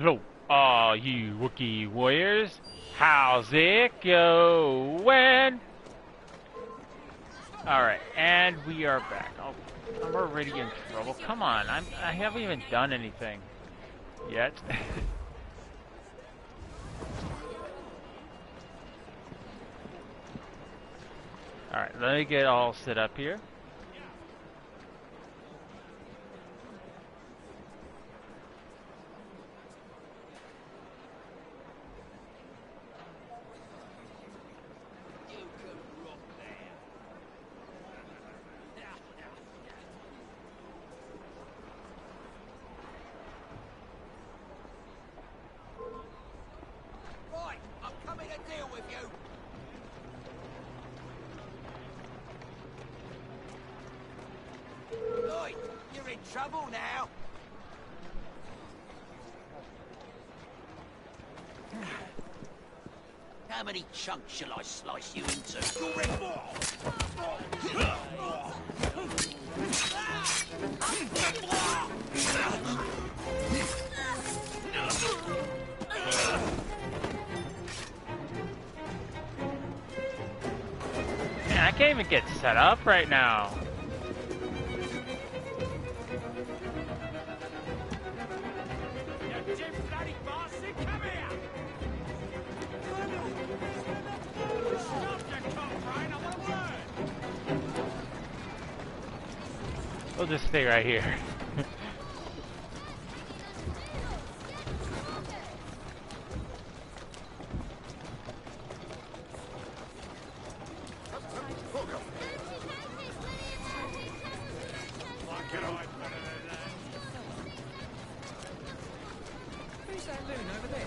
Hello, all you Wookiee warriors. How's it going? Alright, and we are back. Oh, I'm already in trouble. Come on, I haven't even done anything yet. Alright, let me get all set up here. Trouble now. How many chunks shall I slice you into? Man, I can't even get set up right now. We'll just stay right here. Who's that loon over there?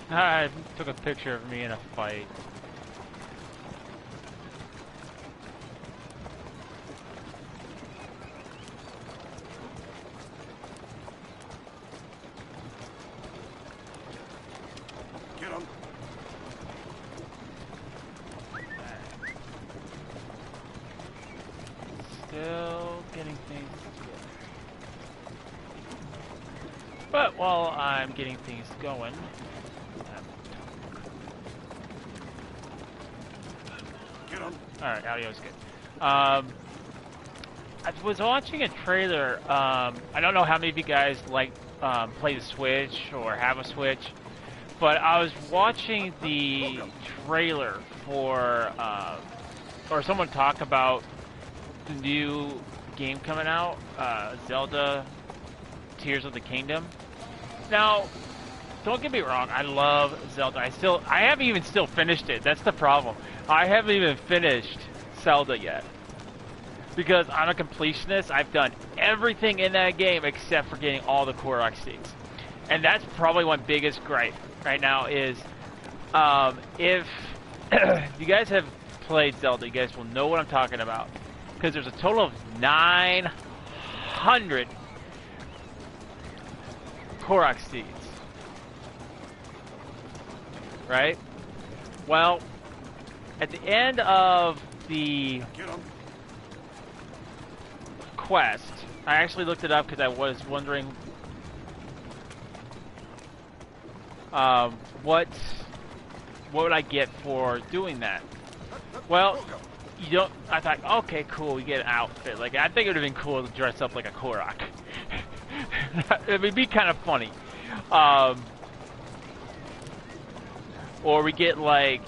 I took a picture of me in a fight. Get him. Still getting things together. But while I'm getting things going, alright, audio's good. I was watching a trailer. I don't know how many of you guys like play the Switch or have a Switch, but I was watching the trailer for, or someone talk about the new game coming out, Zelda Tears of the Kingdom. Now, don't get me wrong, I love Zelda. I haven't even still finished it. That's the problem. I haven't even finished Zelda yet. Because I'm a completionist, I've done everything in that game except for getting all the Korok seeds. And that's probably one biggest gripe right now is If you guys have played Zelda, you guys will know what I'm talking about. Because there's a total of 900 Korok seeds. Right? Well, at the end of the quest, I actually looked it up because I was wondering what would I get for doing that? Well, you don't. I thought, okay, cool, we get an outfit. Like, I think it would have been cool to dress up like a Korok. It would be kind of funny. Or we get like,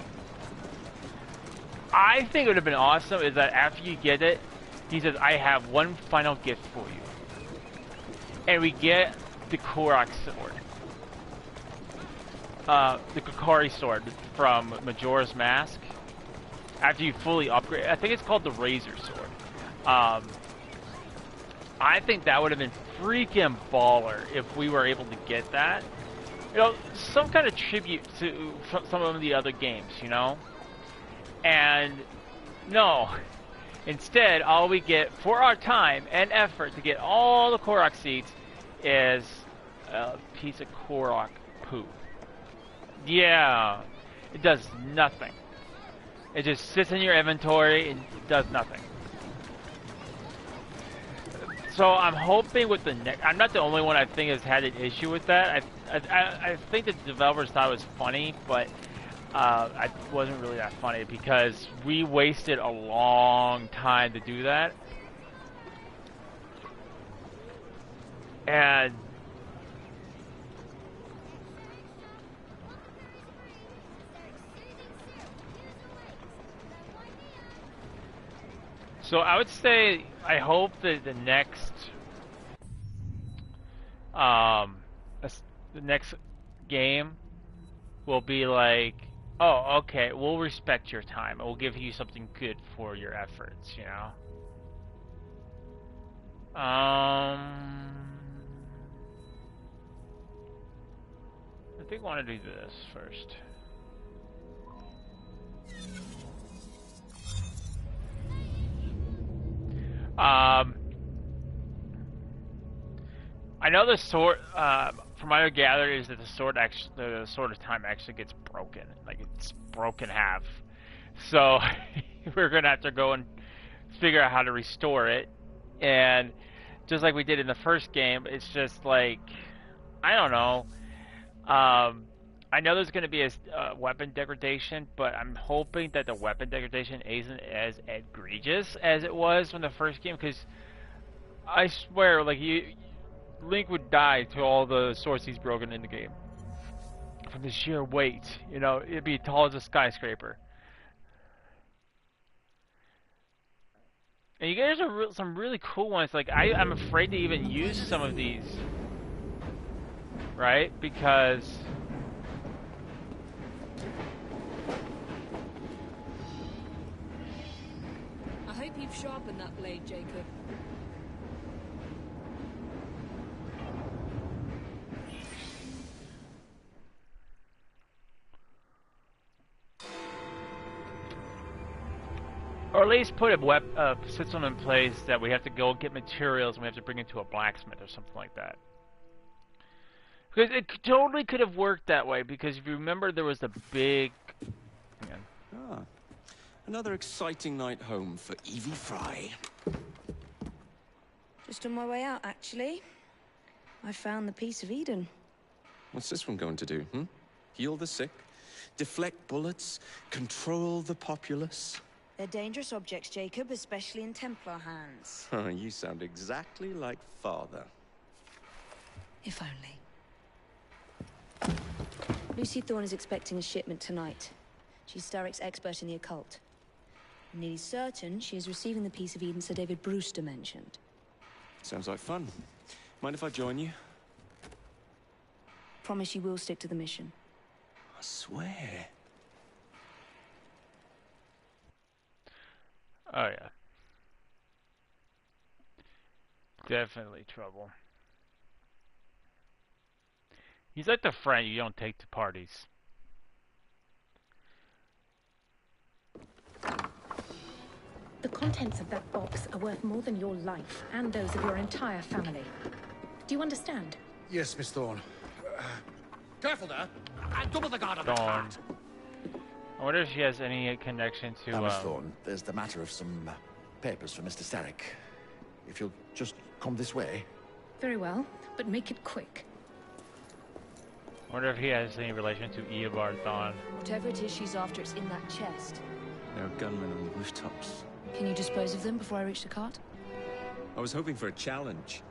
I think it would have been awesome is that after you get it, he says, I have one final gift for you. And we get the Korok sword. The Kokari sword from Majora's Mask. After you fully upgrade, I think it's called the Razor Sword. I think that would have been freaking baller if we were able to get that. You know, some kind of tribute to some of the other games, you know? And no. Instead, all we get for our time and effort to get all the Korok seeds is a piece of Korok poo. Yeah, it does nothing. It just sits in your inventory and does nothing. So I'm hoping with the next, I'm not the only one I think has had an issue with that. I think the developers thought it was funny, but it wasn't really that funny because we wasted a long time to do that. And so I would say I hope that the next game will be like, oh, okay, we'll respect your time. We'll give you something good for your efforts, you know? I think I want to do this first. I know the sword, from what I gather, is that the sword of time actually gets broken. Like, it's broken half. So, we're gonna have to go and figure out how to restore it. And just like we did in the first game, it's just like, I don't know. I know there's gonna be a weapon degradation, but I'm hoping that the weapon degradation isn't as egregious as it was from the first game, because I swear, like, Link would die to all the swords he's broken in the game. From the sheer weight, you know, it'd be tall as a skyscraper. And you guys are some really cool ones. Like, I'm afraid to even use some of these. Right? Because I hope you've sharpened that blade, Jacob. or at least put a system in place that we have to go get materials and we have to bring it to a blacksmith or something like that. Because it totally could have worked that way, because if you remember, there was the big... Ah, another exciting night home for Evie Fry. Just on my way out, actually. I found the piece of Eden. What's this one going to do, Heal the sick, deflect bullets, control the populace? They're dangerous objects, Jacob, especially in Templar hands. You sound exactly like Father. If only. Lucy Thorne is expecting a shipment tonight. She's Starrick's expert in the occult. I'm nearly certain she is receiving the piece of Eden Sir David Brewster mentioned. Sounds like fun. Mind if I join you? Promise you will stick to the mission. I swear. Oh, yeah. Definitely trouble. He's like the friend you don't take to parties. The contents of that box are worth more than your life and those of your entire family. Do you understand? Yes, Miss Thorne. Careful there! Double the guard on that Thorne. cart! I wonder if she has any connection to, Now, Miss Thorne, there's the matter of some papers for Mr. Starrick. If you'll just come this way. Very well, but make it quick. I wonder if he has any relation to Eobard Thawne. Whatever it is she's after, it's in that chest. There are gunmen on the rooftops. Can you dispose of them before I reach the cart? I was hoping for a challenge.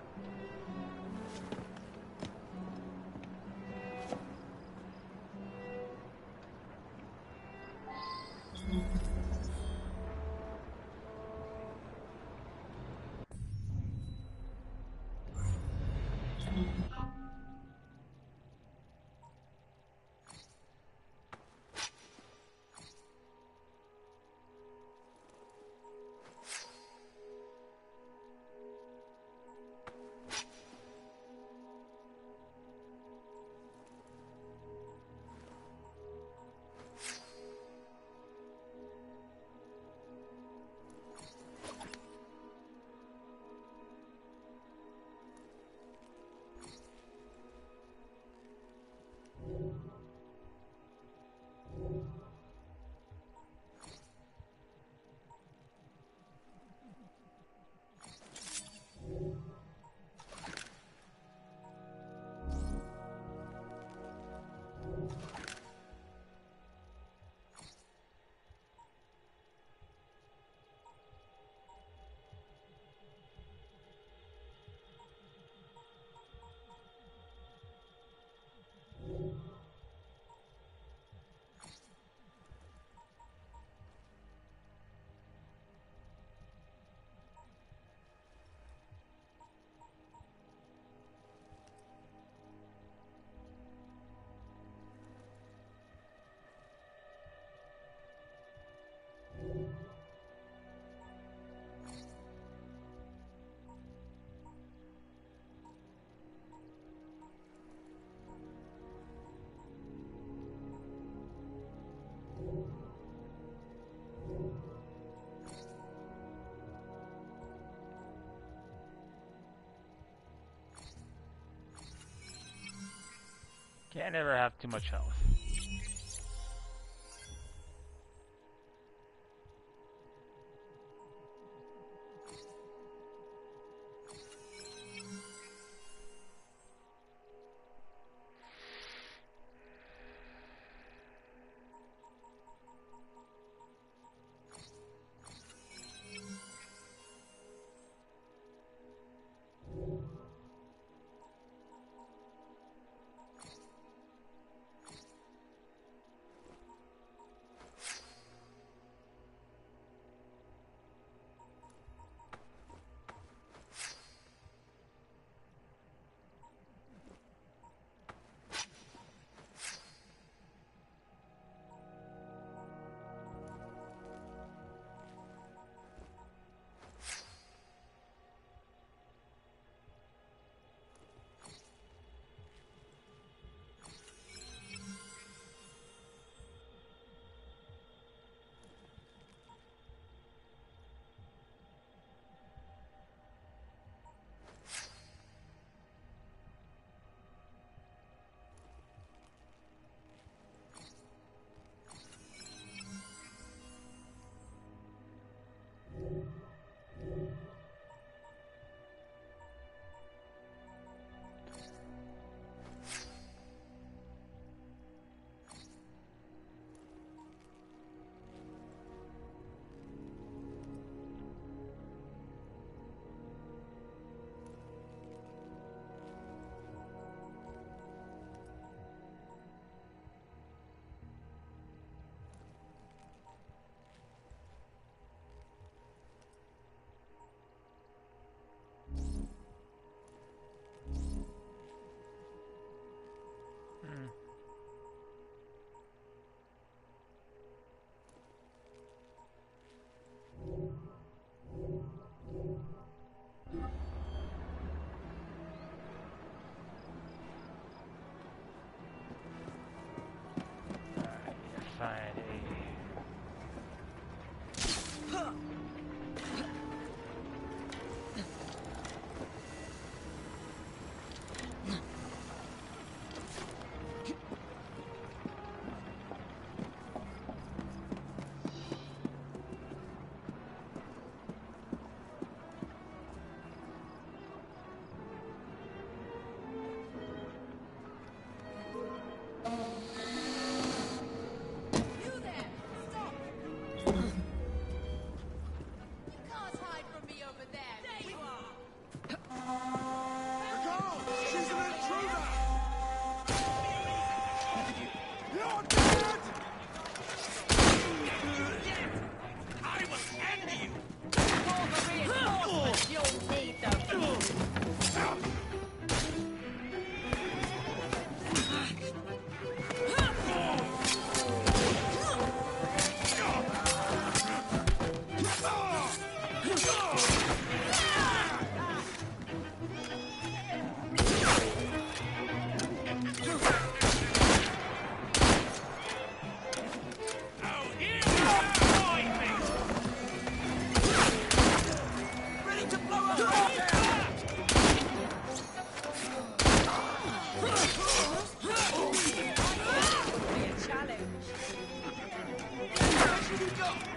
Can't ever have too much health.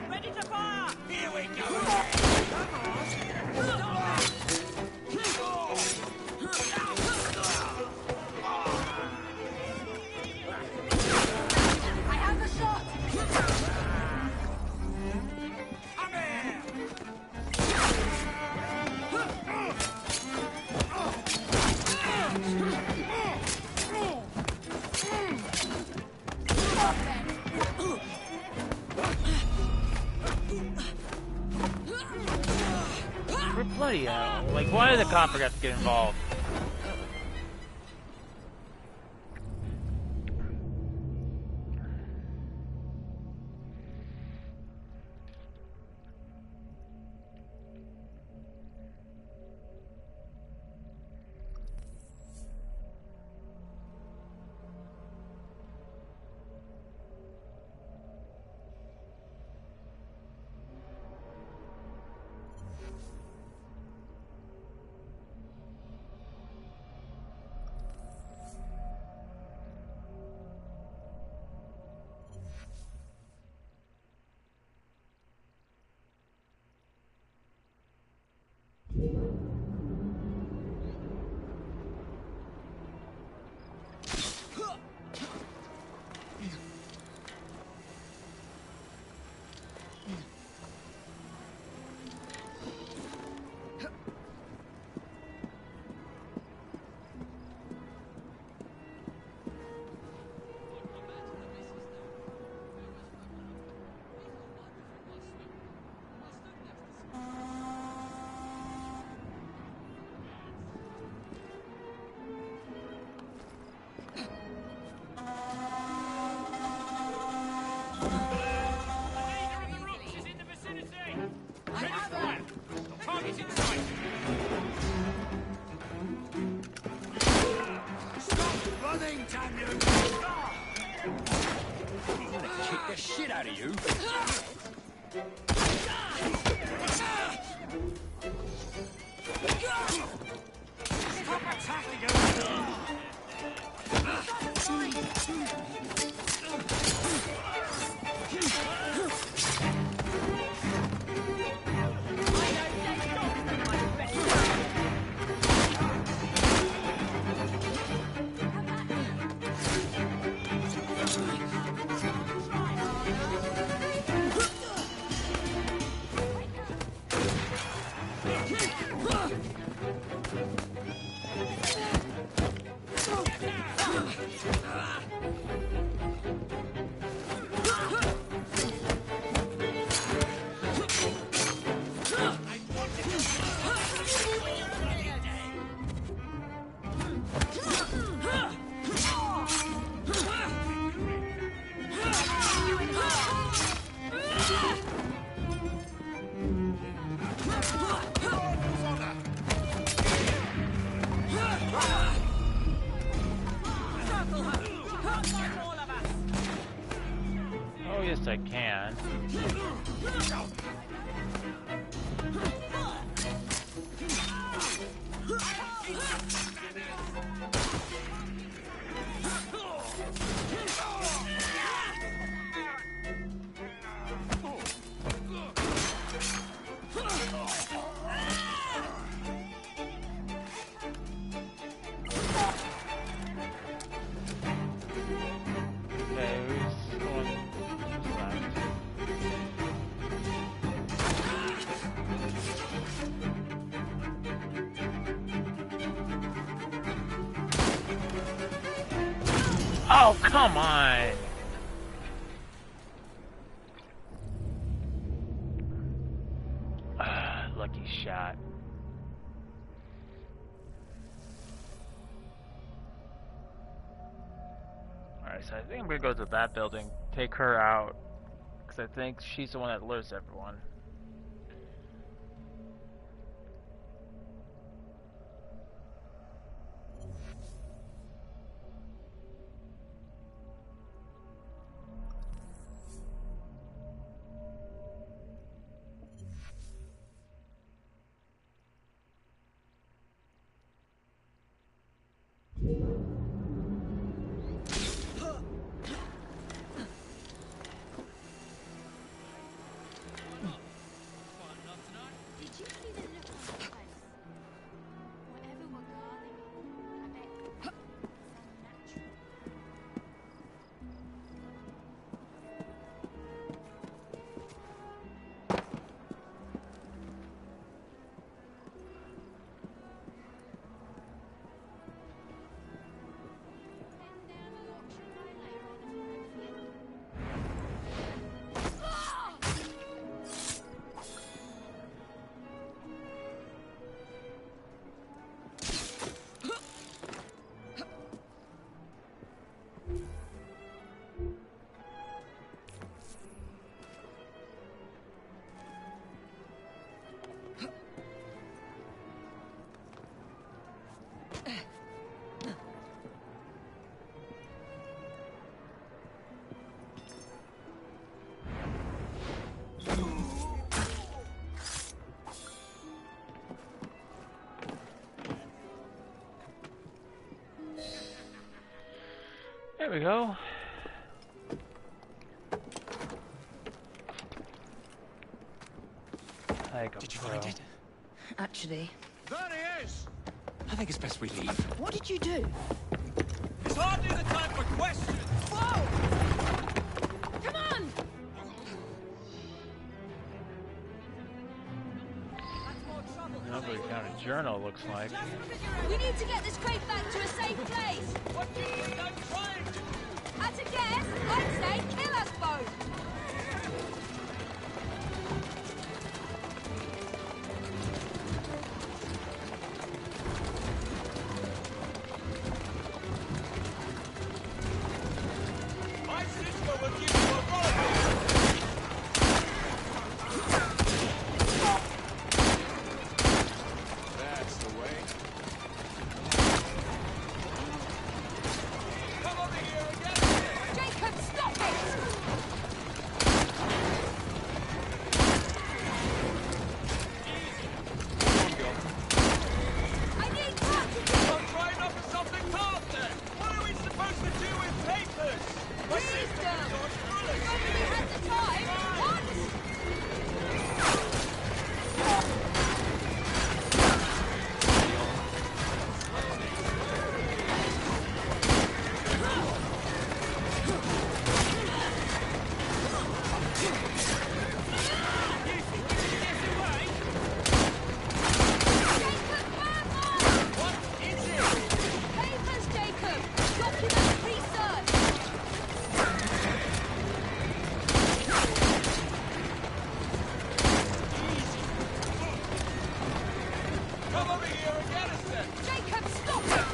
Ready to fire! Here we go! I have the shot! Come here! For bloody hell. Like, why did the copper have to get involved? Running, damn you! I'm gonna kick the shit out of you. Stop attacking him! Oh, yes, I can. Oh, come on! Lucky shot. Alright, so I think I'm gonna go to that building, take her out, because I think she's the one that lures everyone. There we go. Did you find it? Actually, There he is! I think it's best we leave. what did you do? It's hardly the time for questions! Whoa! Come on! Nobody found a journal, looks like. We need to get this crate back to a safe place. What do you think I'm trying to do? At a guess, I'd say kill us both. My sister will give you a roll! That's the way. Come over here and get it! Jacob, stop it! I need cartridges. I'm trying up for something past there! What are we supposed to do with papers? My Read sister them. can dodge If bullets! only we had the time. What? Jacob, move on! What is it? Papers, Jacob! Document research! Come over here and get us then! Jacob, stop it!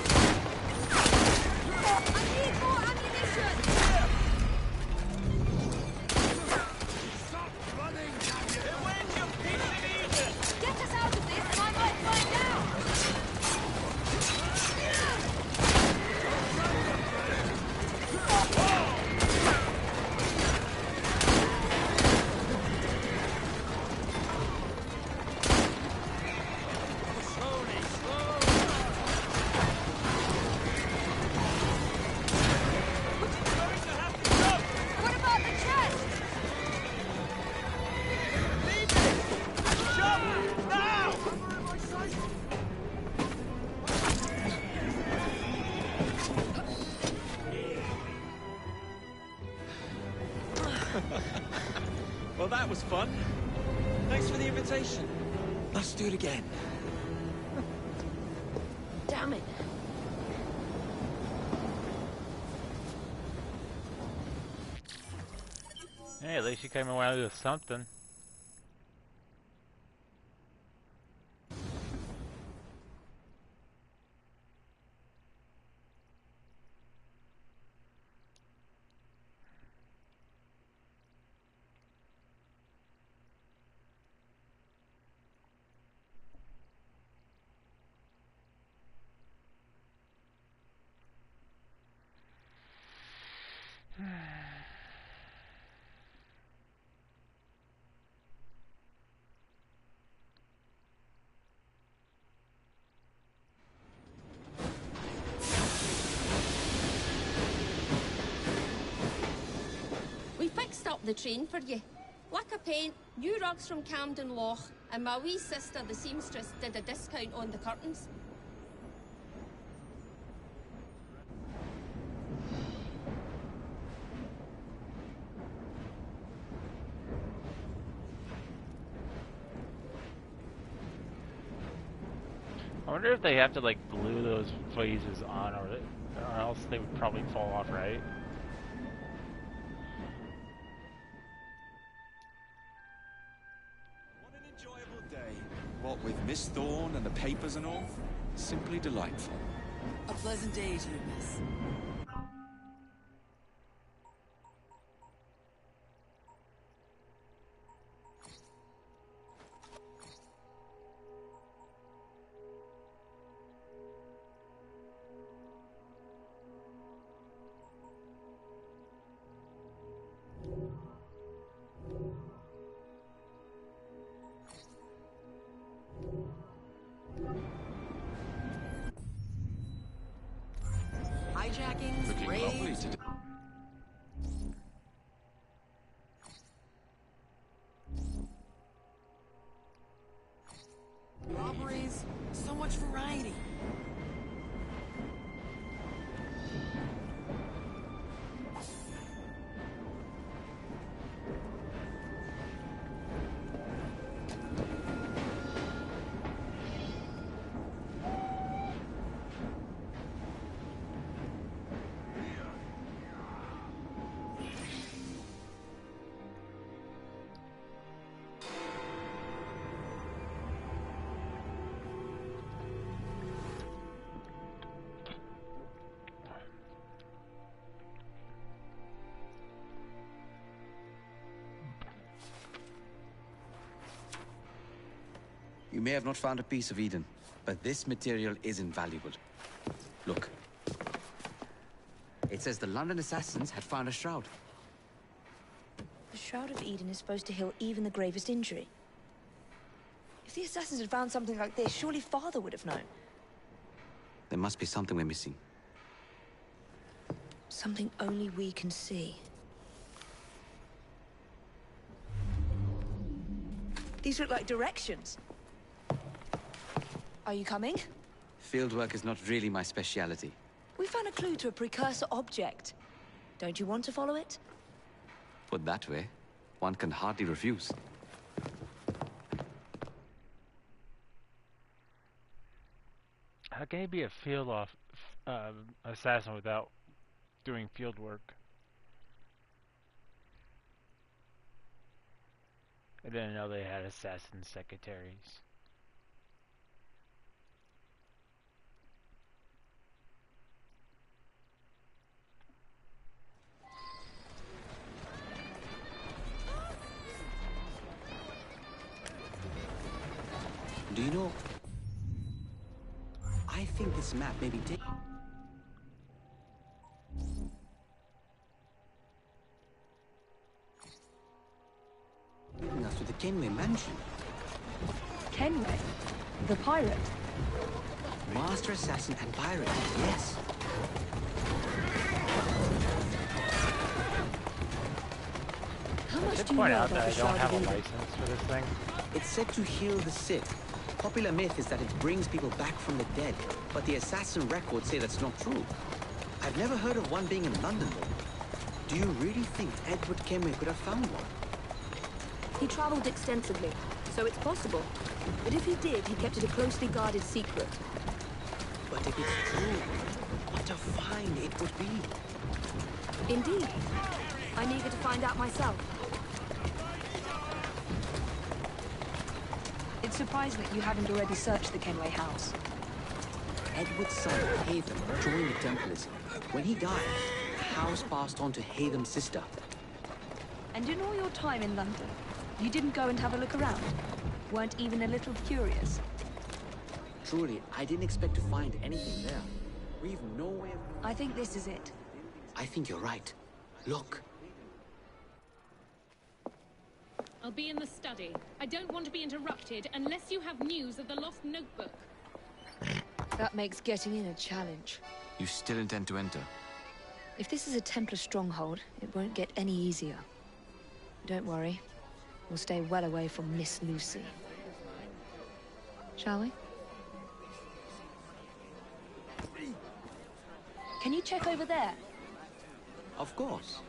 I need more ammunition! Stop running, damn you! Then where's your piece of Eden? Get us out of this and I might find out! Slowly, slowly! Going to have to jump! What about the chest? Leave it! Jump! Now! Well, that was fun. Thanks for the invitation. Let's do it again. Damn it. Hey, at least you came away with something. We fixed up the train for you. Lacquer paint, new rugs from Camden Loch, and my wee sister, the seamstress, did a discount on the curtains. I wonder if they have to like glue those vases on, or else they would probably fall off, right? What an enjoyable day. What with Miss Thorne and the papers and all. Simply delightful. A pleasant day to you, miss. Hijacking guys. So much variety. You may have not found a piece of Eden, but this material is invaluable. Look. It says the London assassins had found a shroud. The Shroud of Eden is supposed to heal even the gravest injury. If the assassins had found something like this, surely Father would have known. There must be something we're missing. Something only we can see. These look like directions. Are you coming? Fieldwork is not really my speciality. We found a clue to a precursor object. Don't you want to follow it? Put that way, one can hardly refuse. How can he be a assassin without doing field work? I didn't know they had assassin secretaries. Do you know? I think this map may be taken us to the Kenway mansion. Kenway? The pirate? Master assassin and pirate, yes. How much should do you point know out about that the I don't Shroud have of a Eden? license for this thing. It's said to heal the sick. Popular myth is that it brings people back from the dead, but the assassin records say that's not true. I've never heard of one being in London, though. Do you really think Edward Kenway could have found one? He traveled extensively, so it's possible. But if he did, he kept it a closely guarded secret. But if it's true, what a find it would be. Indeed. I'm eager to find out myself. It's surprising that you haven't already searched the Kenway house. Edward's son, Haytham, joined the Templars. When he died, the house passed on to Haytham's sister. And in all your time in London, you didn't go and have a look around? Weren't even a little curious? Truly, I didn't expect to find anything there. We've no way of... I think this is it. I think you're right. Look. I'll be in the study. I don't want to be interrupted unless you have news of the lost notebook. That makes getting in a challenge. You still intend to enter? If this is a Templar stronghold, it won't get any easier. Don't worry. We'll stay well away from Miss Lucy. Shall we? Can you check over there? Of course.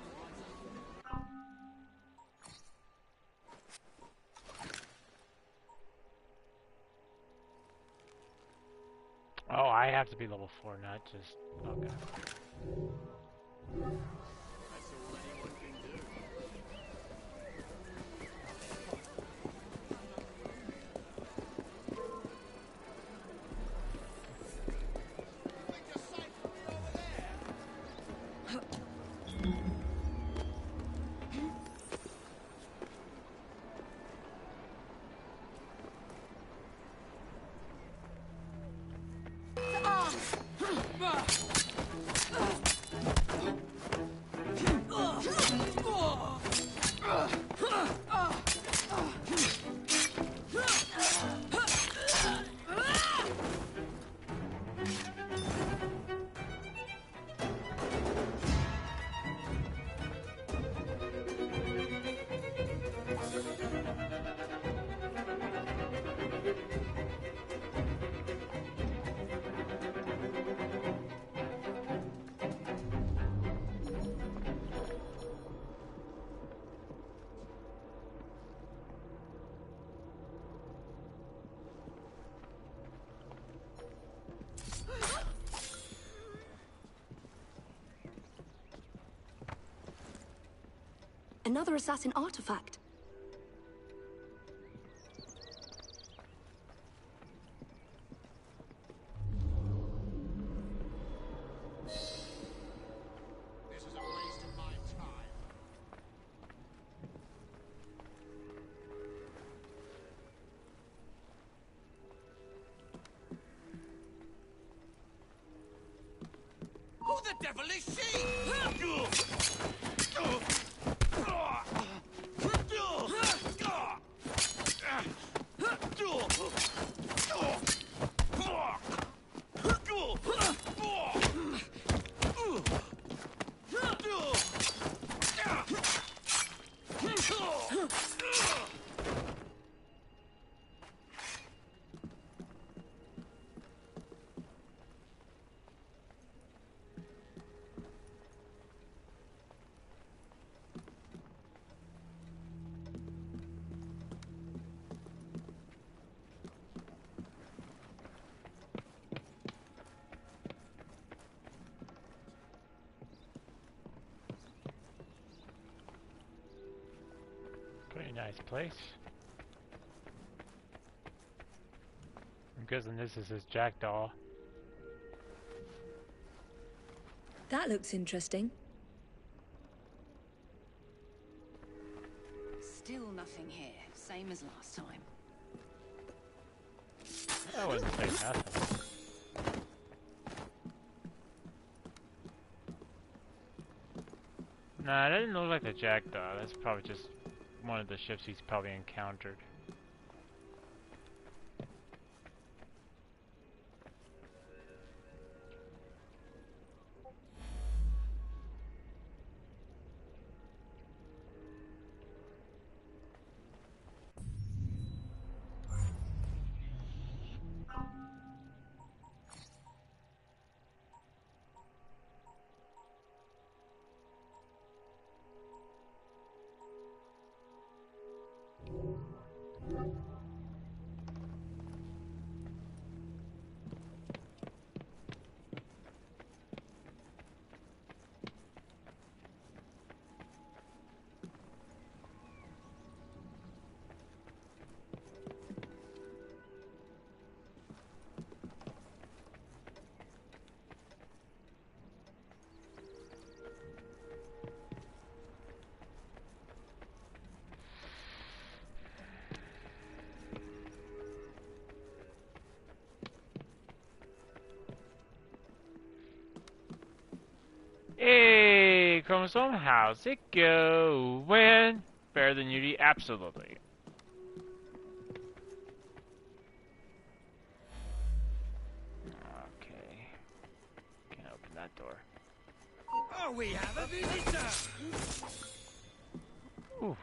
Oh, I have to be level 4, not just... Okay. Another assassin artifact. This is a waste of my time. Who the devil is she? Pretty nice place. I'm guessing this is his jackdaw. That looks interesting. Still nothing here. Same as last time. I wouldn't say nothing. Nah, that didn't look like the jackdaw. That's probably just one of the ships he's probably encountered. Hey, Chromosome, how's it going? Better than Unity? Absolutely. Okay. Can't open that door. Oh, we have a visitor! Oof.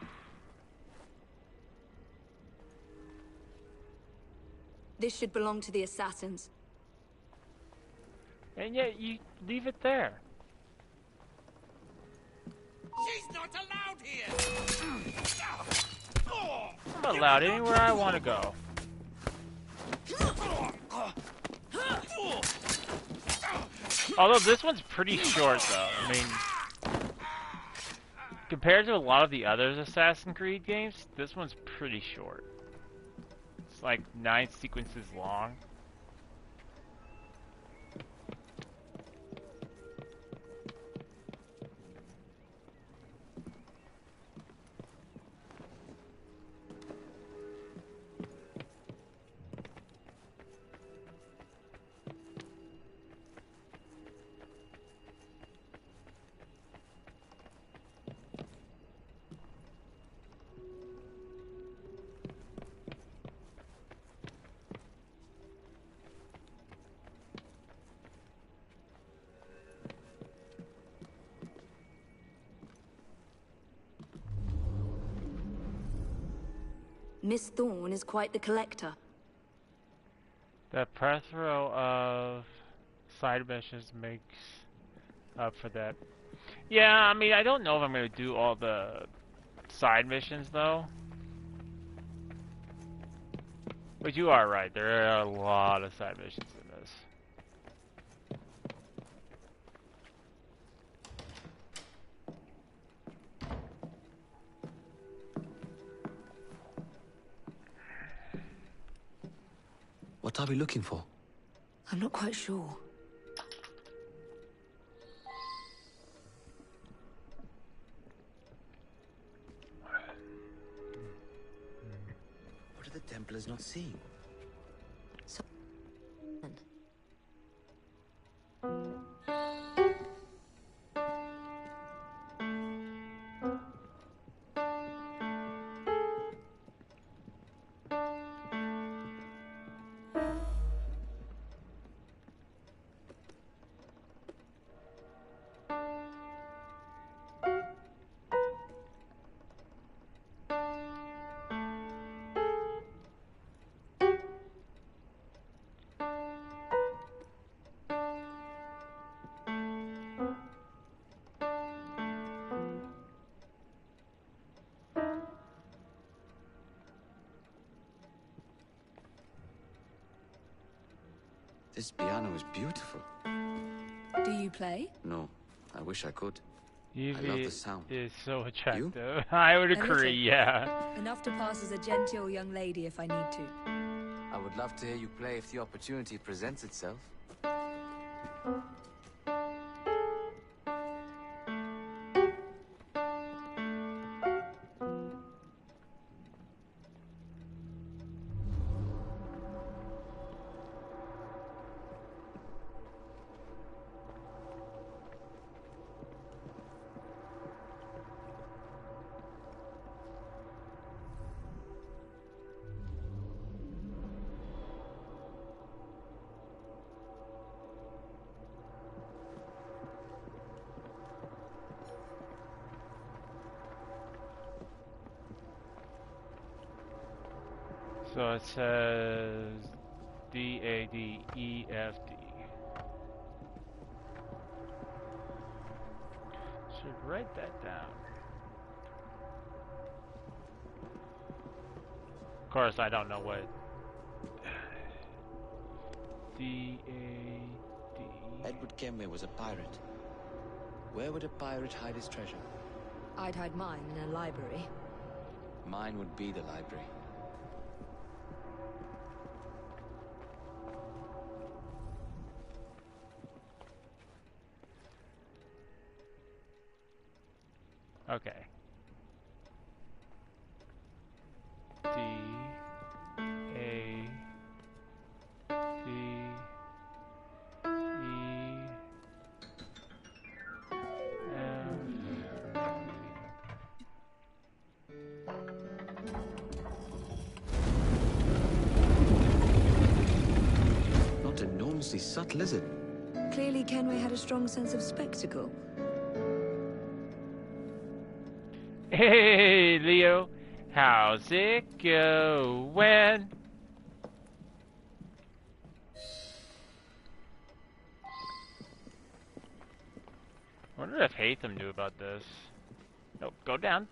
This should belong to the assassins. And yet you leave it there. She's not allowed here! I'm allowed anywhere I want to go. Although this one's pretty short though. I mean, compared to a lot of the other Assassin's Creed games, this one's pretty short. It's like 9 sequences long. Miss Thorne is quite the collector. The plethora of side missions makes up for that. Yeah, I mean, I don't know if I'm going to do all the side missions, though. But you are right, there are a lot of side missions in this. What are we looking for? I'm not quite sure. What are the Templars not seeing? This piano is beautiful. Do you play? No, I wish I could. Evie I love the sound. is so attractive. I would agree, yeah. Enough to pass as a genteel young lady if I need to. I would love to hear you play if the opportunity presents itself. So it says D-A-D-E-F-D. Should write that down. Of course, I don't know what D-A-D. Edward Kenway was a pirate. Where would a pirate hide his treasure? I'd hide mine in a library. Mine would be the library. Okay. D A D E F. Not enormously subtle, is it? Clearly Kenway had a strong sense of spectacle. Hey, Leo, how's it going? I wonder if Hatham knew about this. Nope, go down.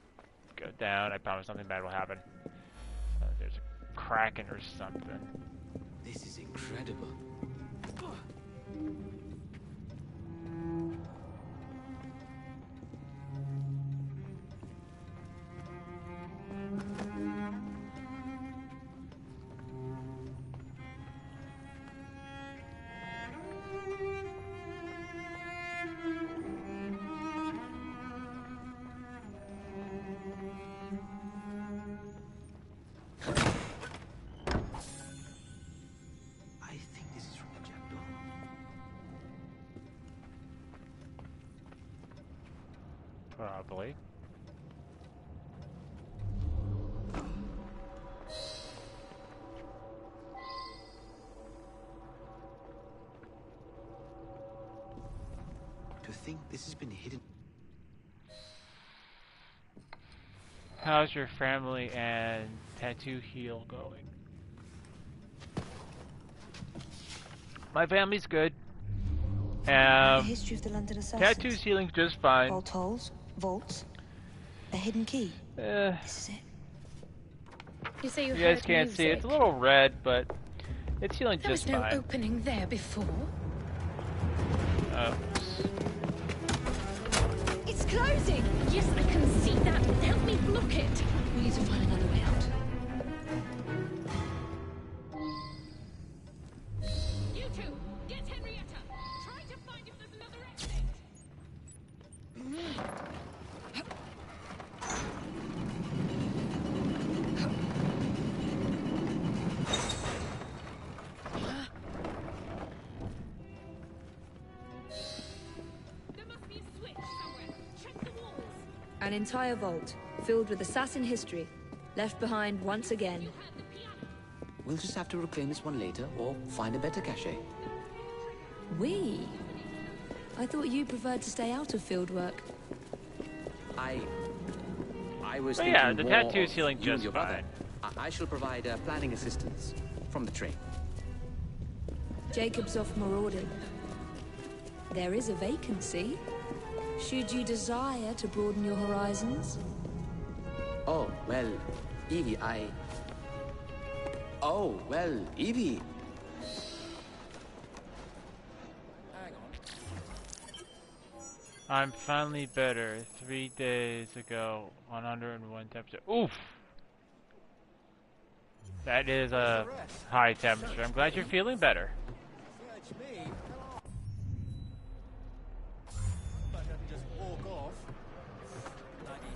Go down. I promise something bad will happen. There's a kraken or something. This is incredible. Probably. To think this has been hidden. How's your family and tattoo heel going? My family's good. The history of the London assassins. Tattoo's healing just fine. Vault holes, vaults, a hidden key. This is it. You say you guys can't see it. It's a little red, but it's healing just fine. There was no opening there before. Oops. It's closing! Yes, I can see that. Help me block it. We need to find another way out. An entire vault, filled with assassin history, left behind once again. We'll just have to reclaim this one later, or find a better cache. We? I thought you preferred to stay out of field work. I was But thinking yeah, the more tattoo of ceiling you and just your brother. fine. I shall provide planning assistance from the train. Jacob's off marauding. There is a vacancy. Should you desire to broaden your horizons? Oh, well, Evie, Oh, well, Evie. Hang on. I'm finally better. 3 days ago, 101 temperature. Oof! That is a high temperature. I'm glad you're feeling better. Search me. But I can just walk off. Bloody.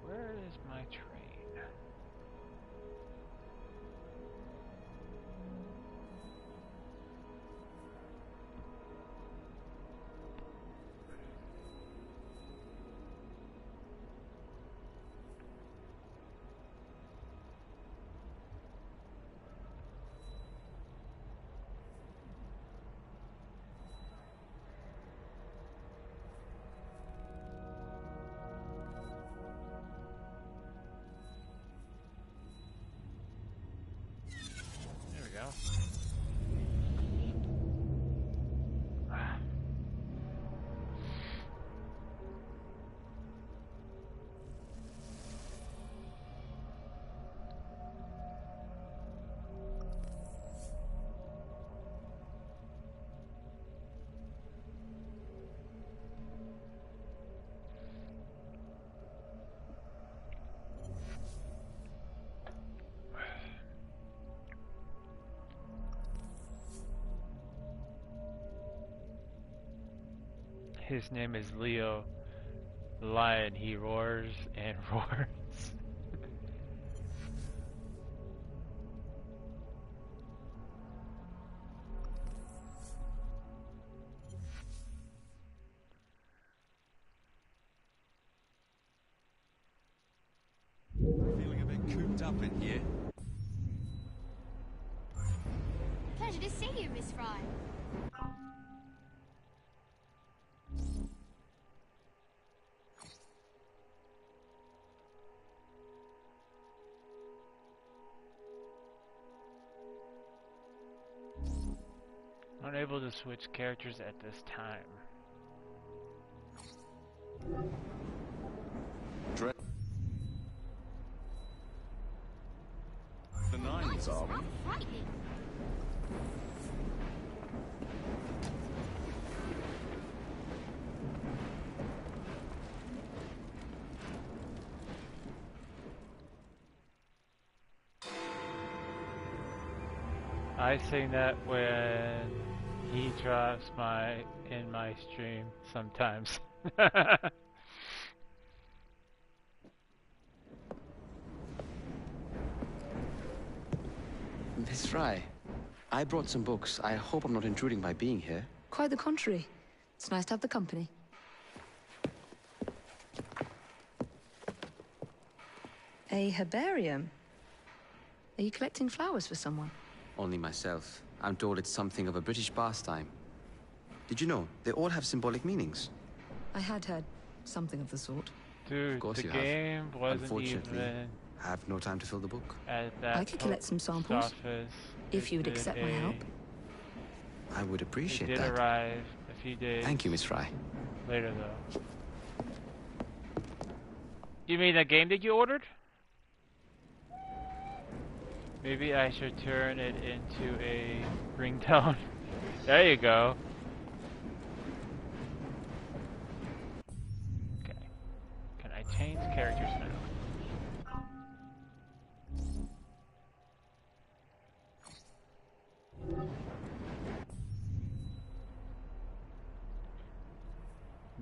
Where is my train? There we go. His name is Leo the Lion. He roars and roars. Feeling a bit cooped up in here. Pleasure to see you, Miss Fry. Unable to switch characters at this time. The nines, are we? Frightening. I sing that when he drops in my stream sometimes. Miss Fry, I brought some books. I hope I'm not intruding by being here. Quite the contrary. It's nice to have the company. A herbarium? Are you collecting flowers for someone? Only myself. I'm told it's something of a British pastime. Did you know they all have symbolic meanings? I had heard something of the sort. Dude, Of course the you have. game wasn't Unfortunately, even I have no time to fill the book. at that I could collect some samples, office. if you would It did accept my help. I would It appreciate did that. arrive a few days Thank you, Miss Fry. later, though. You mean the game that you ordered? Maybe I should turn it into a ringtone. There you go. Okay. Can I change characters now?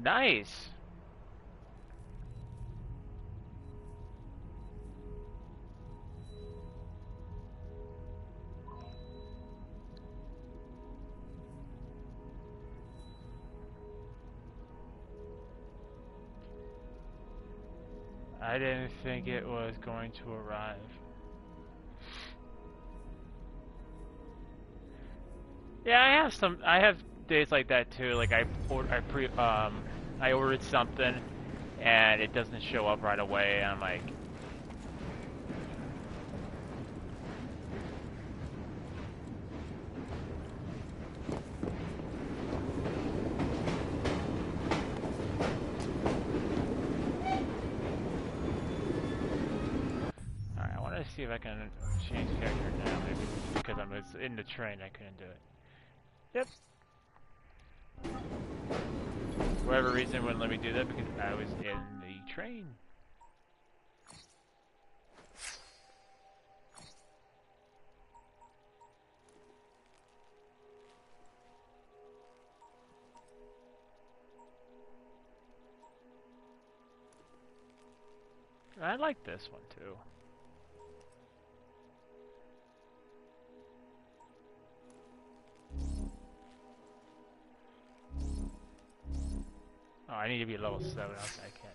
Nice. I didn't think it was going to arrive. Yeah, I have days like that too. Like I ordered something and it doesn't show up right away, and I'm like, alright, I want to see if I can change character now, maybe because I was in the train I couldn't do it. Yep. For whatever reason, it wouldn't let me do that because I was in the train. I like this one too. Oh, I need to be level 7. Okay, I can't.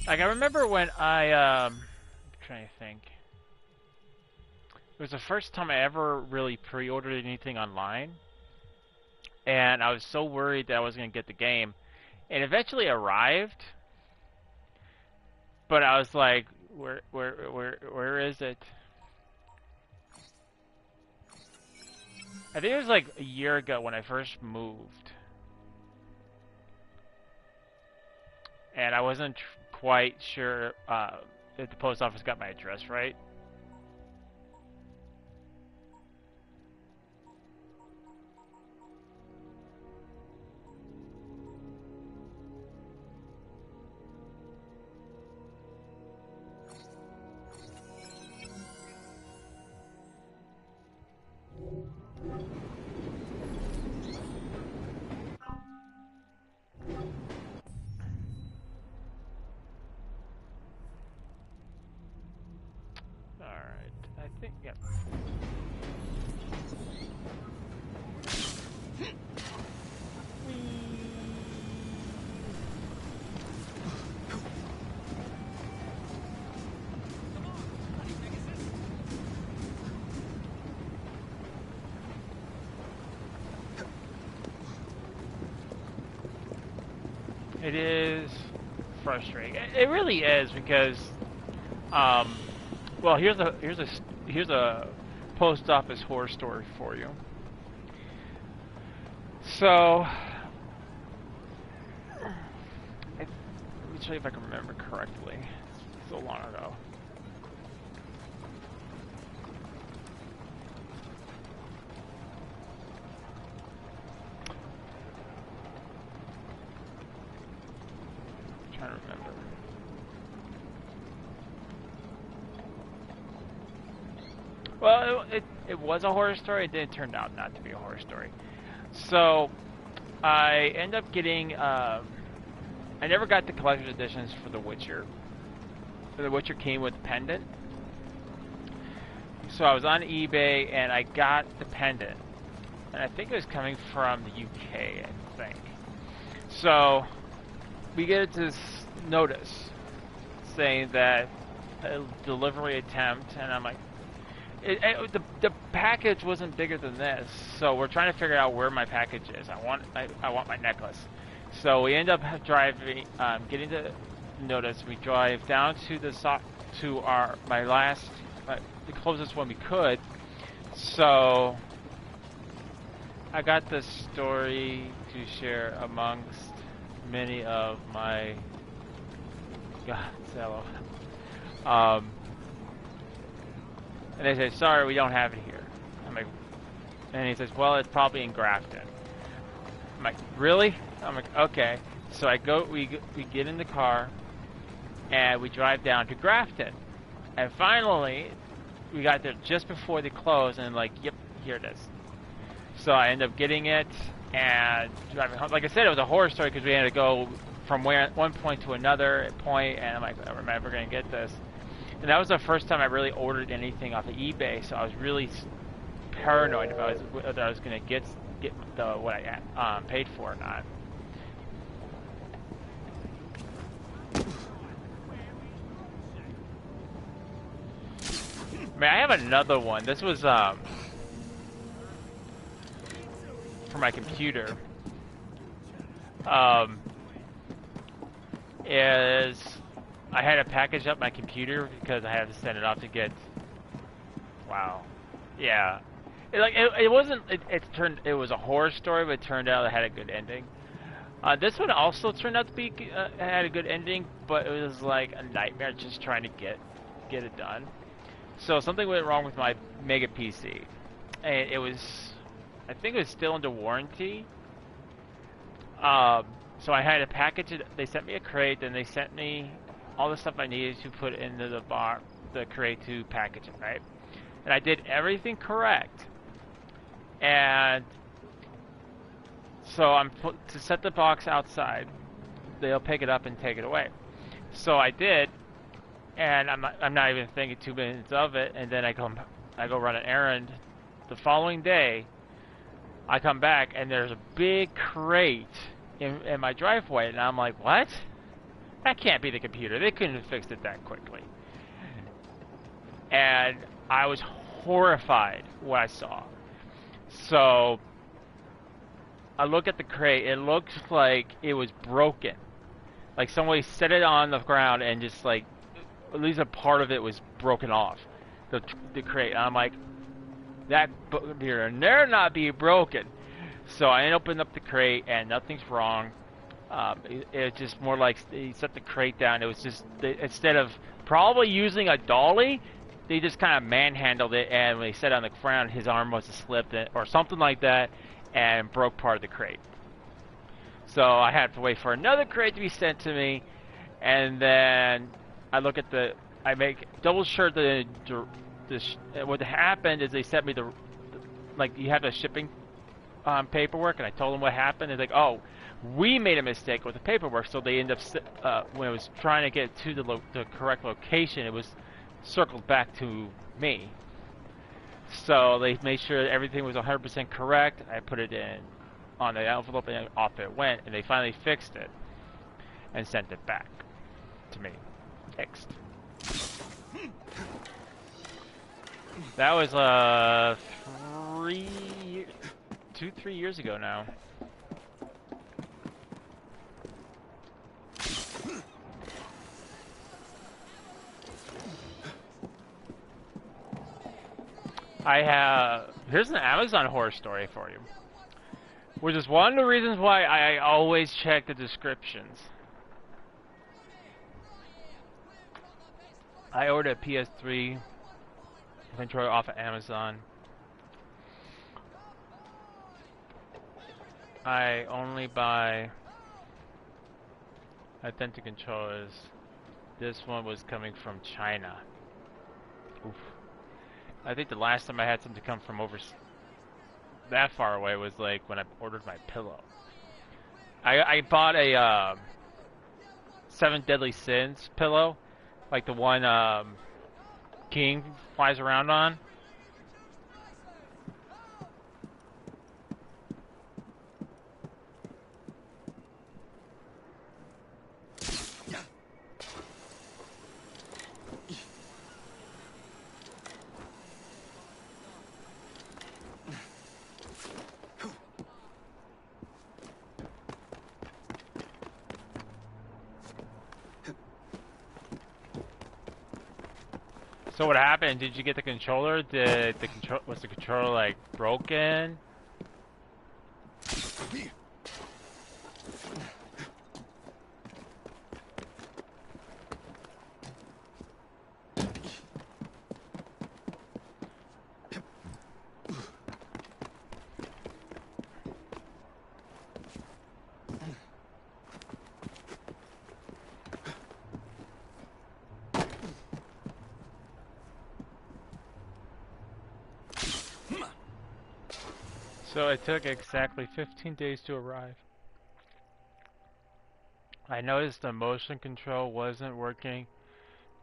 Like, I remember when I'm trying to think. It was the first time I ever really pre-ordered anything online, and I was so worried that I was going to get the game. It eventually arrived, but I was like, where is it? I think it was like a year ago when I first moved, and I wasn't quite sure if the post office got my address right. Yep. It is frustrating. It really is because, well, here's a post office horror story for you. So, let me tell you if I can remember correctly. It's so long ago. I'm trying to remember. Well, it was a horror story. It did turn out not to be a horror story. So, I end up getting, I never got the collector's editions for The Witcher. The Witcher came with the pendant. So I was on eBay and I got the pendant. And I think it was coming from the UK, I think. So, we get this notice saying that a delivery attempt, and I'm like, the package wasn't bigger than this, so we're trying to figure out where my package is. I want my necklace. So we end up driving, getting the notice. We drive down to the the closest one we could. So I got this story to share amongst many of my fellow. And they say, sorry, we don't have it here. I'm like, and he says, well, it's probably in Grafton. I'm like, really? I'm like, okay. So we get in the car, and we drive down to Grafton. And finally, we got there just before they closed, and like, yep, here it is. So I ended up getting it, and driving home. Like I said, it was a horror story because we had to go from one point to another point, and I'm like, I'm never going to get this. And that was the first time I really ordered anything off of eBay, so I was really paranoid about whether I was going to get what I paid for or not. I mean, I have another one. This was for my computer. Is I had to package up my computer because I had to send it off to get. Wow. Yeah. It wasn't. It was a horror story, but it turned out it had a good ending. This one also turned out to be had a good ending, but it was like a nightmare just trying to get it done. So something went wrong with my Mega PC, and it was, I think it was still under warranty. So I had to package it. They sent me a crate, then they sent me all the stuff I needed to put into the crate to package it, right? And I did everything correct. And so to set the box outside, they'll pick it up and take it away. So I did. And I'm not even thinking 2 minutes of it, and then I go run an errand. The following day, I come back and there's a big crate in my driveway, and I'm like, what? That can't be the computer. They couldn't have fixed it that quickly. And I was horrified what I saw. So I look at the crate. It looks like it was broken. Like somebody set it on the ground and just like, at least a part of it was broken off, the crate. And I'm like, that better not be broken. So I opened up the crate, and nothing's wrong. It's just more like they set the crate down. It was just, instead of probably using a dolly, they just kind of manhandled it, and when they set it on the ground, his arm must have slipped, or something like that, and broke part of the crate. So I had to wait for another crate to be sent to me, and then I look at I make double sure that what happened is they sent me like, you have the shipping paperwork, and I told them what happened. They're like, oh, we made a mistake with the paperwork, so they end up, when I was trying to get to the correct location, it was circled back to me. So they made sure that everything was 100% correct. I put it in on the envelope, and off it went, and they finally fixed it and sent it back to me. Fixed. That was 3 years ago now. Here's an Amazon horror story for you, which is one of the reasons why I always check the descriptions. I ordered a PS3 controller off of Amazon. I only buy authentic controllers. This one was coming from China. Oof. I think the last time I had something come from that far away was like when I ordered my pillow. I bought a 7 Deadly Sins pillow, like the one King flies around on. So what happened? Did you get the controller? Was the controller like broken? So it took exactly 15 days to arrive. I noticed the motion control wasn't working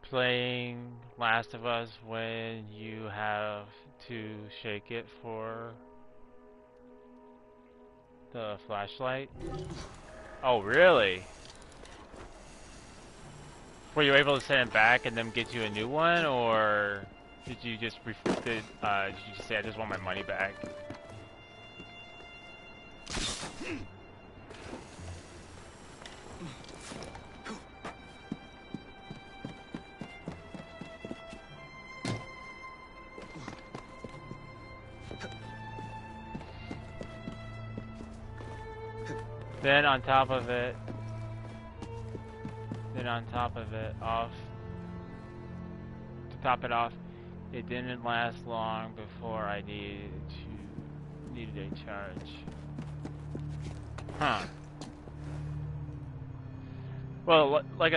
playing Last of Us when you have to shake it for the flashlight. Oh, really? Were you able to send it back and then get you a new one, or did you just did you just say I just want my money back? Then on top of it, to top it off, it didn't last long before I needed a charge. Huh. Well, like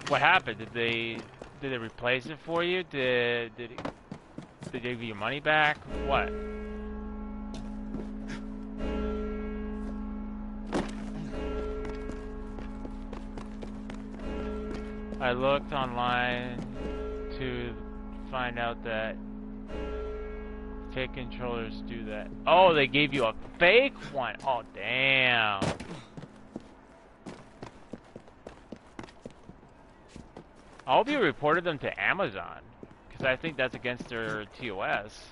what happened? Did they replace it for you? Did they give you your money back? What? I looked online to find out that fake controllers do that. Oh, they gave you a fake one. Oh, damn. I hope you reported them to Amazon, because I think that's against their TOS.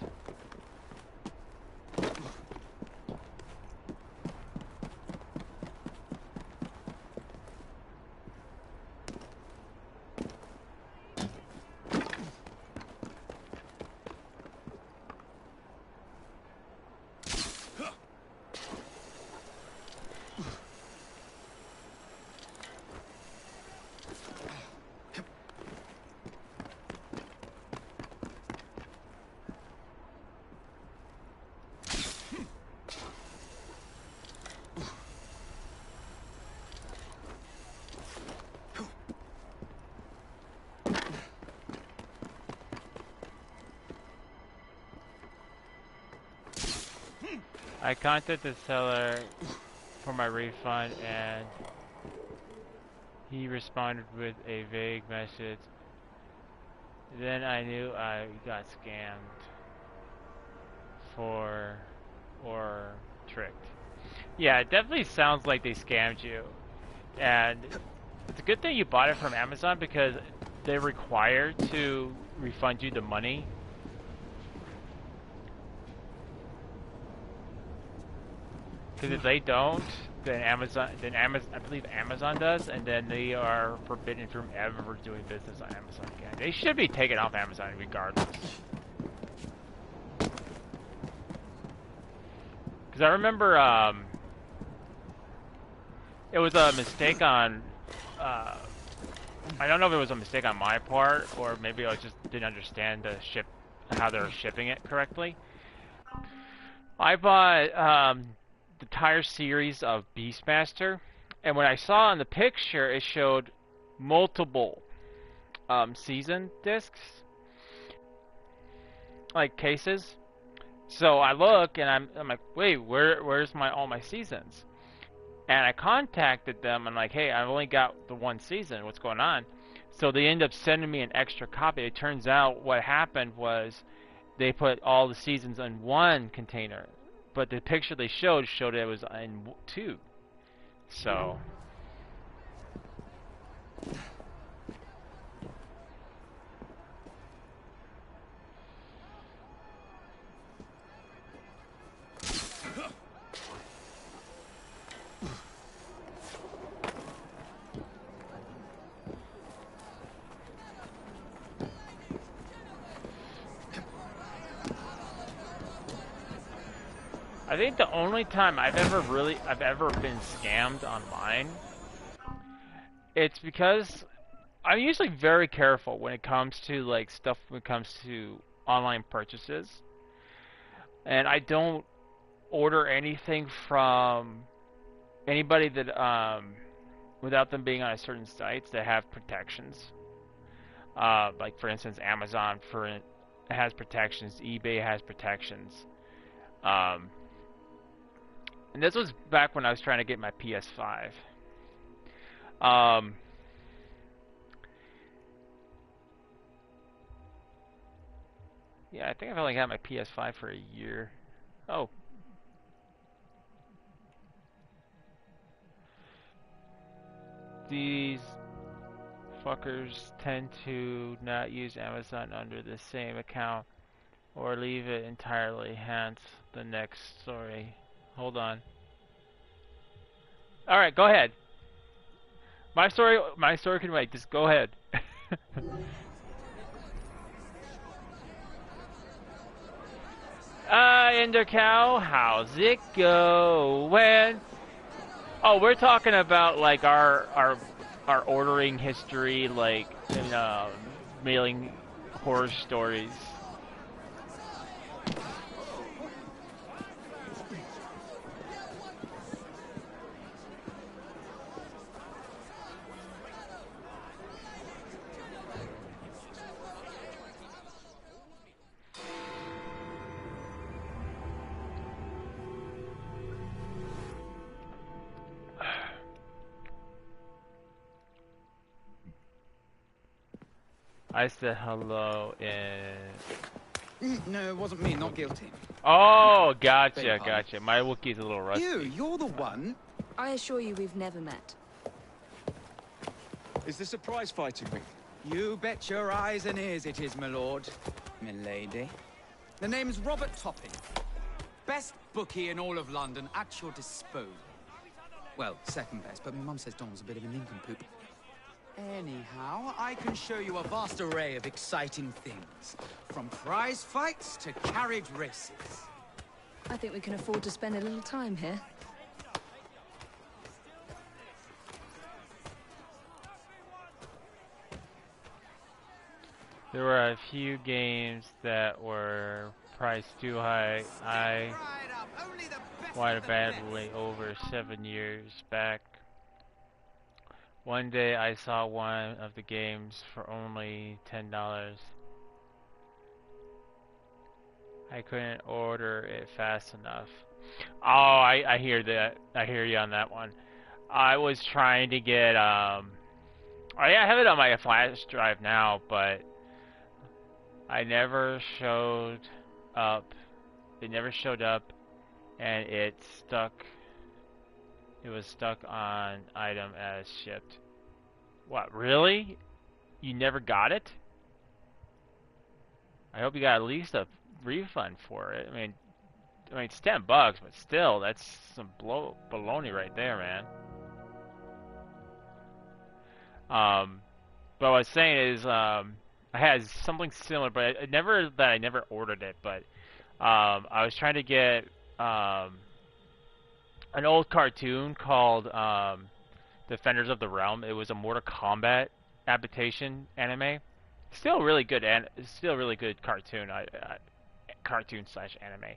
I contacted the seller for my refund and he responded with a vague message. Then I knew I got scammed or tricked. Yeah, it definitely sounds like they scammed you. And it's a good thing you bought it from Amazon because they're required to refund you the money. Because if they don't, then Amazon, I believe Amazon does, and then they are forbidden from ever doing business on Amazon again. They should be taken off Amazon regardless. Because I remember, it was a mistake on, I don't know if it was a mistake on my part, or maybe I just didn't understand how they were shipping it correctly. I bought, the entire series of Beastmaster, and when I saw in the picture it showed multiple season discs, like cases. So I look and I'm like, wait, where's all my seasons? And I contacted them. I'm like, hey, I've only got the one season. What's going on? So they end up sending me an extra copy. It turns out what happened was they put all the seasons in one container. But the picture they showed it was in 2. So I think the only time I've ever been scammed online, it's because I'm usually very careful when it comes to like stuff when it comes to online purchases, and I don't order anything from anybody that without them being on a certain sites that have protections. Like for instance, Amazon has protections, eBay has protections. And this was back when I was trying to get my PS5. Yeah, I think I've only got my PS5 for a year. Oh. These fuckers tend to not use Amazon under the same account or leave it entirely, hence the next story. Hold on. Alright, go ahead. My story can wait, just go ahead. Endercow, how's it going? Oh, we're talking about like our ordering history, like in mailing horror stories. I said hello and... No, it wasn't me, not guilty. Oh, gotcha. My Wookiee's a little rusty. You're the one. I assure you we've never met. Is this a prize fighting ring? You bet your eyes and ears it is, my lord. Milady. The name's Robert Topping. Best bookie in all of London at your disposal. Well, second best, but my mum says Don's a bit of a nincompoop. Anyhow, I can show you a vast array of exciting things. From prize fights to carriage races. I think we can afford to spend a little time here. There were a few games that were priced too high. I wanted badly over 7 years back. One day I saw one of the games for only $10. I couldn't order it fast enough. Oh, I hear that. I hear you on that one. I was trying to get oh yeah, I have it on my flash drive now, but I never showed up. It never showed up, and it stuck. It was stuck on item as shipped. What, really? You never got it? I hope you got at least a refund for it. I mean it's $10, but still, that's some baloney right there, man. But what I was saying is, I had something similar, but I never ordered it. But I was trying to get an old cartoon called Defenders of the Realm. It was a Mortal Kombat adaptation anime. Still really good, and still really good cartoon. Cartoon/anime.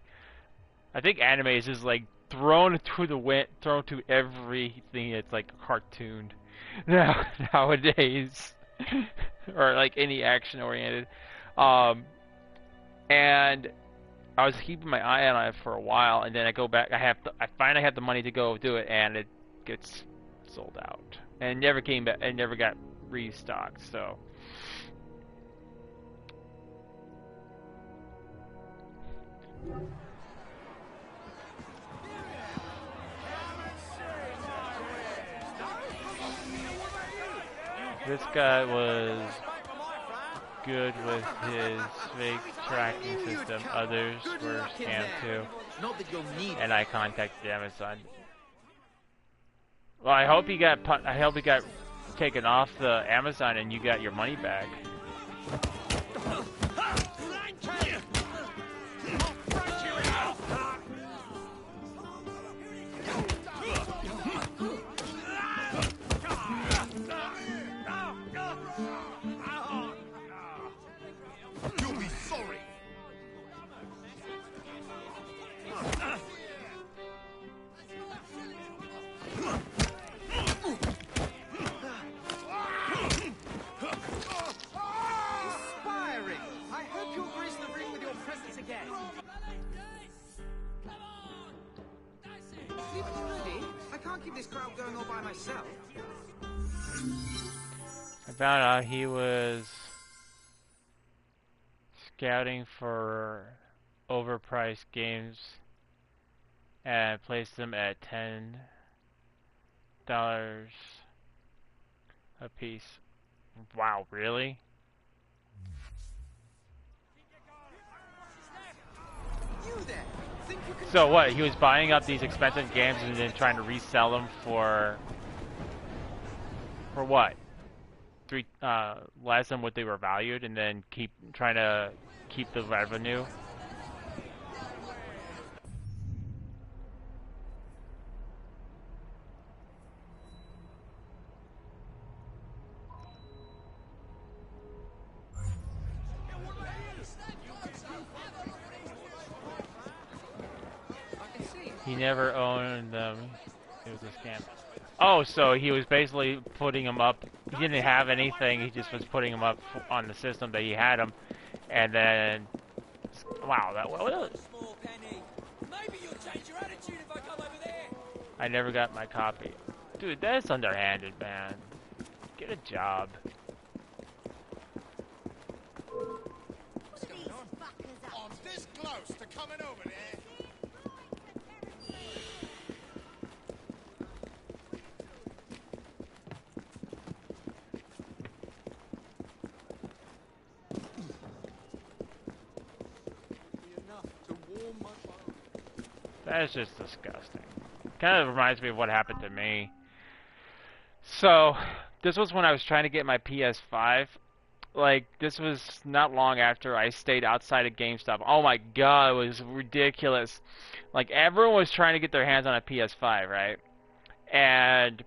I think anime is just like thrown to the wind, thrown to everything. It's like cartooned nowadays, or like any action oriented. And I was keeping my eye on it for a while, and then I go back. I finally have the money to go do it, and it gets sold out, and it never came back. It never got restocked. So. This guy was good with his fake tracking system. Others were scammed too. And I contacted Amazon. Well, I hope he got taken off the Amazon and you got your money back. can't keep this crowd going all by myself. I found out he was scouting for overpriced games and placed them at $10 a piece. Wow, really? So what? He was buying up these expensive games and then trying to resell them for what? Less than what they were valued, and then trying to keep the revenue. He never owned them. It was a scam. Oh, so he was basically putting them up. He didn't have anything. He just was putting them up on the system that he had them, and then wow, that was. I never got my copy. Dude, that's underhanded, man. Get a job. I'm this close to coming over there. That is just disgusting. Kind of reminds me of what happened to me. So, this was when I was trying to get my PS5. Like, this was not long after I stayed outside of GameStop. Oh my god, it was ridiculous. Like, everyone was trying to get their hands on a PS5, right? And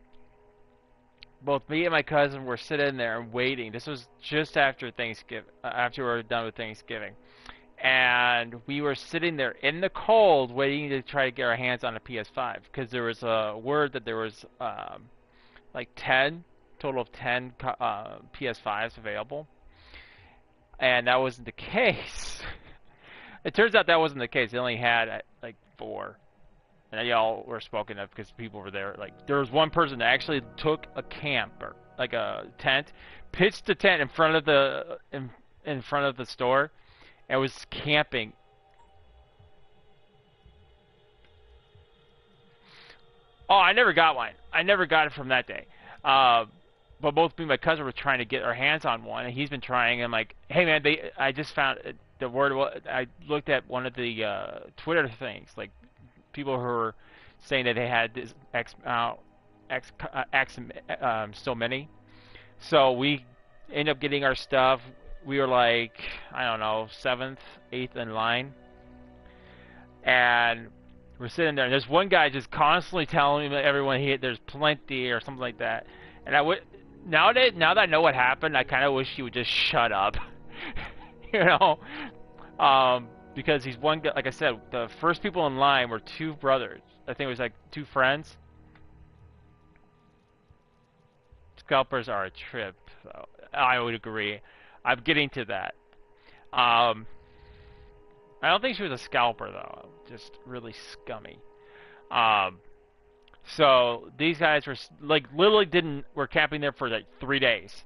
both me and my cousin were sitting there and waiting. This was just after Thanksgiving, after we were done with Thanksgiving. And we were sitting there in the cold waiting to try to get our hands on a PS5 because there was a word that there was like 10, total of 10 PS5s available, and that wasn't the case. It turns out that wasn't the case. They only had like 4, and they all were spoken of because people were there. Like, there was one person that actually took a camper, like a tent, pitched the tent in front of the in front of the store. I was camping. Oh, I never got one. I never got it from that day. But both me and my cousin were trying to get our hands on one, and he's been trying. And I'm like, hey man, I just found the word. I looked at one of the Twitter things, like people who were saying that they had this so many. So we end up getting our stuff. We were like, I don't know, 7th, 8th in line. And we're sitting there, and there's one guy just constantly telling me everyone there's plenty or something like that. And now that I know what happened, I kind of wish he would just shut up. You know? Because he's one guy, like I said, the first people in line were 2 brothers. I think it was like 2 friends. Scalpers are a trip, so I would agree. I'm getting to that. I don't think she was a scalper though. Just really scummy. So these guys were like literally were camping there for like 3 days.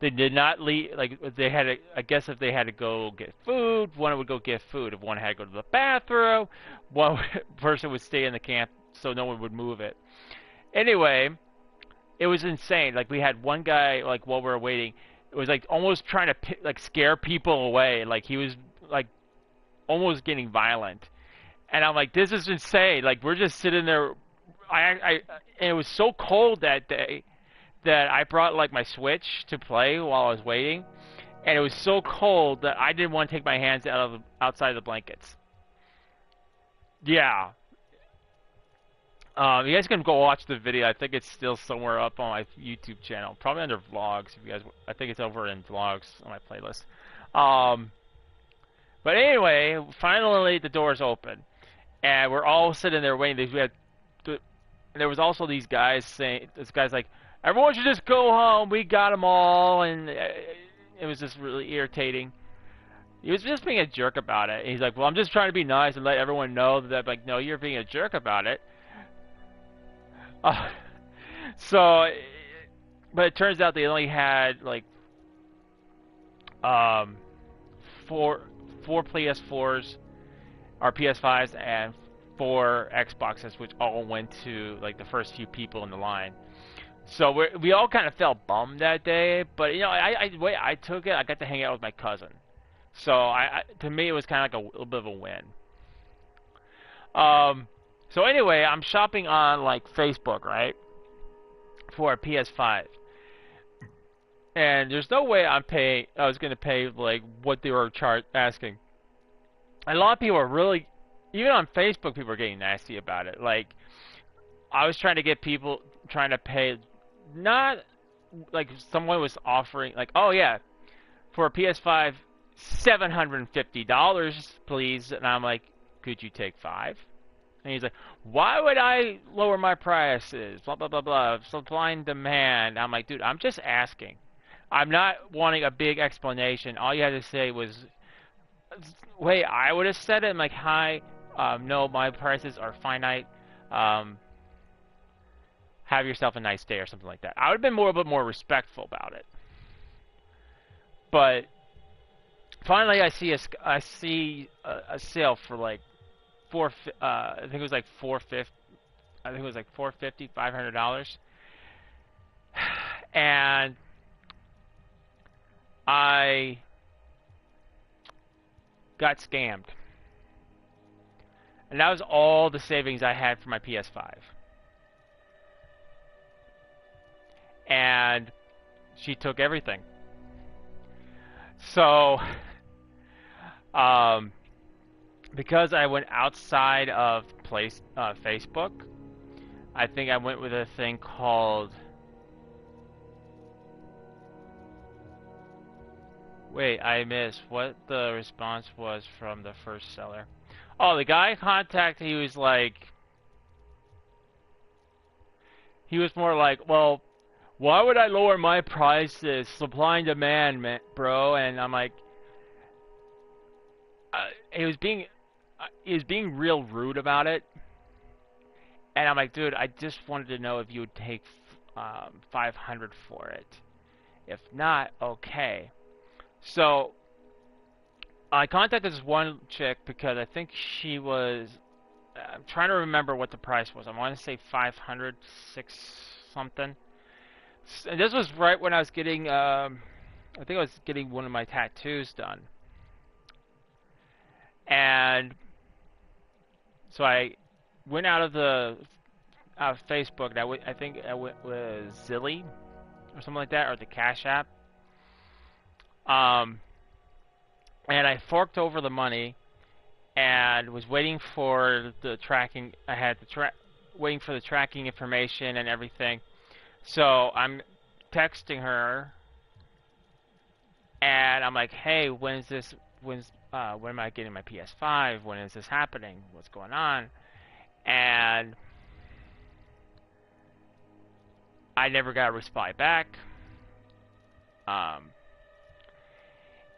They did not leave. Like they had, I guess if they had to go get food, one would go get food. If one had to go to the bathroom, one person would stay in the camp so no one would move it. Anyway, it was insane. Like we had one guy, like while we were waiting, it was like almost trying to like scare people away. Like he was like almost getting violent, and I'm like, this is insane. Like we're just sitting there. And it was so cold that day that I brought like my Switch to play while I was waiting, and it was so cold that I didn't want to take my hands outside of the blankets. Yeah. You guys can go watch the video. I think it's still somewhere up on my YouTube channel, probably under vlogs. If you guys, I think it's over in vlogs on my playlist. But anyway, finally the doors open, and we're all sitting there waiting. And there was also these guys saying, this guy's like, everyone should just go home. We got them all, and it was just really irritating. He was just being a jerk about it. And he's like, well, I'm just trying to be nice and let everyone know that, like, no, you're being a jerk about it. Uh, so, but it turns out they only had like um, four PS4s or PS5s and 4 Xboxes, which all went to like the first few people in the line. So we all kind of felt bummed that day, but you know, the way I took it, I got to hang out with my cousin. So to me, it was kind of like a little bit of a win. So anyway, I'm shopping on like Facebook, right, for a PS5, and there's no way I was gonna pay like what they were asking. A lot of people are really, even on Facebook, people are getting nasty about it. Like, I was trying to get people trying to pay, not like someone was offering, like, oh yeah, for a PS5, $750, please. And I'm like, could you take 5? And he's like, why would I lower my prices? Blah, blah, blah, blah. Supply and demand. I'm like, dude, I'm just asking. I'm not wanting a big explanation. All you had to say was, wait, I would have said it. I'm like, hi, no, my prices are finite. Have yourself a nice day or something like that. I would have been a bit more respectful about it. But finally, I see a sale for like I think it was like $450. I think it was like $450, $500, and I got scammed. And that was all the savings I had for my PS5. And she took everything. So, because I went outside of Facebook, I think I went with a thing called... Wait, I missed what the response was from the first seller. Oh, the guy I contacted, he was more like, well, why would I lower my prices? Supply and demand, man, bro. And I'm like, he was being real rude about it. And I'm like, dude, I just wanted to know if you would take $500 for it. If not, okay. So I contacted this one chick because I think she was. I'm trying to remember what the price was. I want to say 500, 6 something. And this was right when I was getting. I think I was getting one of my tattoos done. And so I went out of Facebook. And I think I went with Zilly or something like that, or the Cash App. And I forked over the money and was waiting for the tracking. I had waiting for the tracking information and everything. So I'm texting her, and I'm like, "Hey, when am I getting my PS5? When is this happening? What's going on?" And I never got a reply back.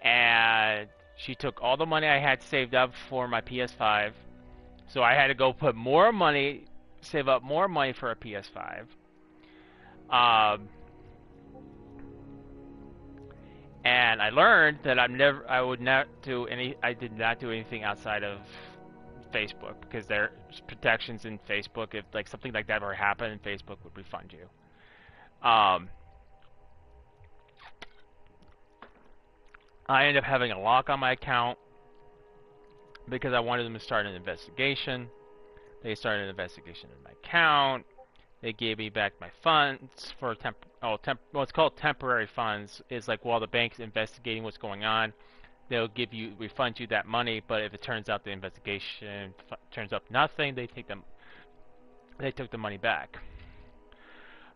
And she took all the money I had saved up for my PS5. So I had to go put more money, save up more money for a PS5. And I learned that I did not do anything outside of Facebook, because there's protections in Facebook. If like something like that ever happened, Facebook would refund you. I ended up having a lock on my account because I wanted them to start an investigation. They started an investigation in my account. They gave me back my funds for what's called temporary funds. It's like while the bank's investigating what's going on, they'll refund you that money. But if it turns out the investigation turns up nothing, they took the money back.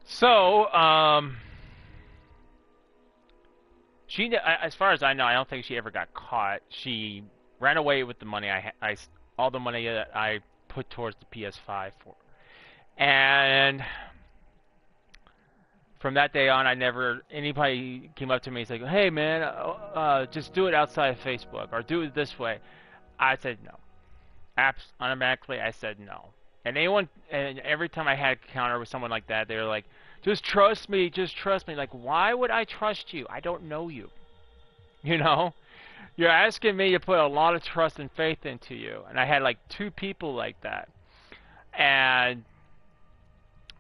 So, as far as I know, I don't think she ever got caught. She ran away with the money all the money that I put towards the PS5 for. And from that day on, anybody came up to me and said, "Hey man, just do it outside of Facebook or do it this way." I said no. Automatically I said no. And every time I had a encounter with someone like that, they were like, just trust me, just trust me. Like, why would I trust you? I don't know you. You know? You're asking me to put a lot of trust and faith into you. And I had like 2 people like that. And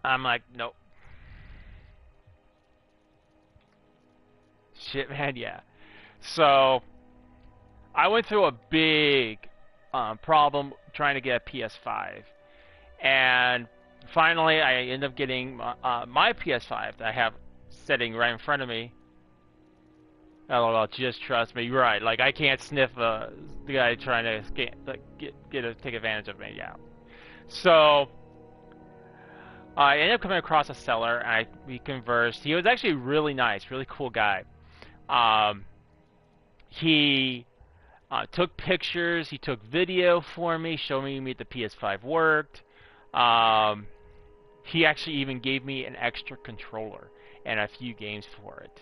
I'm like, nope. Shit, man, yeah. So, I went through a big problem trying to get a PS5. And finally, I ended up getting my PS5 that I have sitting right in front of me. LOL, just trust me. You're right. Like, I can't sniff the guy trying to take advantage of me. Yeah. So, I ended up coming across a seller, and we conversed. He was actually really nice, really cool guy. He took pictures, he took video for me, showed me the PS5 worked. He actually even gave me an extra controller and a few games for it.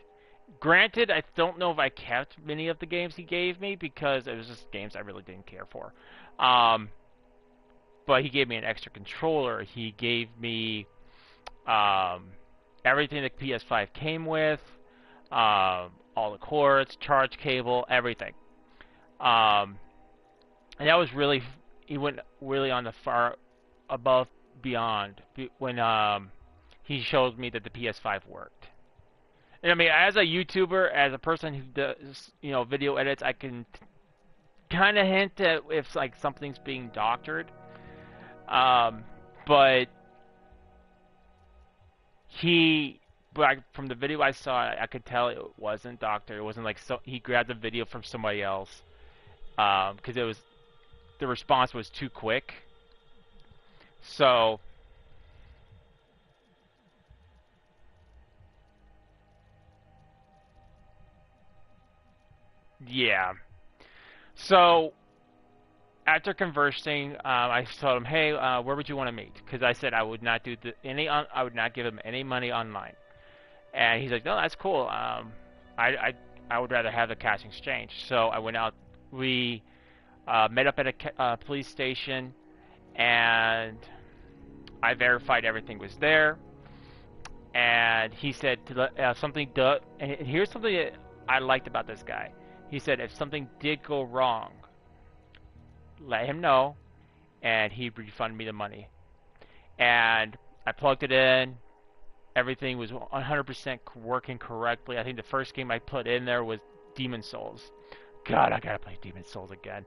Granted, I don't know if I kept many of the games he gave me because it was just games I really didn't care for. But he gave me an extra controller. He gave me everything the PS5 came with, all the cords, charge cable, everything. And that was really, he went really on the far above beyond when he showed me that the PS5 worked. And I mean, as a YouTuber, as a person who does, you know, video edits, I can kind of hint at if like something's being doctored. But from the video I saw, I could tell it wasn't doctored. It wasn't like he grabbed the video from somebody else, because the response was too quick. So yeah. So after conversing, I told him, "Hey, where would you want to meet?" Because I said I would not do I would not give him any money online. And he's like, "No, that's cool. I would rather have the cash exchange." So I went out. We met up at a police station, and I verified everything was there. And he said something. And here's something that I liked about this guy. He said if something did go wrong, let him know, and he'd refund me the money. And I plugged it in. Everything was 100% working correctly. I think the first game I put in there was Demon Souls. God, I gotta play Demon Souls again.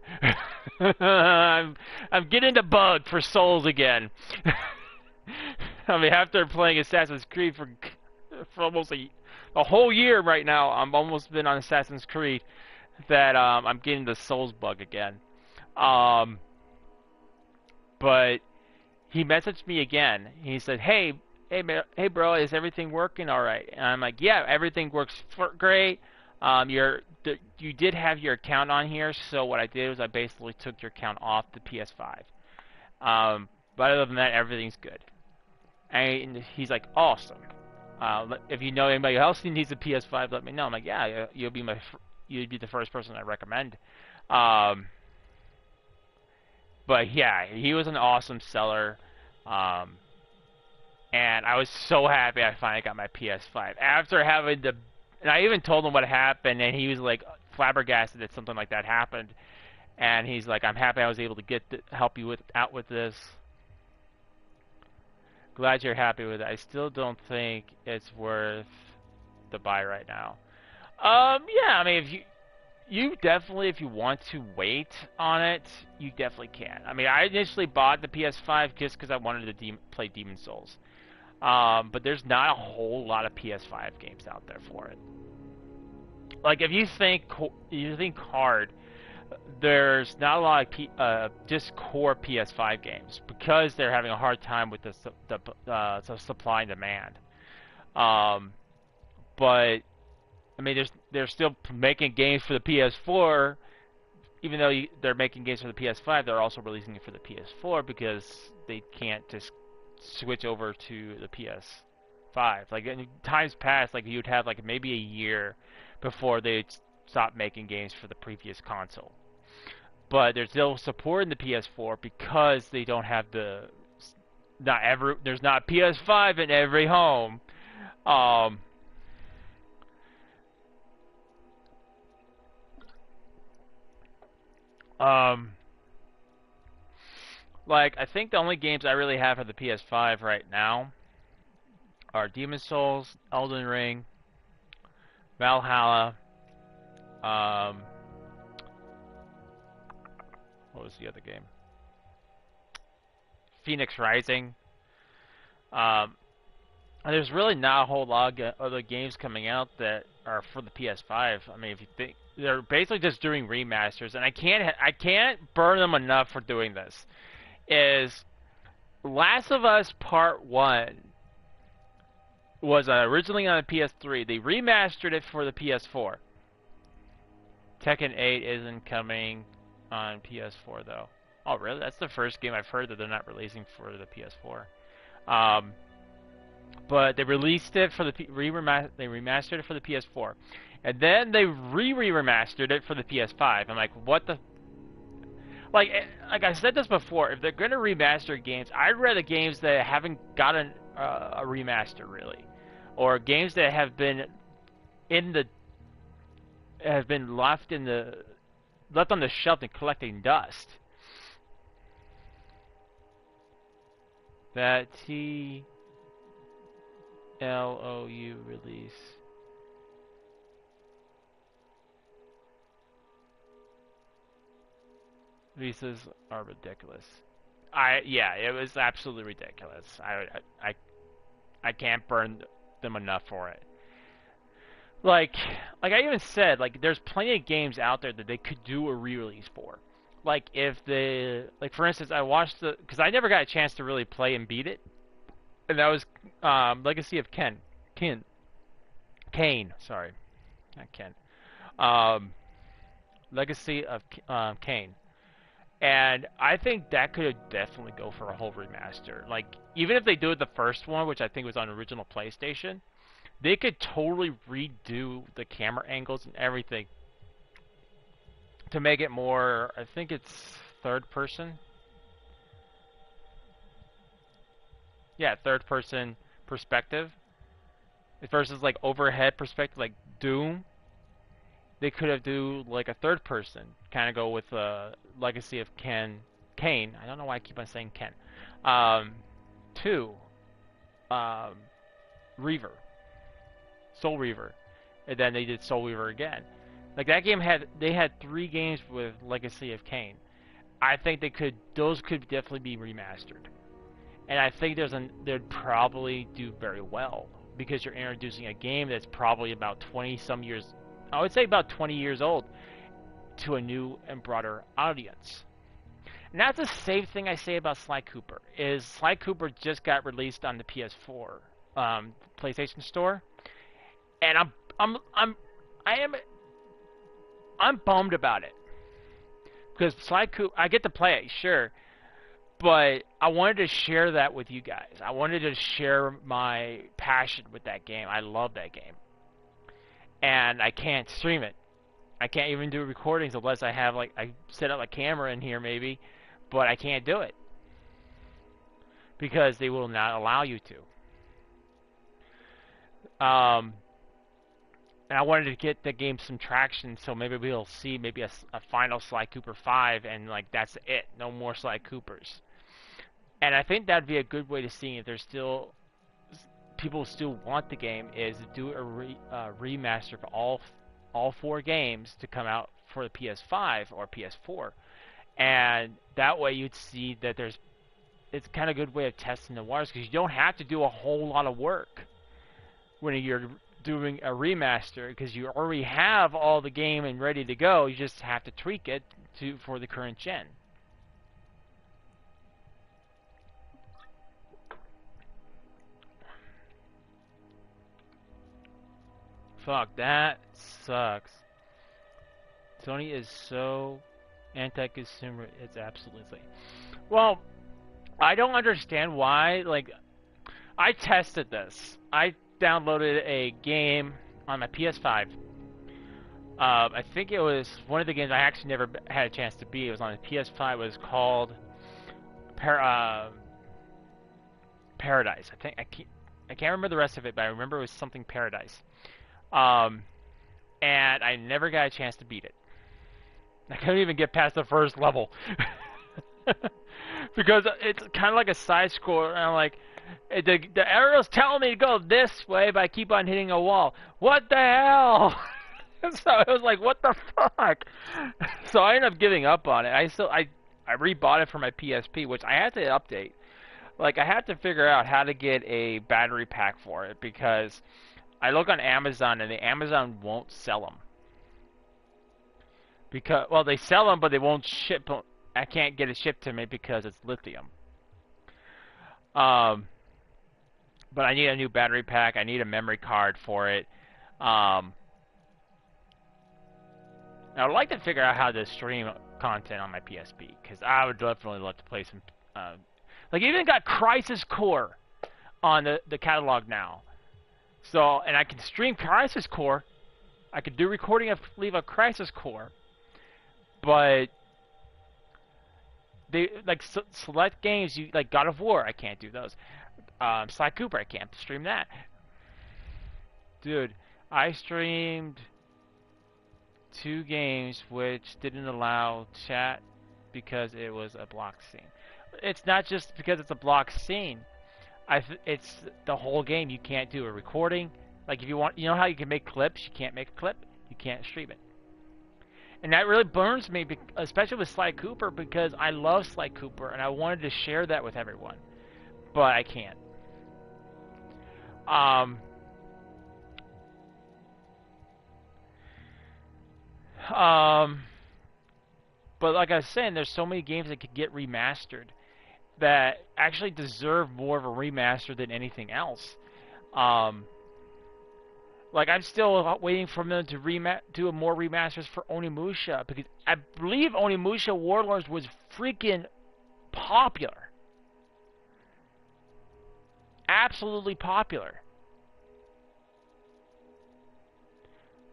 I'm getting the bug for Souls again. I mean, after playing Assassin's Creed for almost a whole year right now, I'm almost been on Assassin's Creed, that I'm getting the Souls bug again. But he messaged me again. He said, hey bro, is everything working all right? And I'm like, yeah, everything works great. You did have your account on here, so what I did was I basically took your account off the PS5. But other than that, everything's good. And he's like, awesome. If you know anybody else who needs a PS5, let me know. I'm like, yeah, you'd be the first person I recommend. But yeah, he was an awesome seller. And I was so happy I finally got my PS5 after having and I even told him what happened, and he was like flabbergasted that something like that happened. And he's like, I'm happy I was able to help you out with this. Glad you're happy with it. I still don't think it's worth the buy right now. Yeah, I mean, if you want to wait on it, you definitely can. I mean, I initially bought the PS5 just because I wanted to play Demon Souls. But there's not a whole lot of PS5 games out there for it. Like, if you think hard, there's not a lot of just core PS5 games because they're having a hard time with the supply and demand. But I mean, they're still making games for the PS4, even though they're making games for the PS5. They're also releasing it for the PS4 because they can't just switch over to the PS5. Like in times past, like you'd have like maybe a year before they'd stop making games for the previous console. But they're still supporting the PS4 because they don't have the there's not PS5 in every home. Like, I think the only games I really have for the PS5 right now are Demon's Souls, Elden Ring, Valhalla, what was the other game? Phoenix Rising. There's really not a whole lot of other games coming out that are for the PS5. I mean, if you think they're basically just doing remasters, and I can't burn them enough for doing this. Is Last of Us Part 1 was originally on the PS3. They remastered it for the PS4. Tekken 8 isn't coming on PS4 though. Oh really? That's the first game I've heard that they're not releasing for the PS4. But they released it for the they remastered it for the PS4, and then they remastered it for the PS5. I'm like, what the? Like I said this before, if they're gonna remaster games, I'd rather games that haven't gotten a remaster really, or games that have been left on the shelf and collecting dust. That TLOU release. Releases are ridiculous. Yeah, it was absolutely ridiculous. I can't burn them enough for it. Like I even said, like there's plenty of games out there that they could do a re-release for. Like for instance, I watched because I never got a chance to really play and beat it, and that was Legacy of Kane. Sorry, not Ken. Legacy of Kane. And I think that could definitely go for a whole remaster. Like, even if they do it the first one, which I think was on original PlayStation, they could totally redo the camera angles and everything to make it more, I think it's third person. Yeah, third person perspective. Versus like overhead perspective, like Doom. They could have do like a third person, kind of go with Legacy of Kane. I don't know why I keep on saying Ken. 2, Reaver, Soul Reaver, and then they did Soul Reaver again. Like that game they had 3 games with Legacy of Kane. I think those could definitely be remastered, and I think they'd probably do very well because you're introducing a game that's probably about 20 some years. I would say about 20 years old to a new and broader audience. And that's the same thing I say about Sly Cooper. Is Sly Cooper just got released on the PS4 PlayStation Store, and I'm bummed about it because Sly Cooper, I get to play it, sure, but I wanted to share that with you guys. I wanted to share my passion with that game. I love that game. And I can't stream it. I can't even do recordings unless I have I set up a camera in here maybe, but I can't do it because they will not allow you to. And I wanted to get the game some traction, so maybe we'll see maybe a final Sly Cooper 5, and like that's it, no more Sly Coopers. And I think that'd be a good way to see if there's still people still want the game, is to do a remaster for all 4 games to come out for the PS5 or PS4, and that way you'd see that it's kind of a good way of testing the waters because you don't have to do a whole lot of work when you're doing a remaster because you already have all the game and ready to go. You just have to tweak it for the current gen. Fuck, that sucks. Sony is so anti-consumer, it's absolutely insane. Well, I don't understand why. Like, I tested this. I downloaded a game on my PS5. I think it was one of the games I actually never had a chance to beat. It was on the PS5. It was called Paradise. I can't remember the rest of it, but I remember it was something Paradise. And I never got a chance to beat it. I couldn't even get past the first level. Because it's kind of like a side scroller, and I'm like, the arrow's telling me to go this way, but I keep on hitting a wall. What the hell? So it was like, what the fuck? So I ended up giving up on it. I rebought it for my PSP, which I had to update. Like, I had to figure out how to get a battery pack for it, because I look on Amazon, and the Amazon won't sell them. Because, well, they sell them, but they won't ship them. I can't get it shipped to me because it's lithium. But I need a new battery pack. I need a memory card for it. I would like to figure out how to stream content on my PSP, because I would definitely love to play some... like, even got Crisis Core on the catalog now. So, and I can stream Crisis Core. I could do recording of leave a Crisis Core. But... they like select games, you like God of War, I can't do those. Sly Cooper, I can't stream that. Dude, I streamed 2 games which didn't allow chat because it was a block scene. It's not just because it's a block scene. It's the whole game. You can't do a recording. Like if you want, you know how you can make clips? You can't make a clip. You can't stream it. And that really burns me, especially with Sly Cooper, because I love Sly Cooper, and I wanted to share that with everyone. But I can't. But like I was saying, there's so many games that could get remastered that actually deserve more of a remaster than anything else. Like, I'm still waiting for them to do more remasters for Onimusha, because I believe Onimusha Warlords was freaking popular. Absolutely popular.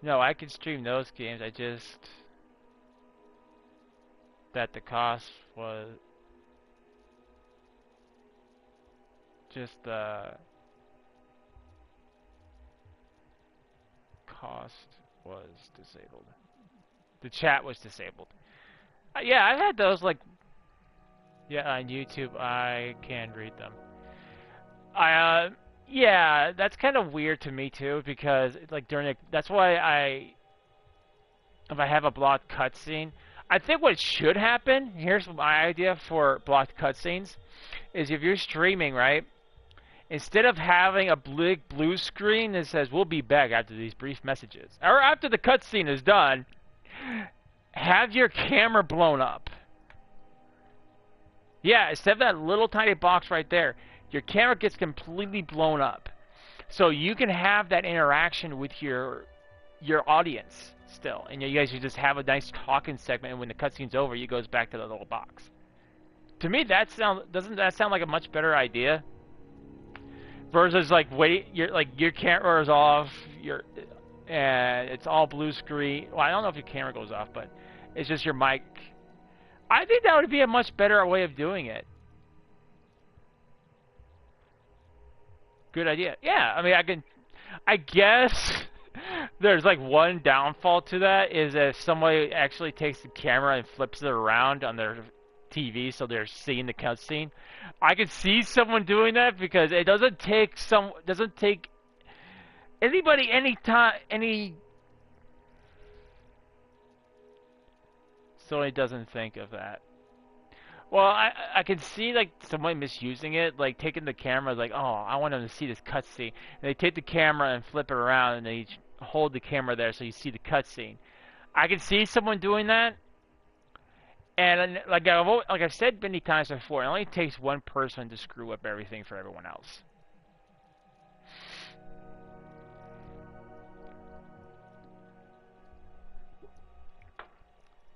No, I can stream those games, I just... that the cost was... just cost was disabled. The chat was disabled. Yeah, I've had those, like... yeah, on YouTube, I can read them. Yeah, that's kind of weird to me, too, because, like, during the... that's why if I have a blocked cutscene... I think what should happen, here's my idea for blocked cutscenes, is if you're streaming, right? Instead of having a big blue screen that says, we'll be back after these brief messages, or after the cutscene is done, have your camera blown up. Yeah, instead of that little tiny box right there, your camera gets completely blown up. So you can have that interaction with your audience still. And you guys should just have a nice talking segment, and when the cutscene's over, you goes back to the little box. To me, doesn't that sound like a much better idea? Versus like your camera is off, and it's all blue screen. Well, I don't know if your camera goes off, but it's just your mic. I think that would be a much better way of doing it. Good idea. Yeah, I mean, I guess there's like one downfall to that is if somebody actually takes the camera and flips it around on their TV so they're seeing the cutscene. I could see someone doing that because it doesn't take anybody so he doesn't think of that. Well, I can see like someone misusing it, like taking the camera, like, oh, I want them to see this cutscene. And they take the camera and flip it around, and they hold the camera there so you see the cutscene. I can see someone doing that. And like I've said many times before, it only takes one person to screw up everything for everyone else.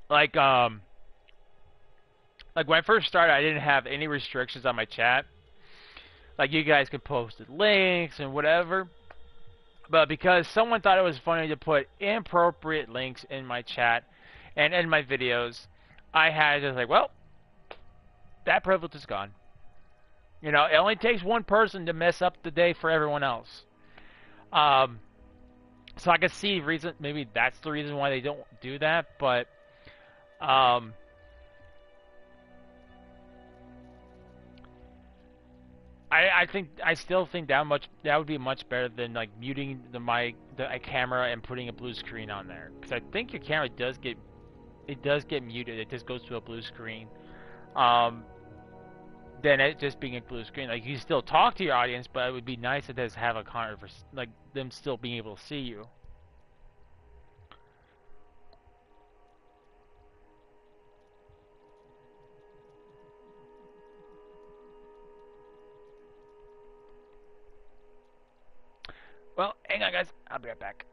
Like when I first started, I didn't have any restrictions on my chat. Like, you guys could post links and whatever. But because someone thought it was funny to put inappropriate links in my chat and in my videos, I had to like, well, that privilege is gone. You know, it only takes one person to mess up the day for everyone else. So I could see reason, maybe that's the reason why they don't do that, but I still think that would be much better than like muting the camera and putting a blue screen on there, because I think your camera does get muted. It just goes to a blue screen. Then it just being a blue screen, like you still talk to your audience, but it would be nice to just have a conversation, like them still being able to see you. Well, hang on, guys. I'll be right back.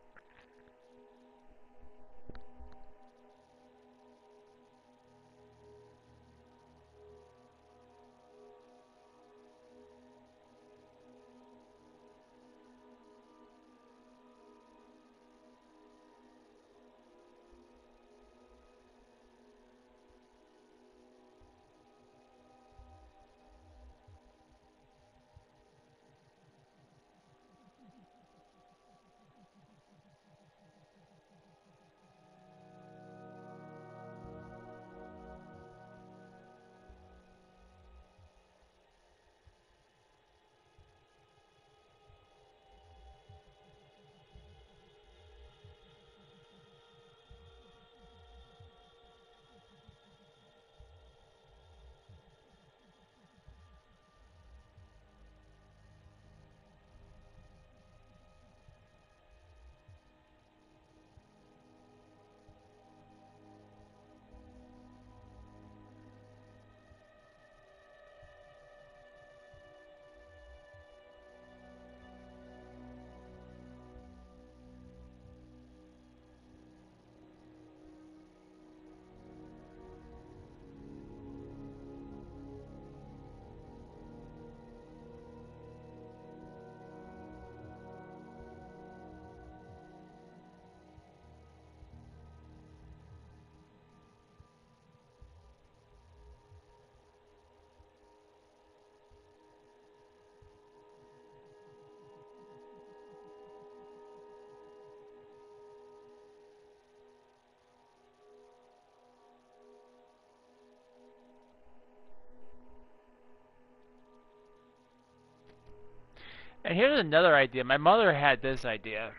And here's another idea. My mother had this idea.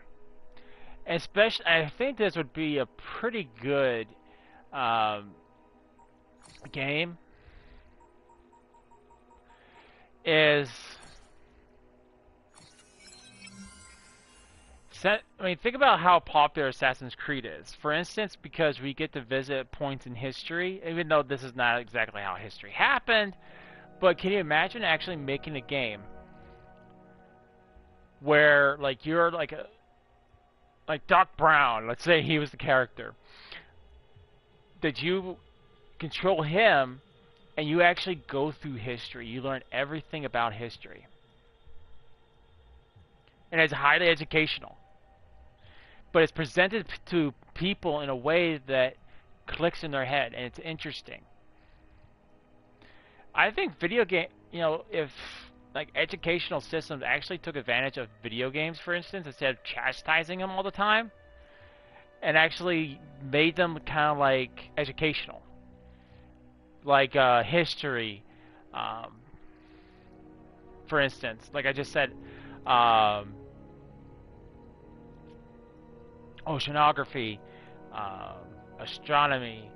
Especially, I think this would be a pretty good game. Think about how popular Assassin's Creed is. For instance, because we get to visit points in history, even though this is not exactly how history happened, but can you imagine actually making a game where, like, you're like Doc Brown, let's say he was the character, that you control him and you actually go through history. You learn everything about history. And it's highly educational. But it's presented to people in a way that clicks in their head, and it's interesting. I think video game, if like educational systems actually took advantage of video games, for instance, instead of chastising them all the time, and actually made them kind of like educational, like history, for instance, like I just said, oceanography, astronomy,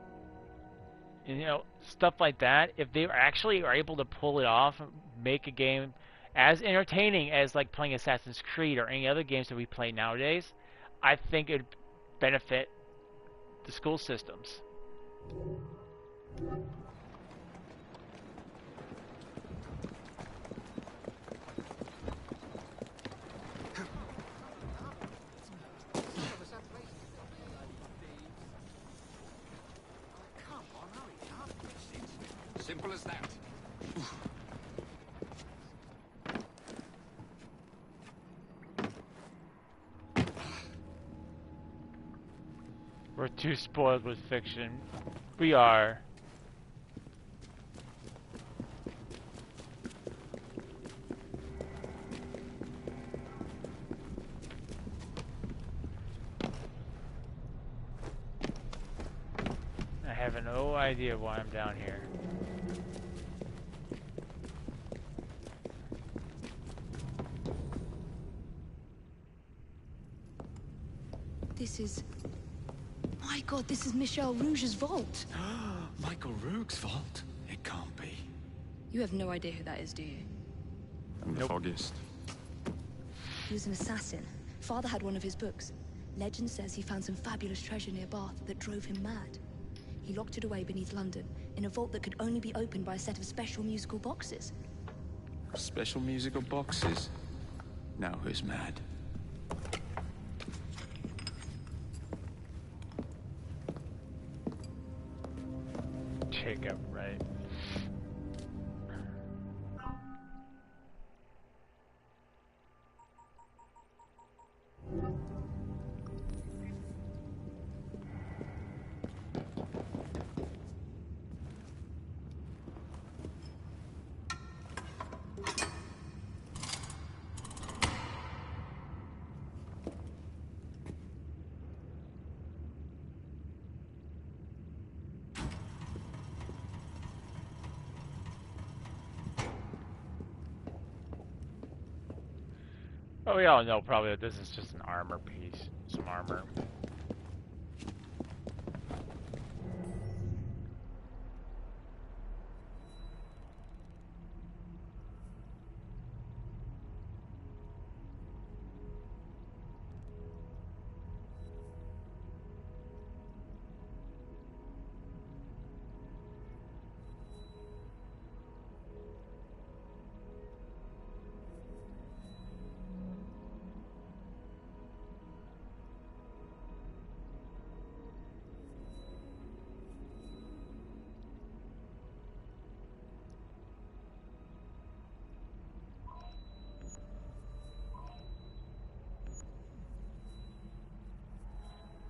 stuff like that. If they actually are able to pull it off, make a game as entertaining as like playing Assassin's Creed or any other games that we play nowadays, I think it would benefit the school systems. Simple as that. We're too spoiled with fiction. We are. have no idea why I'm down here. This is... My God, this is Michel Rouge's vault. Michael Rourke's vault? It can't be. You have no idea who that is, do you? I'm the foggiest. He was an assassin. Father had one of his books. Legend says he found some fabulous treasure near Bath that drove him mad. He locked it away beneath London, in a vault that could only be opened by a set of special musical boxes. Special musical boxes? Now who's mad? Jacob, right? Oh, we all know probably that this is just an armor piece. Some armor.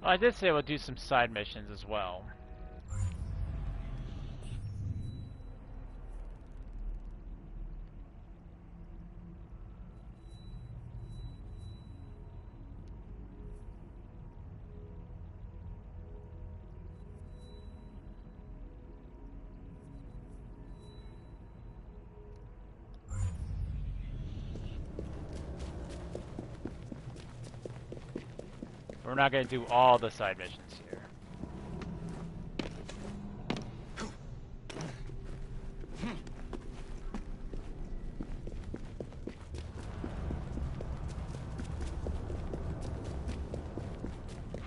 Well, I did say we'll do some side missions as well. We're not going to do all the side missions here.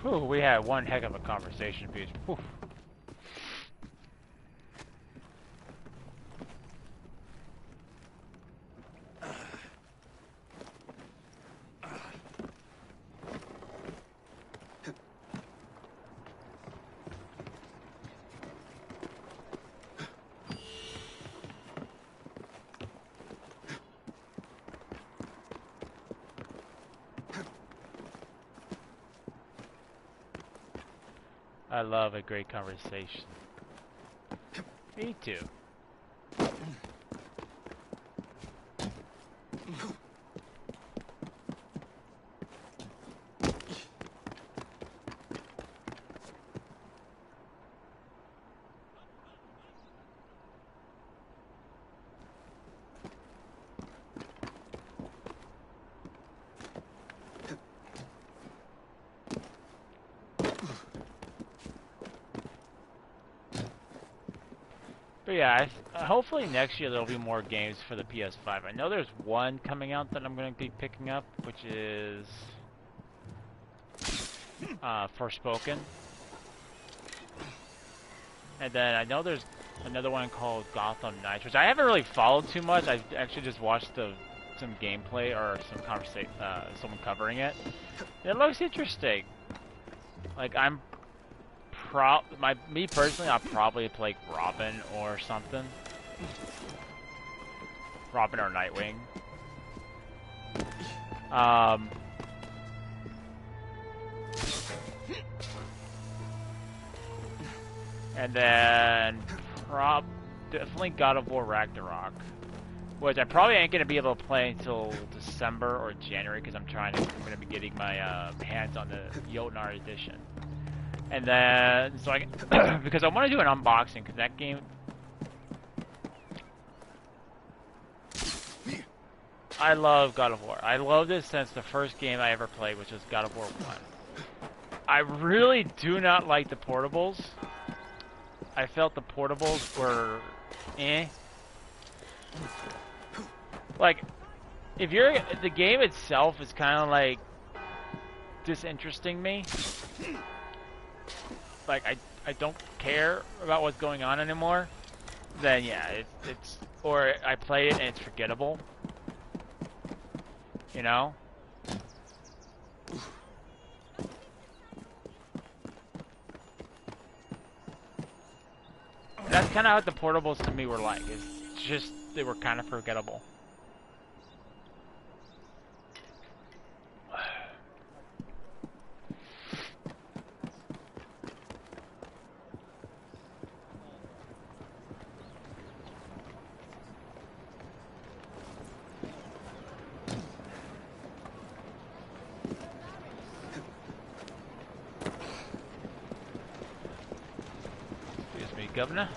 Whew, we had one heck of a conversation piece. Whew. I love a great conversation. Me too. But yeah, hopefully next year there'll be more games for the PS5. I know there's one coming out that I'm going to be picking up, which is Forspoken. And then I know there's another one called Gotham Knights, which I haven't really followed too much. I actually just watched some gameplay or some conversation, someone covering it. It looks interesting. Like me personally, I'll probably play Robin or something. Robin or Nightwing. And then definitely God of War Ragnarok, which I probably ain't gonna be able to play until December or January because I'm gonna be getting my hands on the Jotnar edition. And then, so I, because I want to do an unboxing, because that game, I love God of War. I loved it since the first game I ever played, which was God of War 1. I really do not like the portables. I felt the portables were eh. Like, if the game itself is kind of like disinteresting me. Like, I don't care about what's going on anymore. Then yeah, it's or I play it and it's forgettable. You know? That's kind of what the portables to me were like. It's just, they were kind of forgettable. Excuse me, Governor.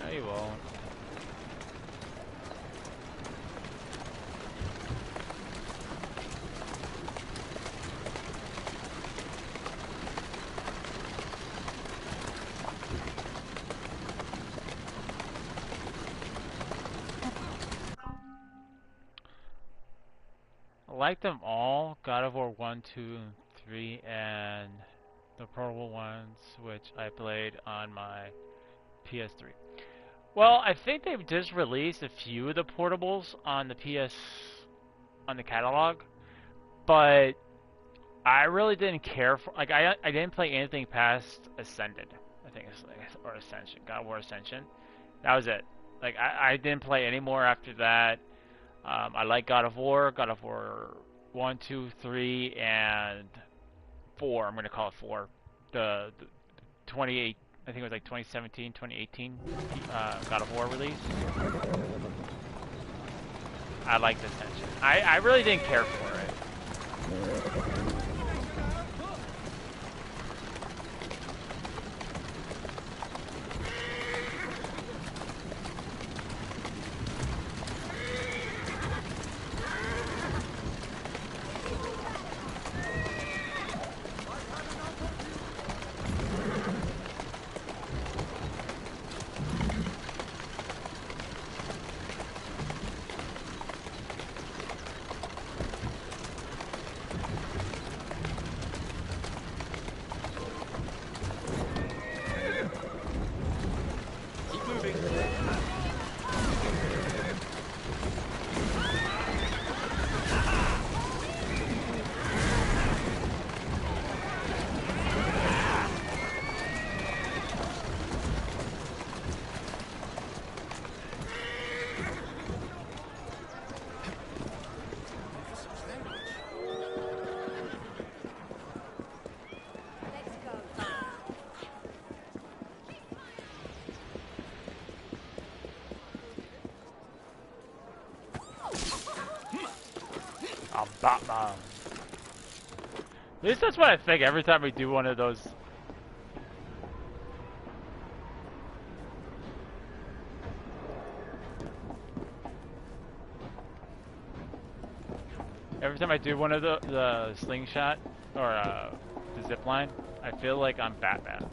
No, you won't. I like them all. God of War 1, 2, and 3, and the portable ones, which I played on my PS3. Well, I think they've just released a few of the portables on the on the catalog, but I really didn't care for, like, I didn't play anything past Ascended, I think it's like, or Ascension, God of War Ascension. That was it. Like, I didn't play any more after that. I like God of War 1, 2, 3, and 4. I'm gonna call it 4. The 28, I think it was like 2017, 2018 God of War release. I like this engine. I really didn't care for it. Batman. At least that's what I think every time we do one of those. Every time I do one of the slingshot or the zip line, I feel like I'm Batman.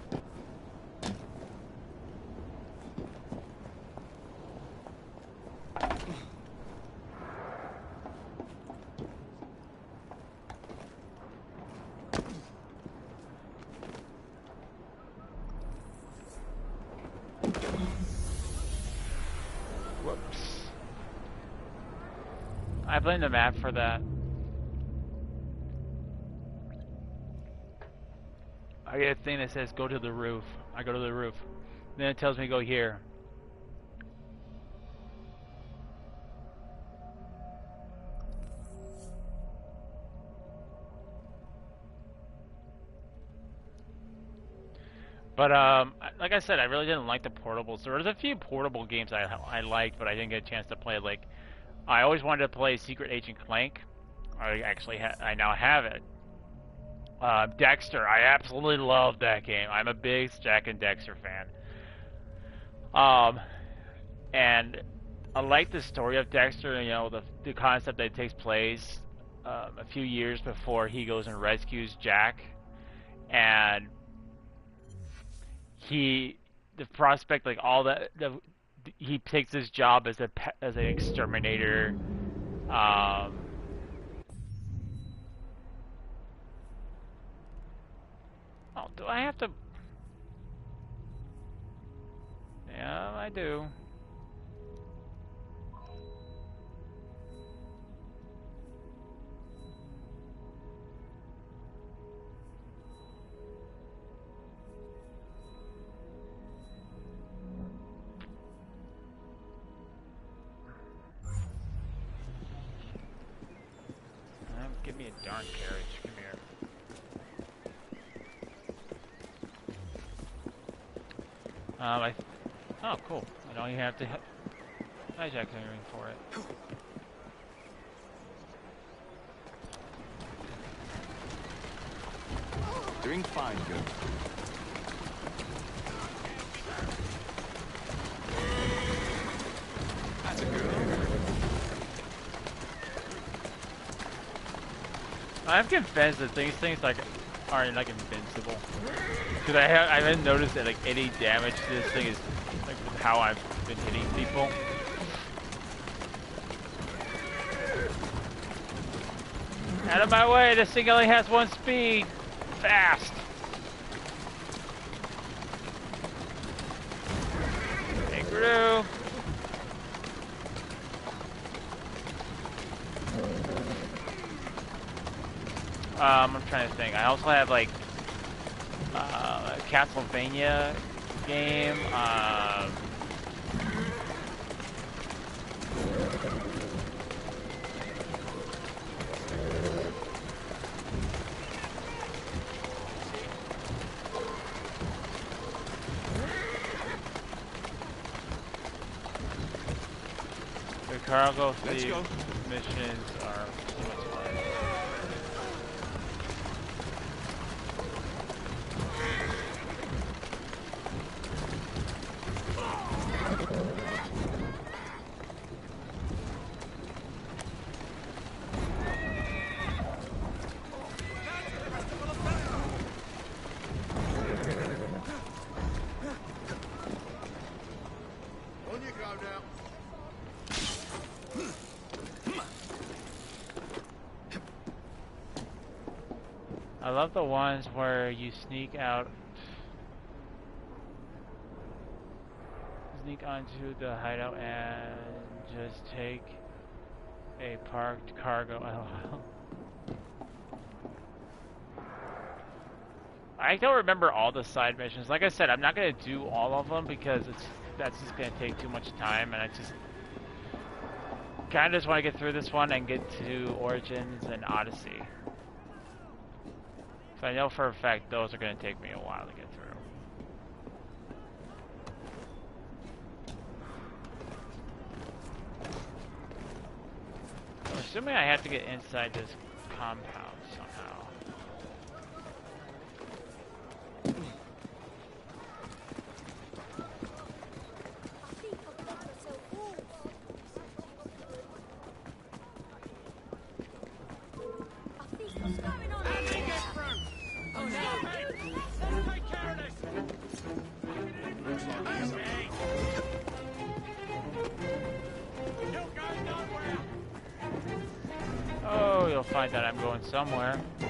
I blame the map for that. I get a thing that says go to the roof. I go to the roof. Then it tells me go here. But like I said, I really didn't like the portables. There was a few portable games I liked, but I didn't get a chance to play. Like I always wanted to play Secret Agent Clank. I actually I now have it. Dexter, I absolutely love that game. I'm a big Jack and Dexter fan. And I like the story of Dexter. You know, the concept that takes place a few years before he goes and rescues Jack, and the prospect, like all he takes his job as an exterminator. Oh, do I have to? Yeah, I do. Give me a darn carriage. Come here. Oh, cool. I don't even have to hijack anything for it. Doing fine, good. That's a girl. I'm convinced that these things like aren't like invincible. Because I haven't noticed that like any damage to this thing is like with how I've been hitting people. Out of my way! This thing only has one speed. Fast. Hey, Gru. I'm trying to think. I also have like a Castlevania game. The cargo fleet missions are too much fun. I love the ones where you sneak onto the hideout and just take a parked cargo. I don't remember all the side missions. Like I said, I'm not gonna do all of them because that's just gonna take too much time, and I just kind of just want to get through this one and get to Origins and Odyssey. So I know for a fact those are going to take me a while to get through. I'm assuming I have to get inside this compound somehow. Oh, you'll find that I'm going somewhere. It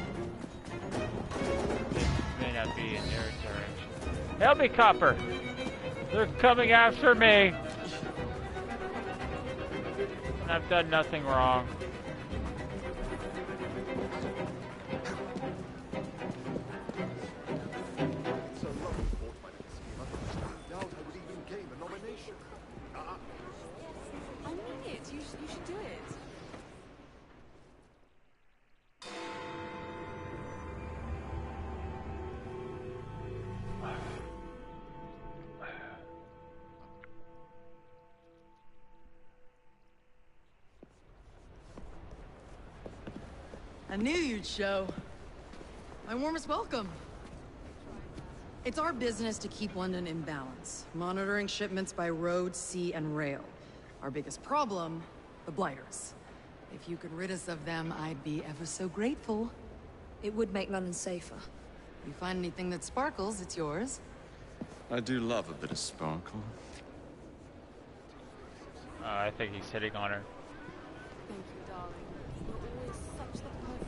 may not be in your direction. Help me, Copper! They're coming after me! And I've done nothing wrong. I knew you'd show. My warmest welcome. It's our business to keep London in balance, monitoring shipments by road, sea, and rail. Our biggest problem, the Blighters. If you could rid us of them, I'd be ever so grateful. It would make London safer. You find anything that sparkles, it's yours. I do love a bit of sparkle. I think he's hitting on her. Thank you, darling. You're always such the perfect.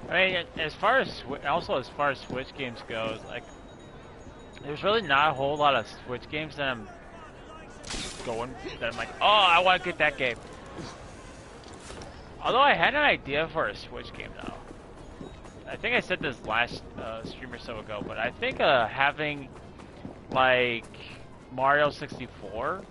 I mean, as far as Switch games goes, like, there's really not a whole lot of Switch games that I'm like, oh, I want to get that game. Although I had an idea for a Switch game though. I think I said this last stream or so ago, but I think having like Mario 64.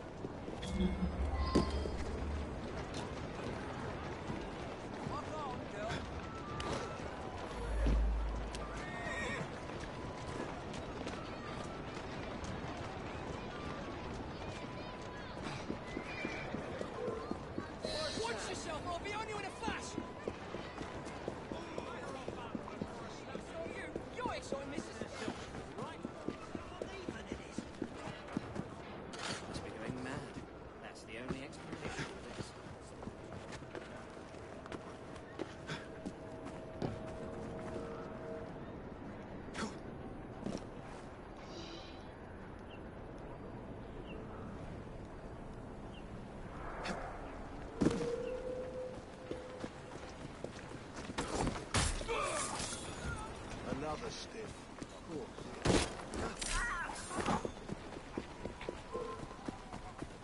Another stiff.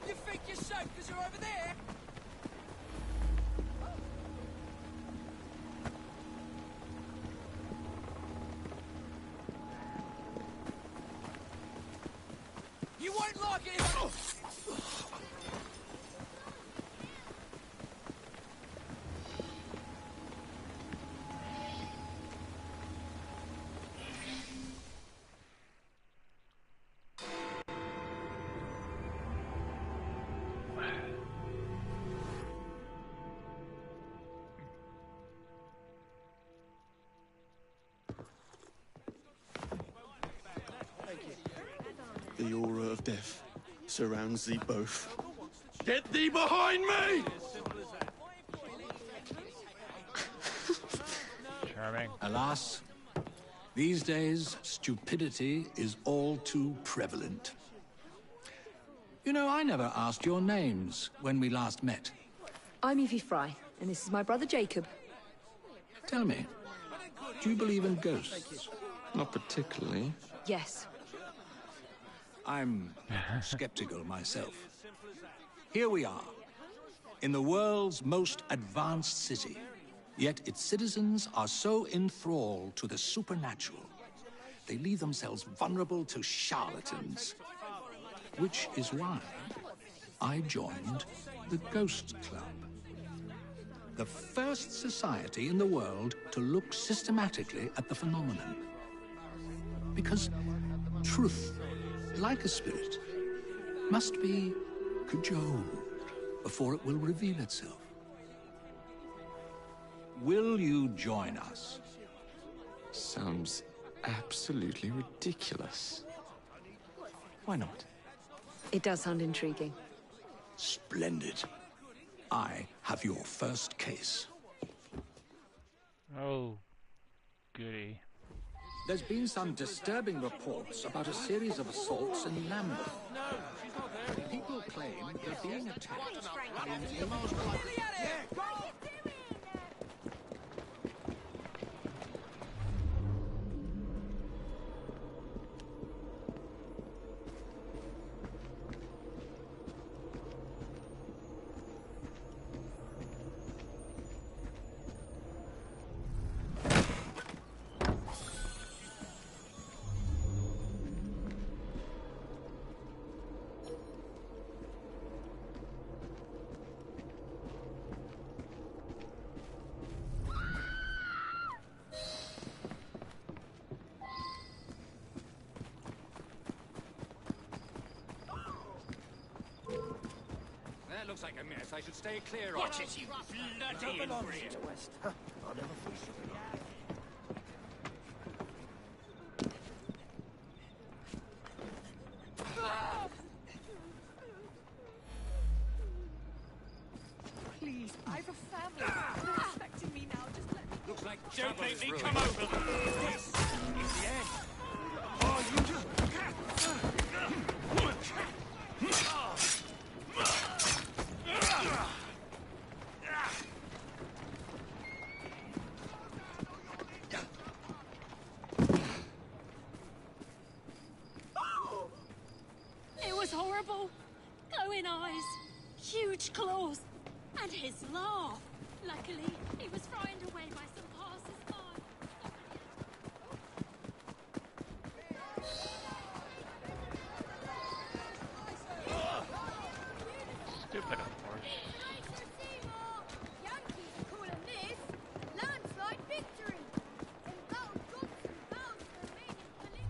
You think you're safe because you're over there? You won't like it if The aura of death surrounds thee both. Get thee behind me! Charming. Alas, these days, stupidity is all too prevalent. You know, I never asked your names when we last met. I'm Evie Fry, and this is my brother Jacob. Tell me, do you believe in ghosts? Not particularly. Yes. I'm skeptical myself. Here we are, in the world's most advanced city, yet its citizens are so enthralled to the supernatural, they leave themselves vulnerable to charlatans. Which is why I joined the Ghost Club. The first society in the world to look systematically at the phenomenon. Because truth, like a spirit, must be cajoled before it will reveal itself. Will you join us? Sounds absolutely ridiculous. Why not? It does sound intriguing. Splendid. I have your first case. Oh, goody. There's been some disturbing reports about a series of assaults in Lambeth. People claim they're being attacked by looks like a mess. I should stay clear of. Watch it, you bloody inbred. I'll never face you again. Please, I have a family. They're expecting me now. Just let me. Looks like Don't trouble make is me brewing. come over. This is the end. Oh, you just. It was horrible. Glowing eyes, huge claws, and his laugh. Luckily, he was frightened away by some passers-by. Stupid, of course. Yankees are calling this landslide victory. Embattled Johnson bows to the remaining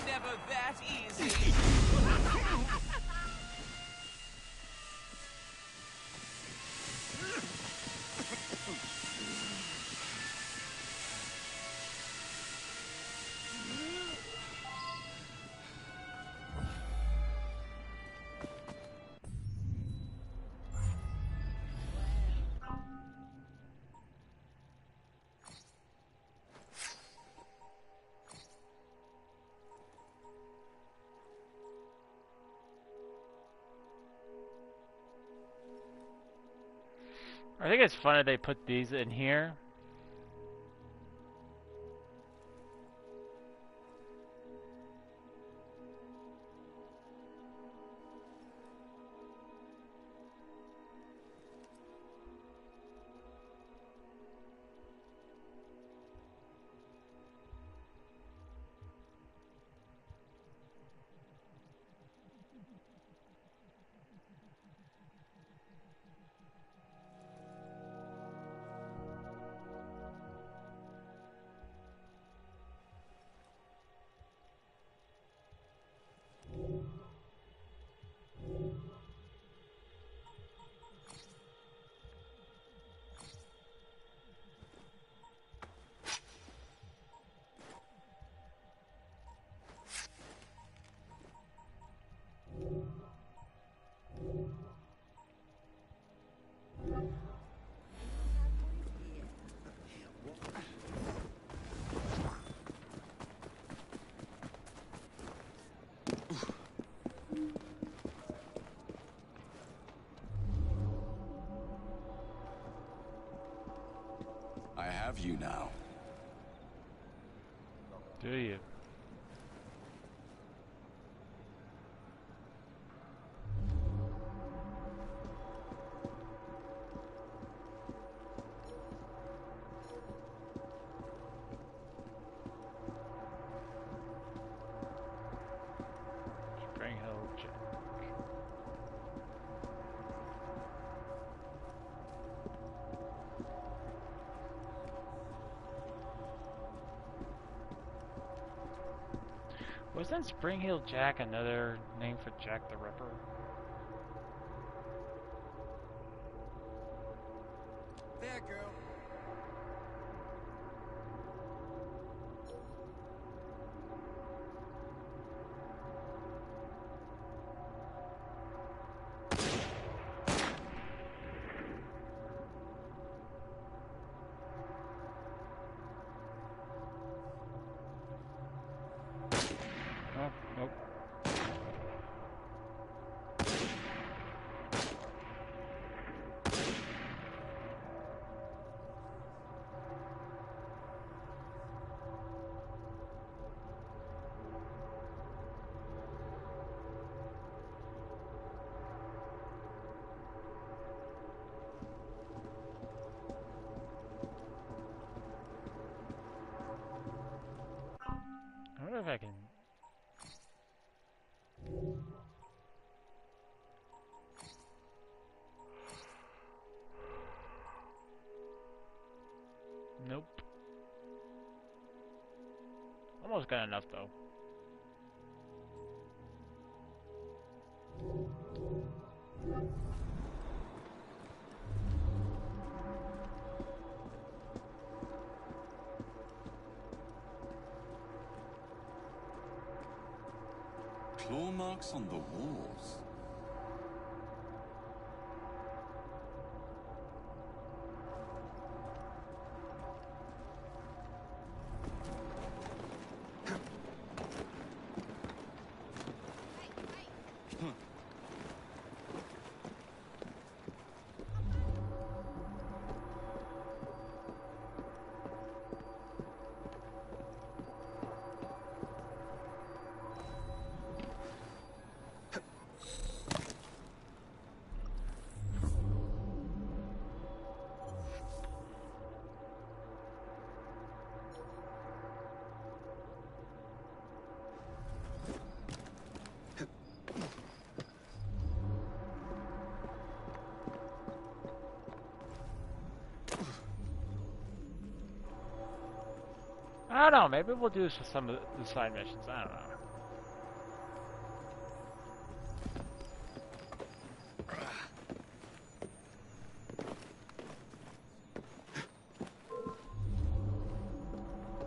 Never that easy. I think it's funny they put these in here. I have you now. Do you? Spring Hill Jack. Wasn't Spring Hill Jack another name for Jack the Ripper? There, girl. Oh, nope. I can... Nope. Almost got enough though. Claw marks on the walls. I don't know, maybe we'll do some of the side missions, I don't know.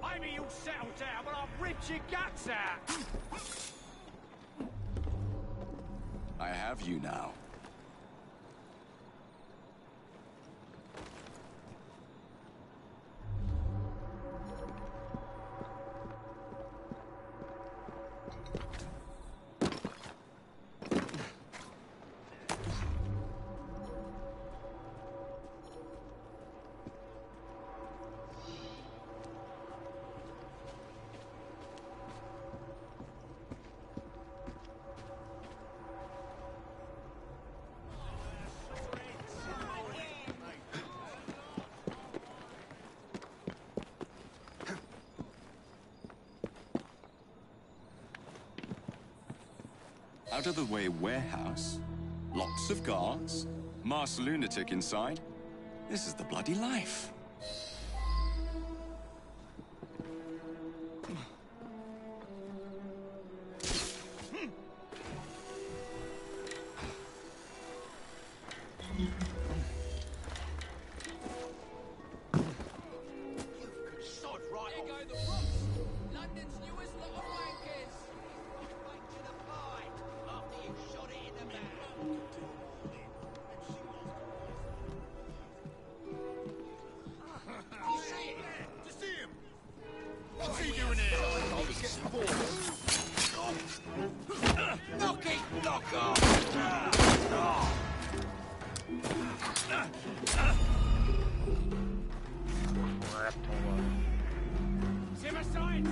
Maybe you'll settle down when I've ripped your guts out! I have you now. Out of the way warehouse, lots of guards, masked lunatic inside. This is the bloody life. Sod right. Here go the rocks. London's newest lot of wankers. Back to the fight after you shot it in the back. You see it? To see him. What's he doing here? Knock it, knock off. Zimmer signs.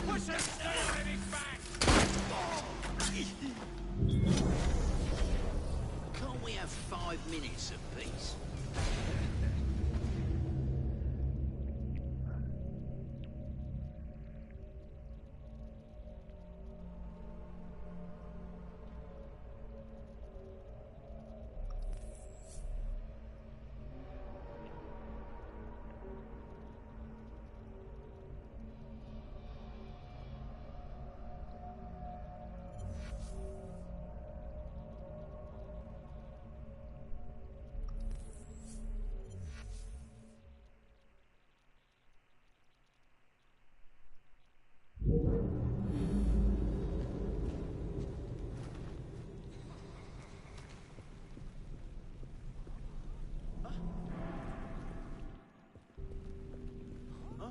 Push him down in his back. Can't we have 5 minutes of peace?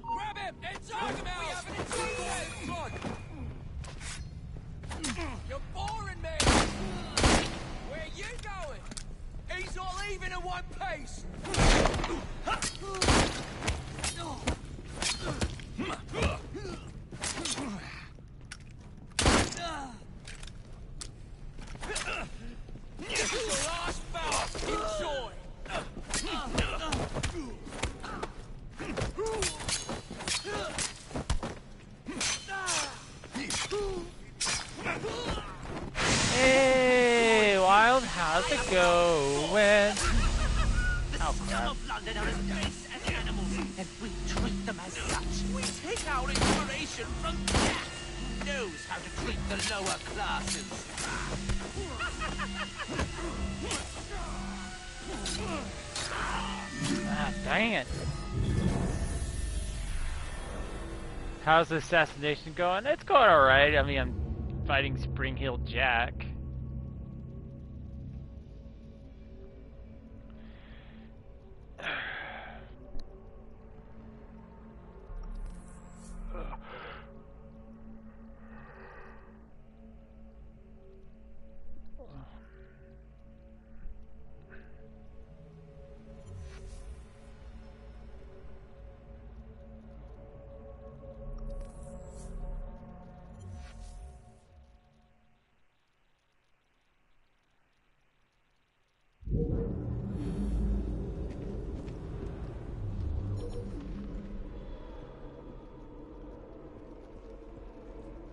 Grab him! It's on him! We have an intruder! You're boring me! Where you going? He's not leaving in one piece! How's it going? Oh, Some crap. of London are as base as animals, and we treat them as such. We take our inspiration from Jack, who knows how to treat the lower classes. Ah, dang it. How's the assassination going? It's going alright. I mean, I'm fighting Spring Heel Jack.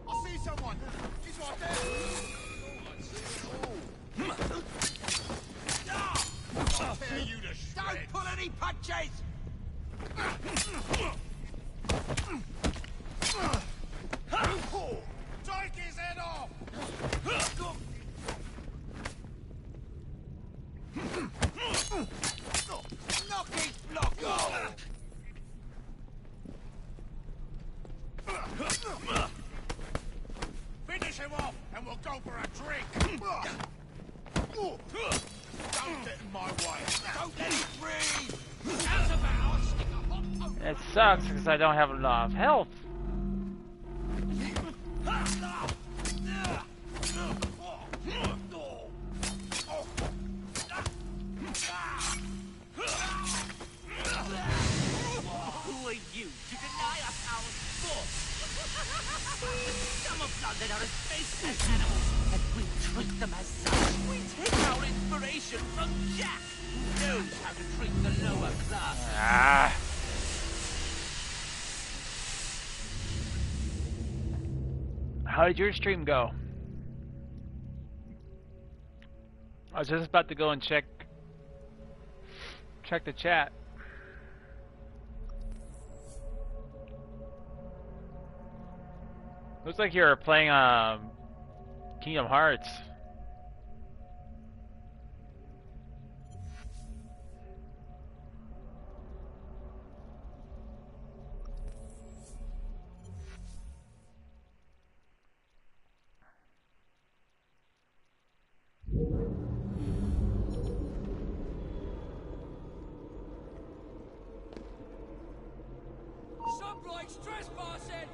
I see someone. He's right there. I'll tear you to shreds. Don't pull any punches! Take his head off. Knock his block off! Finish him off, and we'll go for a drink. Don't get in my way. Don't let him breathe! How's about I'll stick a hot poke? It sucks because I don't have enough health. Who are you to deny us our sport? Some of London are as base as animals, and we treat them as such. We take our inspiration from Jack, who knows how to treat the lower class. Ah. How did your stream go? I was just about to go and check the chat. Looks like you're playing Kingdom Hearts. Some likes trespassing!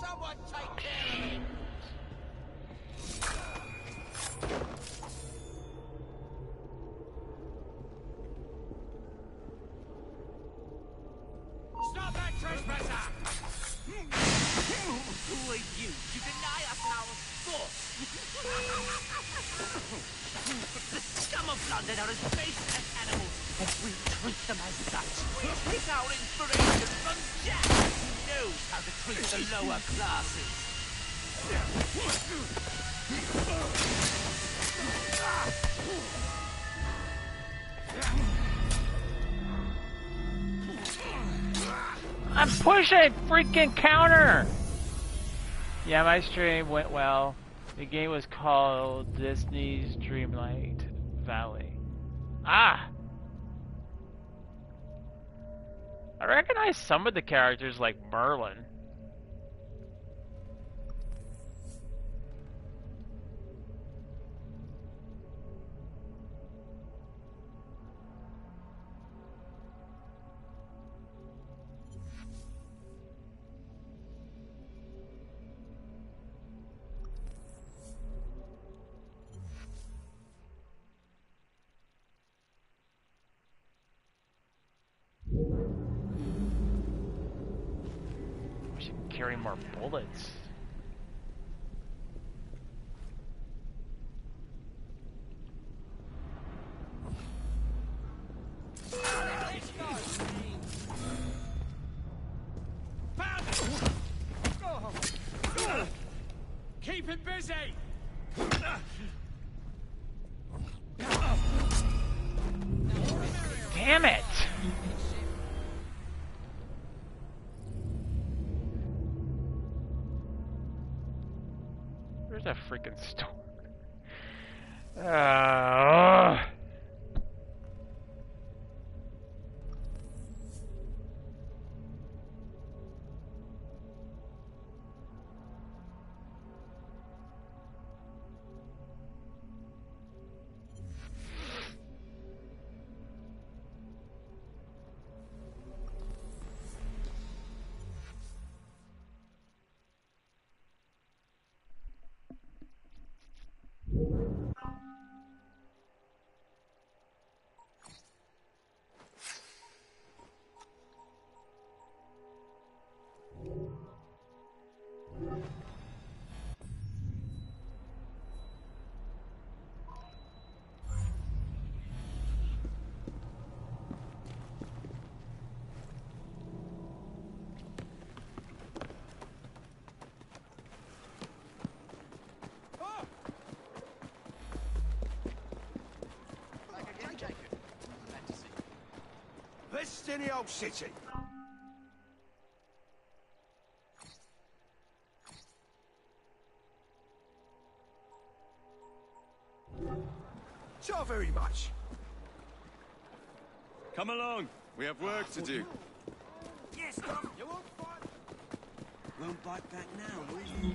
Someone take care of him! Stop that trespasser! Who are you to deny us our sport? The scum of London are as base as animals, and we treat them as such. We take our inspiration from Jack, who knows how to treat the lower classes. I'm pushing freaking counter. Yeah, my stream went well. The game was called Disney's Dreamlight Valley. Ah! I recognize some of the characters like Merlin. We should carry more bullets. Keep him busy! Damn it! Where's that freaking store? Best in the old city. So very much. Come along. We have work to do. Yes, Tom. You won't fight. Won't bite back now, will you?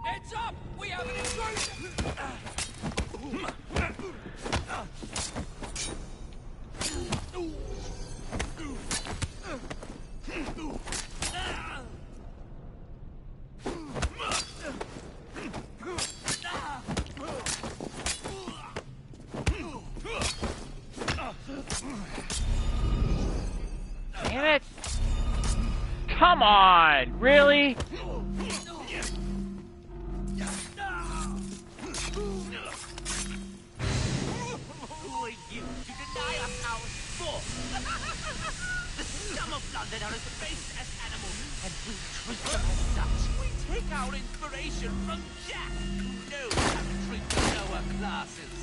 Heads up! We have an intruder! Damn it! Come on! Really? Who are you to deny us our sport? The scum of London are as base as animals, and we treat them as such. We take our inspiration from Jack, who knows how to treat the lower classes.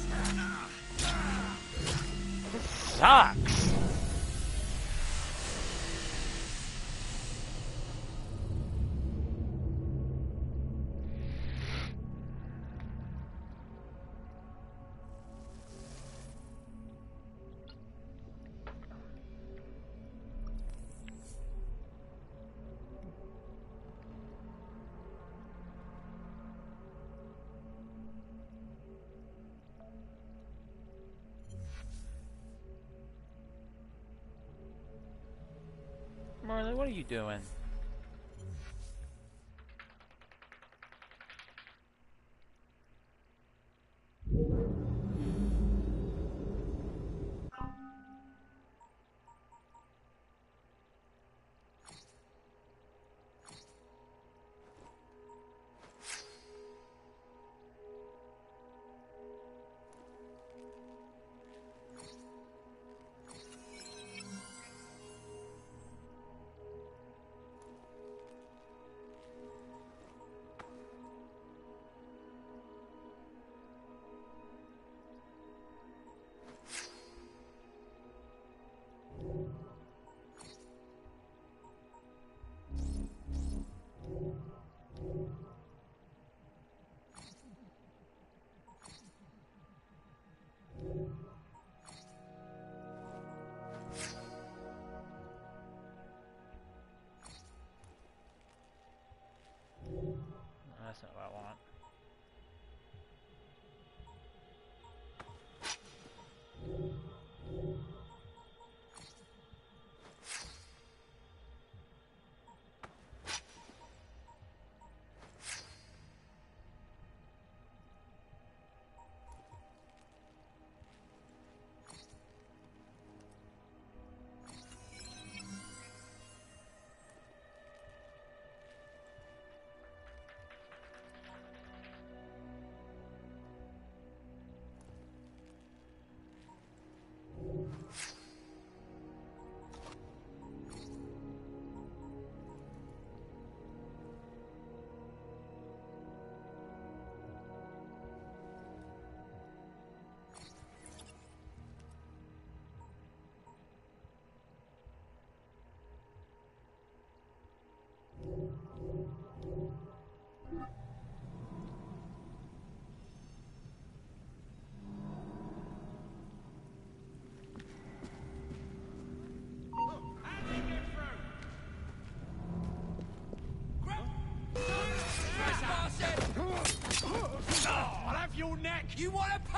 This sucks. Marley, what are you doing?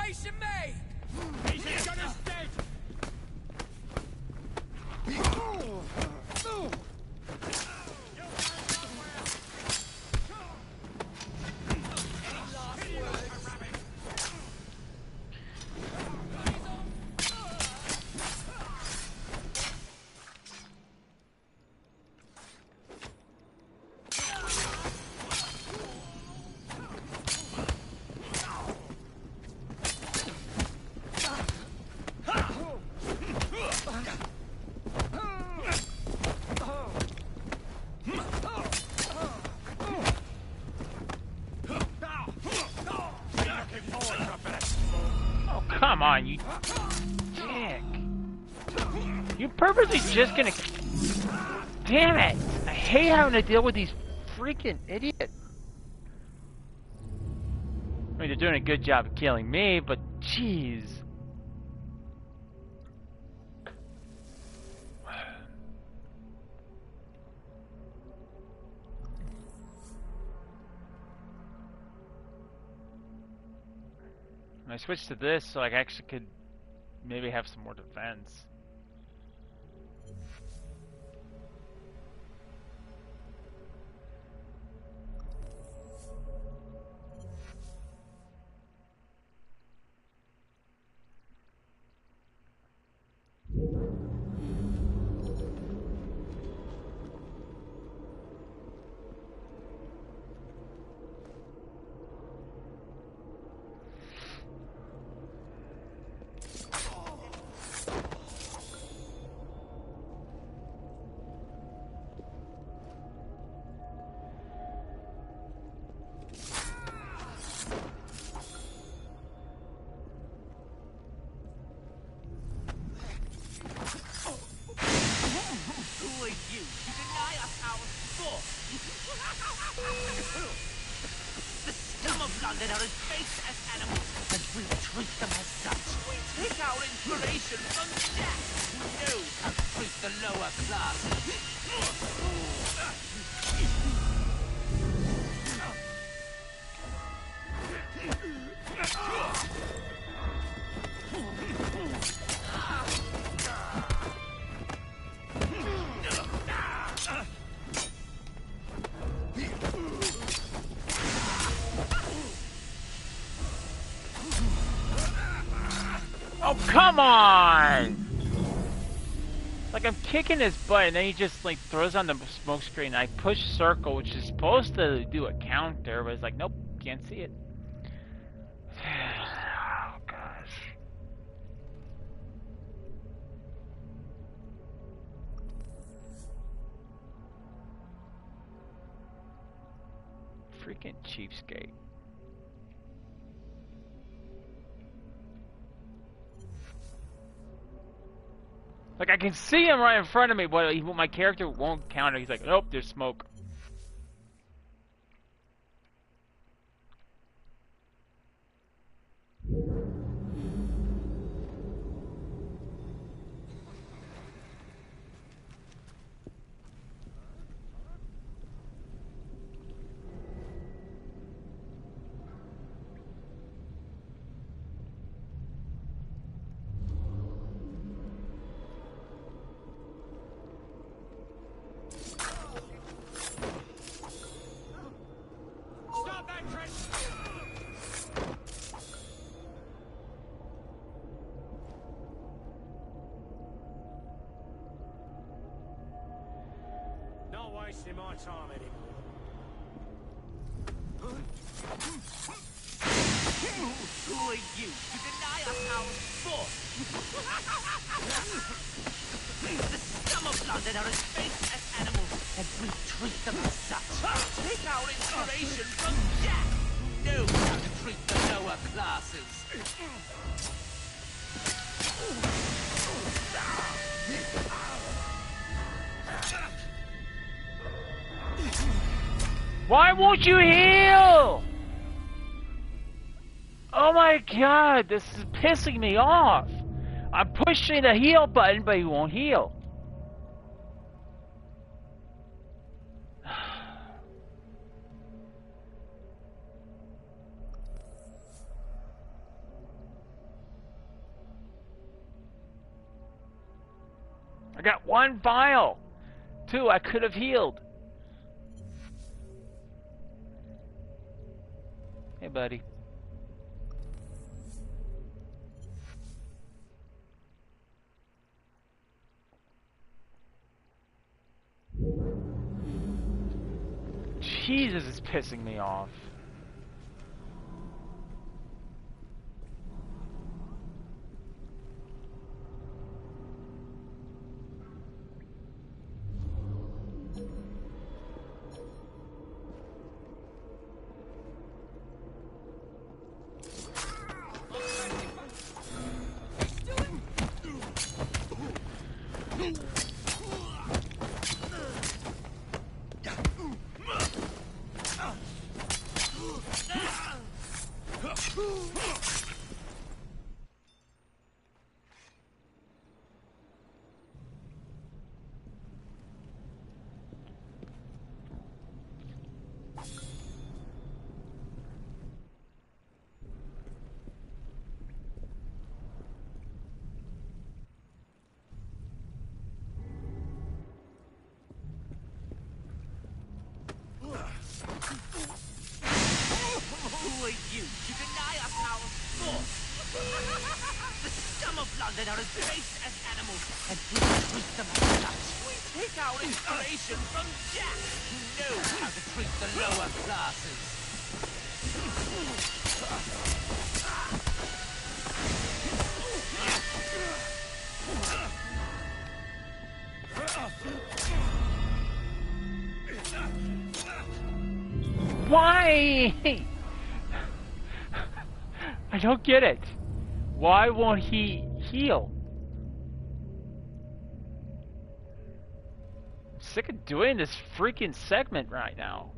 chasing me! He's as good as dead! Come on, you dick. You're purposely just gonna... Damn it! I hate having to deal with these freaking idiots. I mean, they're doing a good job of killing me, but jeez. I switched to this so I actually could maybe have some more defense. London are as base as animals, and we'll treat them as such. We take our inspiration from Jack, who knows how to treat the lower classes. Oh, come on! Like, I'm kicking his butt, and then he just, like, throws on the smoke screen. I push circle, which is supposed to do a counter, but it's like, nope, can't see it. Oh, gosh. Freaking cheapskate. Like, I can see him right in front of me, but my character won't counter. He's like, nope, there's smoke. Wasting my time anymore. Who are you to deny us our sport? The scum of London are as base as animals, and we treat them as such. Take our inspiration from Jack, who knows how to treat the lower classes. Why won't you heal? Oh my god, this is pissing me off. I'm pushing the heal button, but he won't heal. I got 1 vial. 2, I could have healed. Hey, buddy. Jesus, it's pissing me off. Who are you to deny us our source? The scum of London are as base as animals, and we treat them as such. We take our inspiration from Jack, who knows how to treat the lower classes. Why? I don't get it. Why won't he heal? I'm sick of doing this freaking segment right now.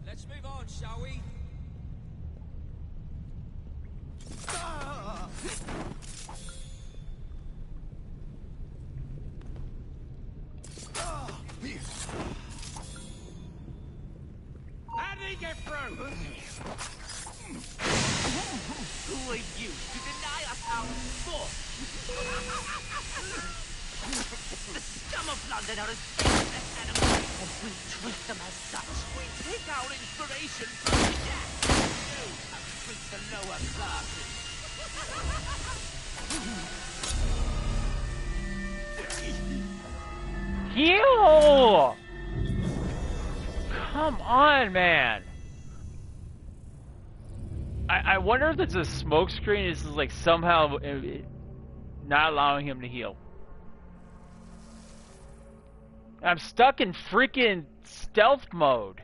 Let's move on, shall we? How did he get through? Who are you to deny us our source? The scum of London are as base as animals, and we treat them as such. We take our inspiration from Jack, who knows how to treat the lower classes. Heal! Come on, man. I wonder if it's a smoke screen. This is like somehow not allowing him to heal. I'm stuck in freaking stealth mode.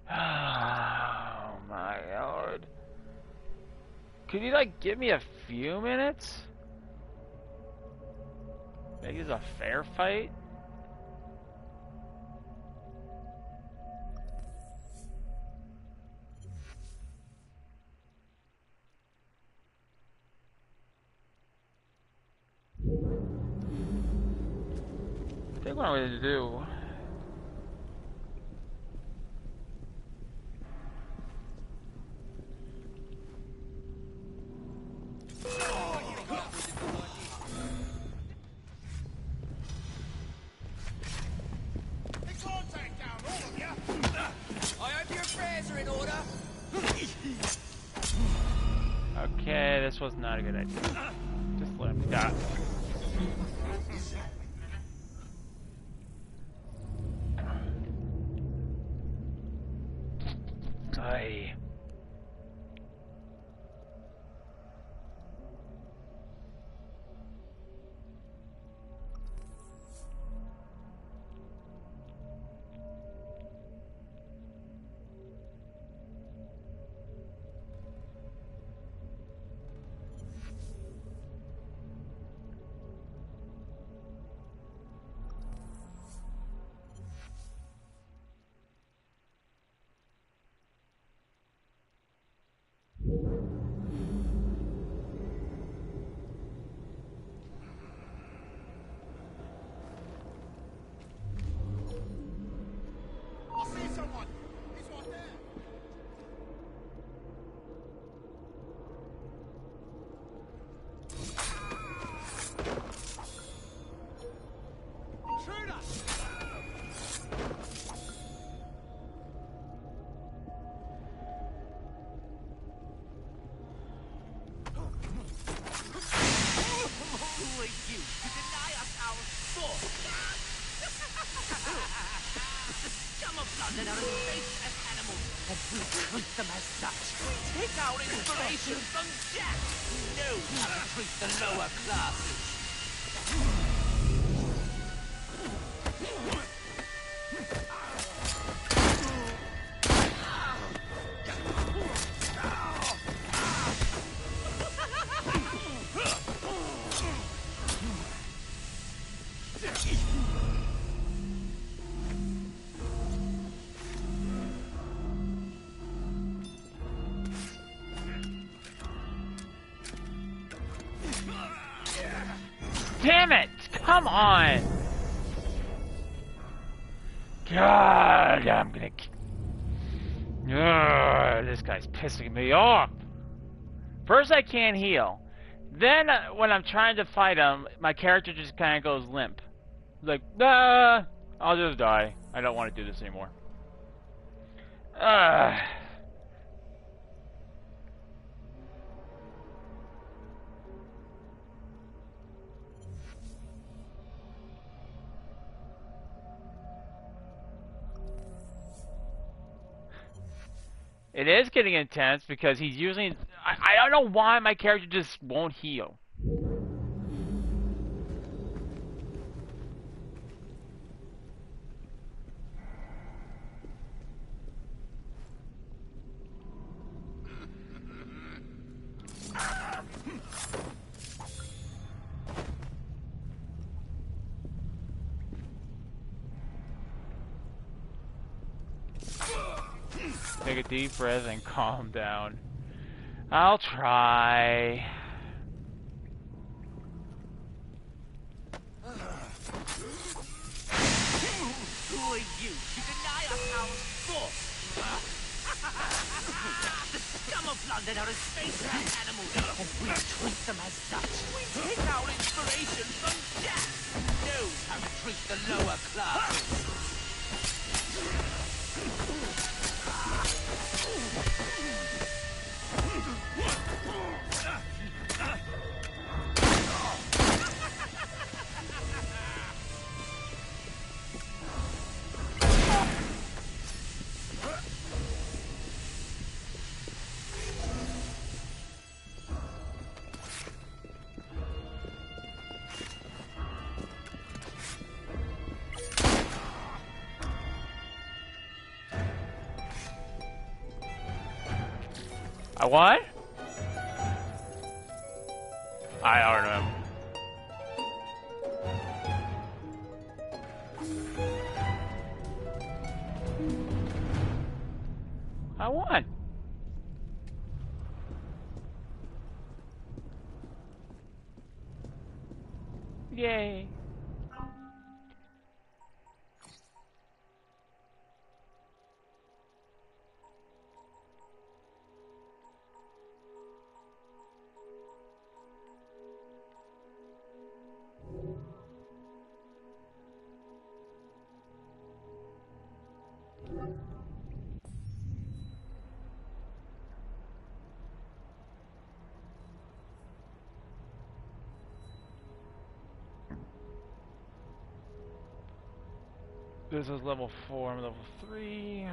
Oh my lord. Could you like give me a few minutes? Make this a fair fight? I think what I'm going to do. Okay, this was not a good idea. Just let him die. Aye. blooded out of space as animals, and we treat them as such. We take our inspiration from Jack, who knows how to treat the lower classes. Damn it! Come on! God, I'm gonna... this guy's pissing me off! First I can't heal. Then, when I'm trying to fight him, my character just kinda goes limp. Like, nah, I'll just die. I don't want to do this anymore. It is getting intense because he's using... I don't know why my character just won't heal. Take a deep breath and calm down. I'll try. Who are you to deny us our force? The scum of London are as space-rat animals, and we treat them as such. We take our inspiration from Jack, who knows how to treat the lower classes. I what? I don't know. I won. Yay. This is level 4, I'm level 3.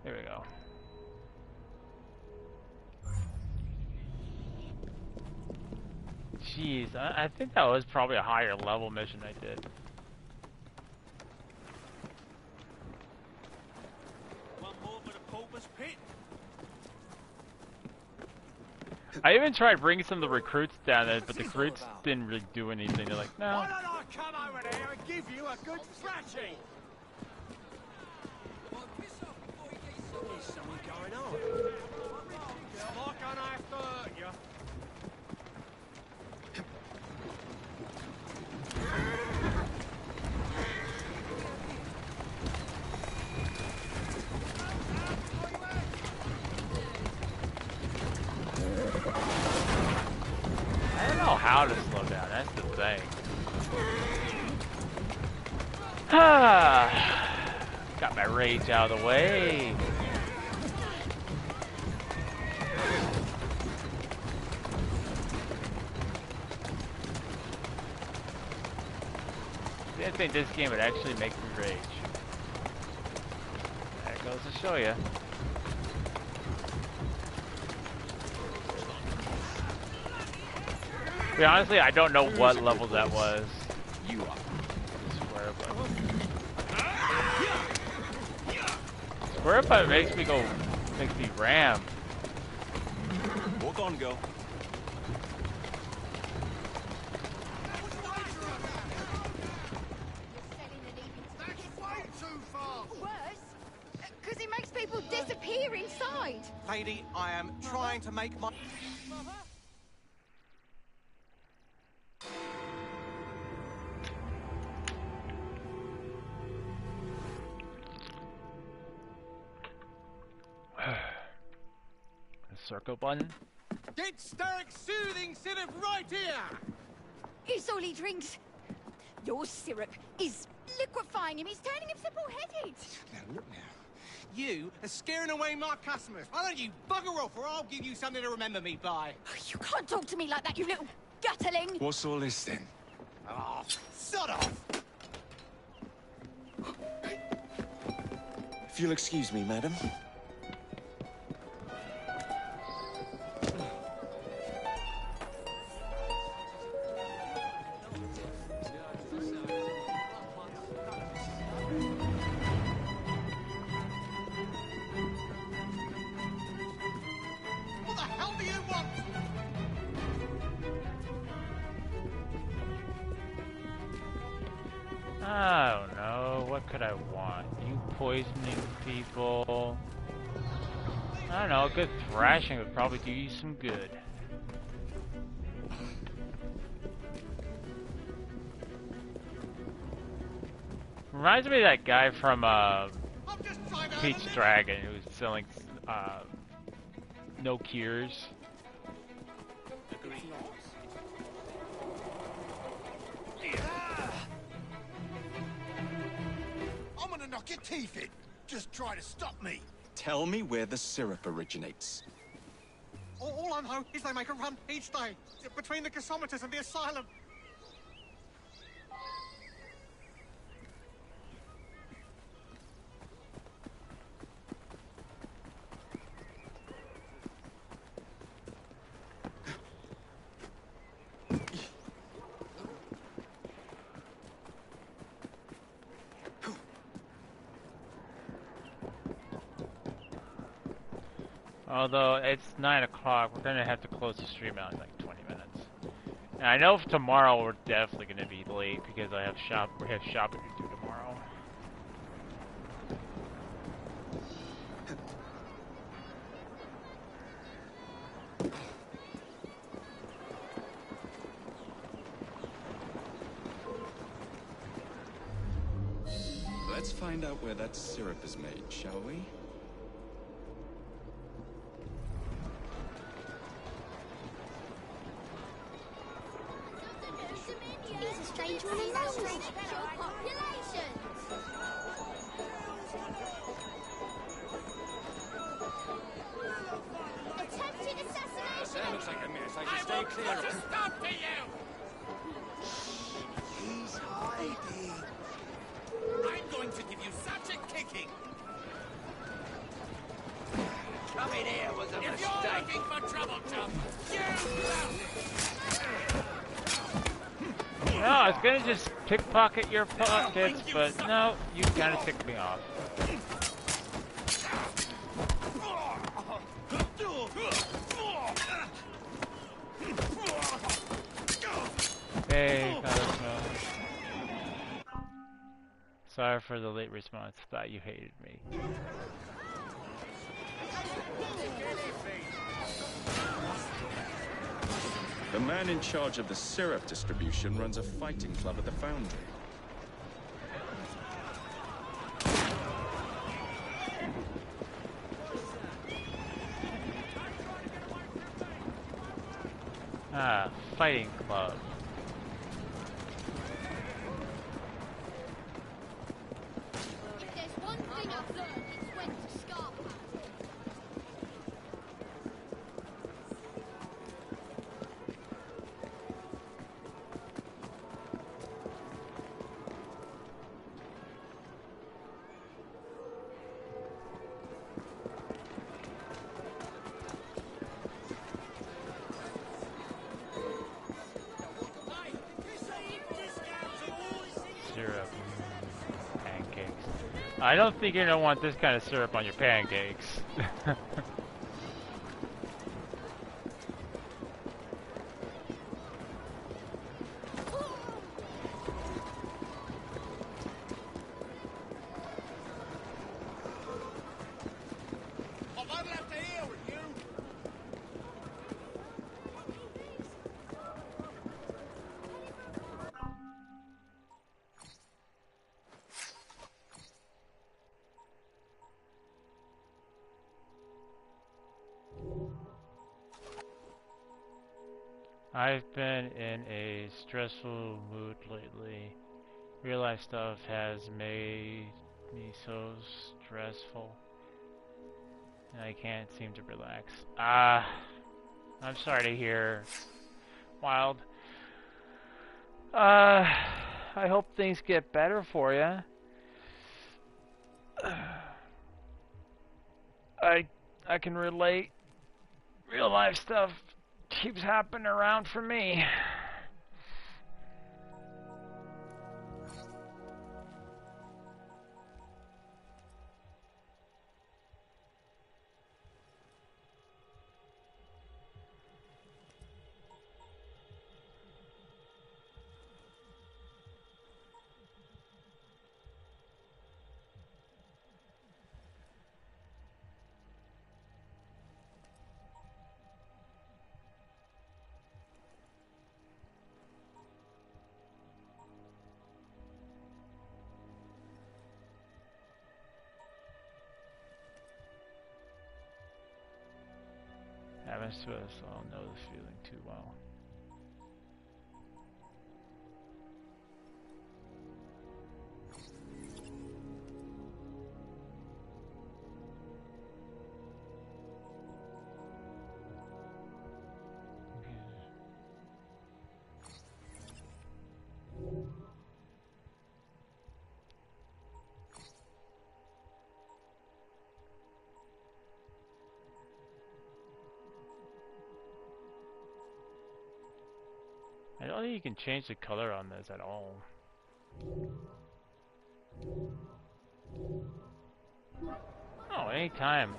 There we go. Jeez, I think that was probably a higher level mission I did. One more for the pauper's pit. I even tried bringing some of the recruits down there, but the recruits didn't really do anything. They're like, no. Why don't I come over there and give you a good thrashing? There's something going on. I'm not gonna have to hurt you. I don't know how to slow down, that's the thing. Got my rage out of the way. I didn't think this game would actually make me rage. show you. But honestly, I don't know what level that was. You are. I swear, but swear, but it makes me ram. Walk on, girl. Because it makes people disappear inside. Lady, I am trying to make my... The circle button. Get Starrick's soothing syrup right here! It's all he drinks. Your syrup is liquefying him. It's turning him simple-headed. Now, look now. You are scaring away my customers. Why don't you bugger off or I'll give you something to remember me by. You can't talk to me like that, you little gutterling. What's all this then? Oh, sod off! If you'll excuse me, madam. What the hell do you want? I don't know. What could I want? You poisoning people. I don't know. A good thrashing would probably do you some good. Reminds me of that guy from Pete's Dragon who's selling no cures. I'm gonna knock your teeth in. Just try to stop me. Tell me where the syrup originates. All I know is they make a run each day between the gasometers and the asylum. Although it's 9 o'clock, we're gonna have to close the stream out in like 20 minutes. And I know for tomorrow we're definitely gonna be late because we have shopping to do tomorrow. Let's find out where that syrup is made, shall we? He's a stranger in his own special populations. Attempted assassination. That looks like a mess. I should stay clear of it. Stop to you! He's hiding. I'm going to give you such a kicking. Coming here was a If mistake. you're looking for trouble, chum, No, I was gonna just pickpocket your pockets, but no, you kinda ticked me off. Hey, sorry for the late response. Thought you hated me. The man in charge of the syrup distribution runs a fighting club at the foundry. Ah, fighting club. If there's one thing I've learned, it's when to scarp. syrup. Pancakes. I don't think you're gonna want this kind of syrup on your pancakes. I've been in a stressful mood lately. Real life stuff has made me so stressful, and I can't seem to relax. I'm sorry to hear, Wild. I hope things get better for you. I can relate. Real life stuff keeps happening around for me. Happens to us all, know the feeling too well. I don't think you can change the color on this at all. Oh, anytime.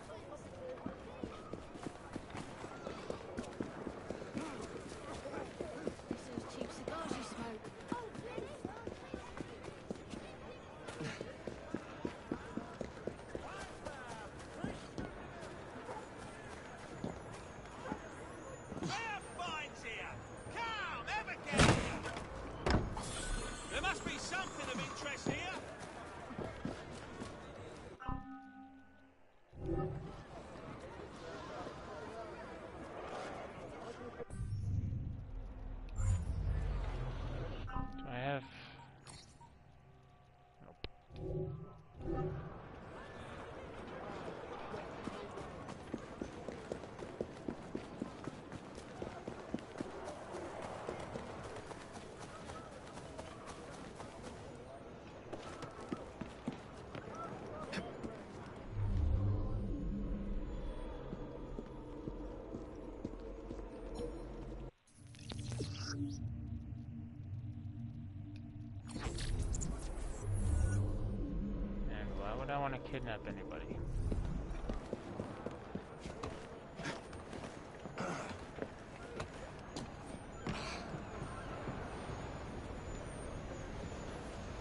I don't want to kidnap anybody.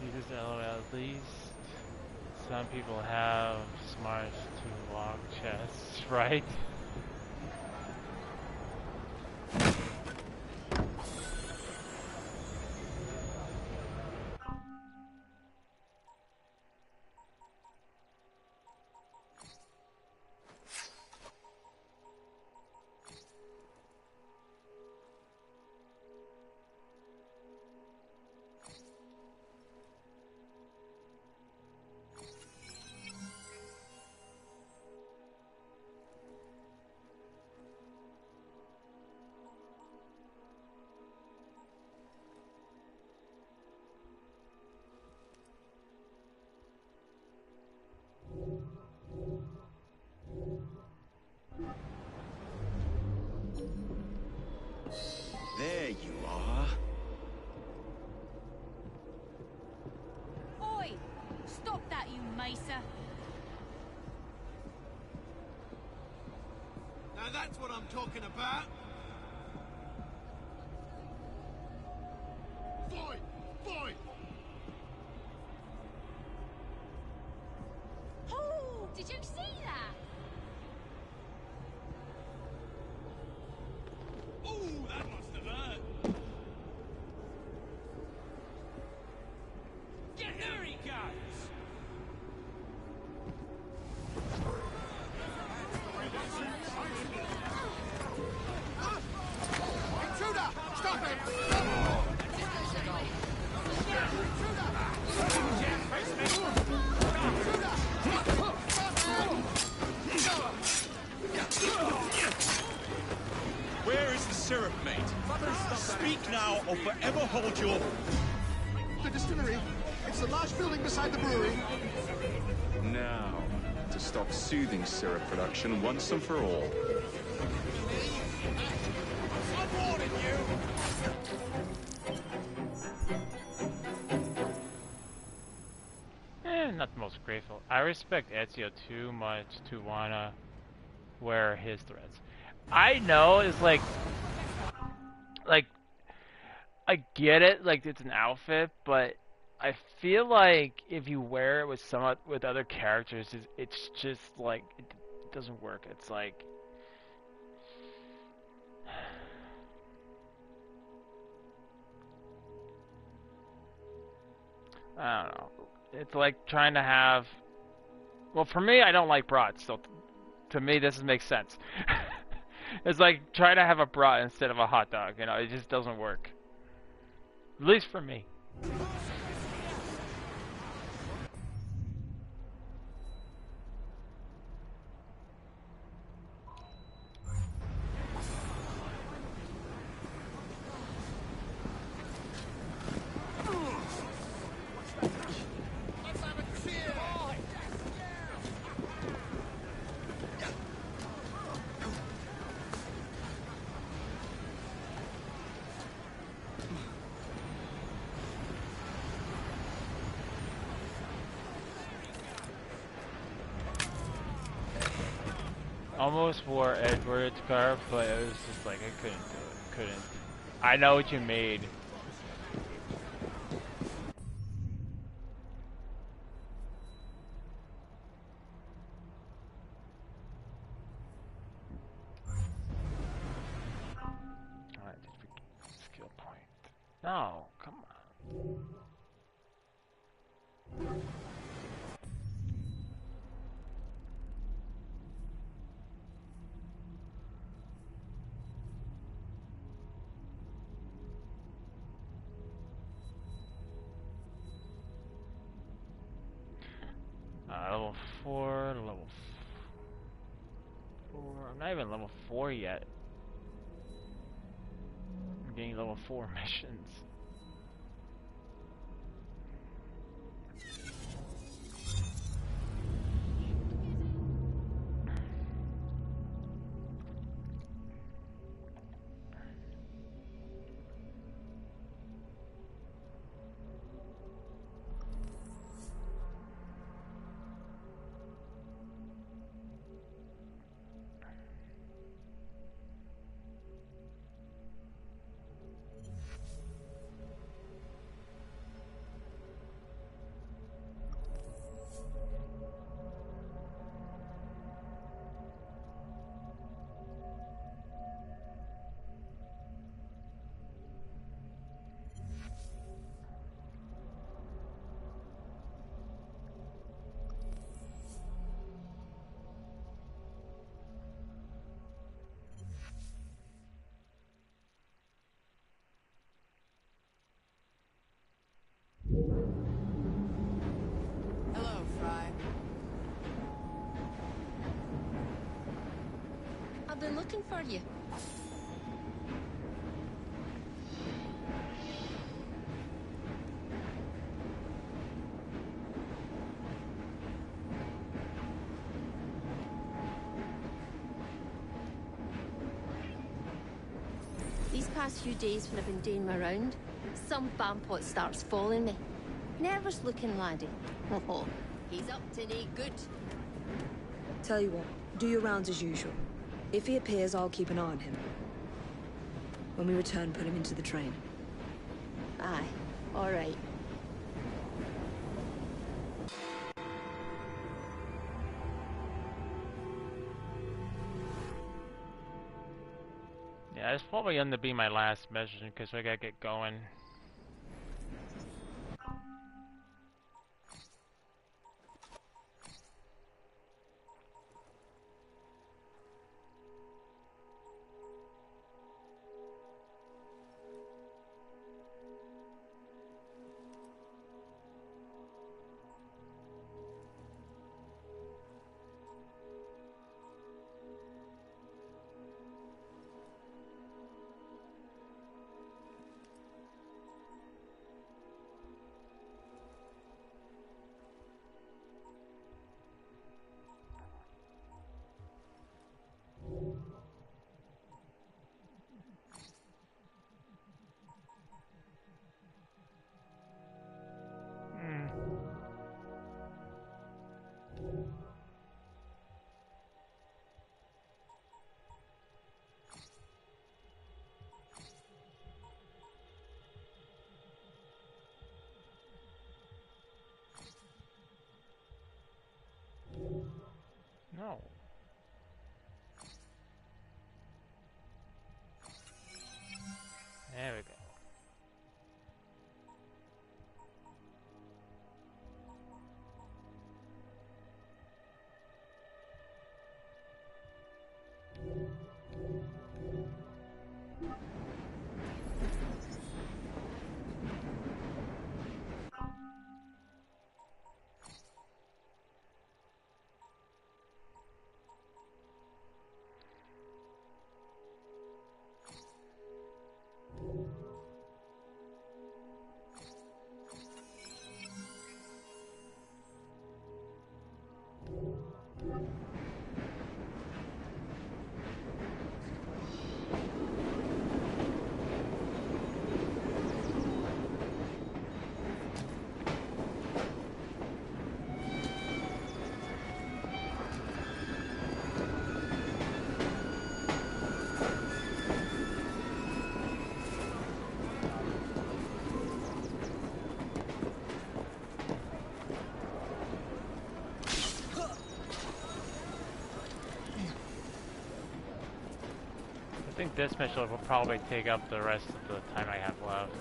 Uses LOL at least. Some people have smarts to lock chests, right? There you are. Mesa. Now that's what I'm talking about. Void! Void! Oh, did you see that? Ooh, that must have hurt. There he goes! Intruder! Stop him! Where is the syrup, mate? Speak now or forever hold your... The distillery. It's the large building beside the brewery. Now, to stop soothing syrup production once and for all. I'm warning you! Not the most grateful. I respect Ezio too much to wanna wear his threads. I know it's like I get it, like it's an outfit, but I feel like if you wear it with other characters, it's just like it doesn't work. It's like I don't know. It's like trying to have. Well, for me, I don't like brats, so to me, this makes sense. It's like trying to have a brat instead of a hot dog. You know, it just doesn't work. At least for me. Almost wore Edward's scarf, but it was just like I couldn't do it. Couldn't. I know what you made. Alright, skill point. No, come on. Level 4, level 4. I'm not even level 4 yet. I'm getting level 4 missions. Hello, Fry. I've been looking for you. These past few days when I've been doing my round, some bampot starts following me. Nervous looking laddie. Oh, He's up to no good. Tell you what, do your rounds as usual. If he appears, I'll keep an eye on him. When we return, put him into the train. Aye, all right. Yeah, it's probably going to be my last mission because we gotta get going. No. There we go. I think this mission will probably take up the rest of the time I have left.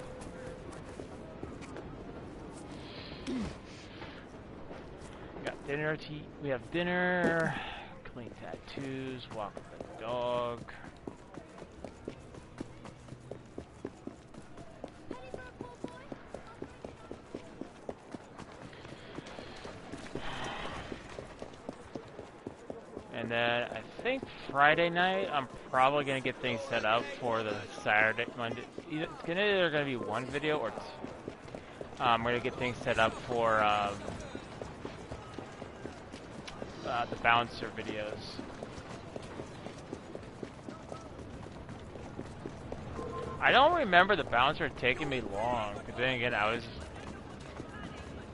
Got dinner to eat. We have dinner, clean tattoos, walk with the dog. And then I think Friday night, I'm probably gonna get things set up for the Saturday, Monday. It's either gonna be one video or two. I'm gonna get things set up for the bouncer videos. I don't remember the bouncer taking me long. But then again, I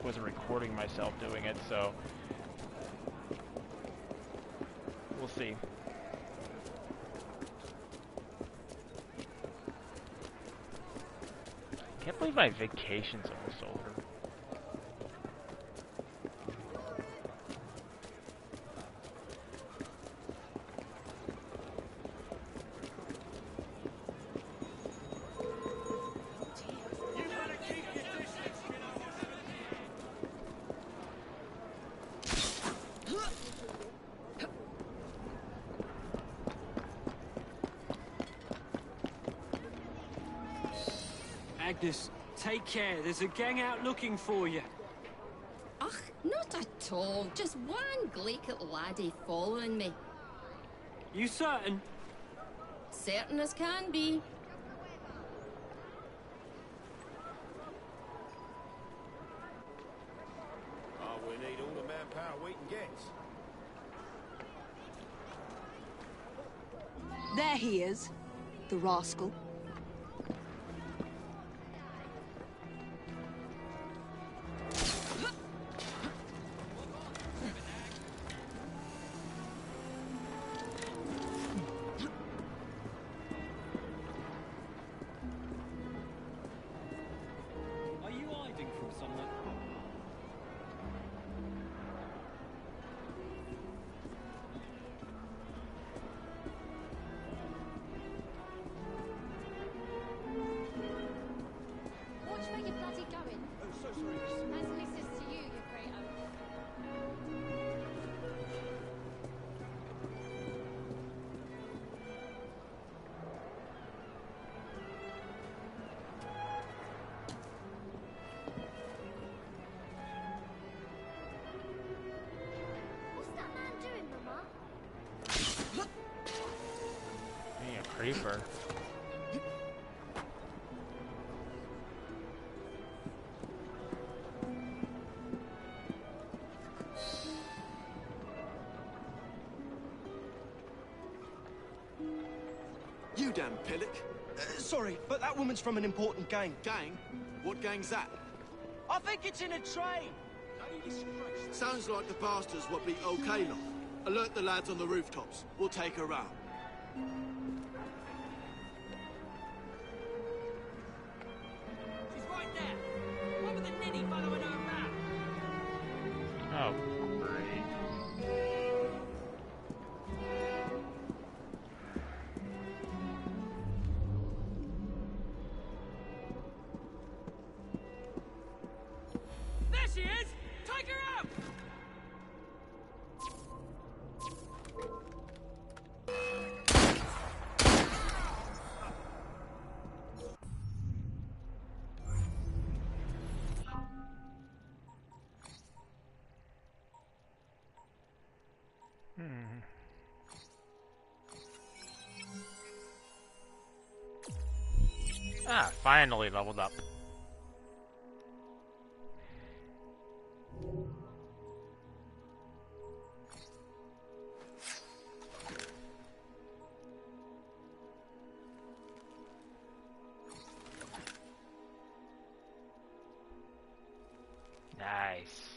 wasn't recording myself doing it, so. We'll see. Can't believe my vacation's almost over. Agnes, take care. There's a gang out looking for you. Ugh, not at all. Just one glaikit laddie following me. You certain? Certain as can be. Oh, we need all the manpower we can get. There he is, the rascal. Reaper. You damn pillock. Sorry, but that woman's from an important gang. Gang? What gang's that? I think it's in a train. Sounds like the bastards what beat OK lot. Alert the lads on the rooftops. We'll take her round. She's right there. One with the ninny following her around. Oh, great. There she is! Take her out! Ah, finally leveled up. Nice.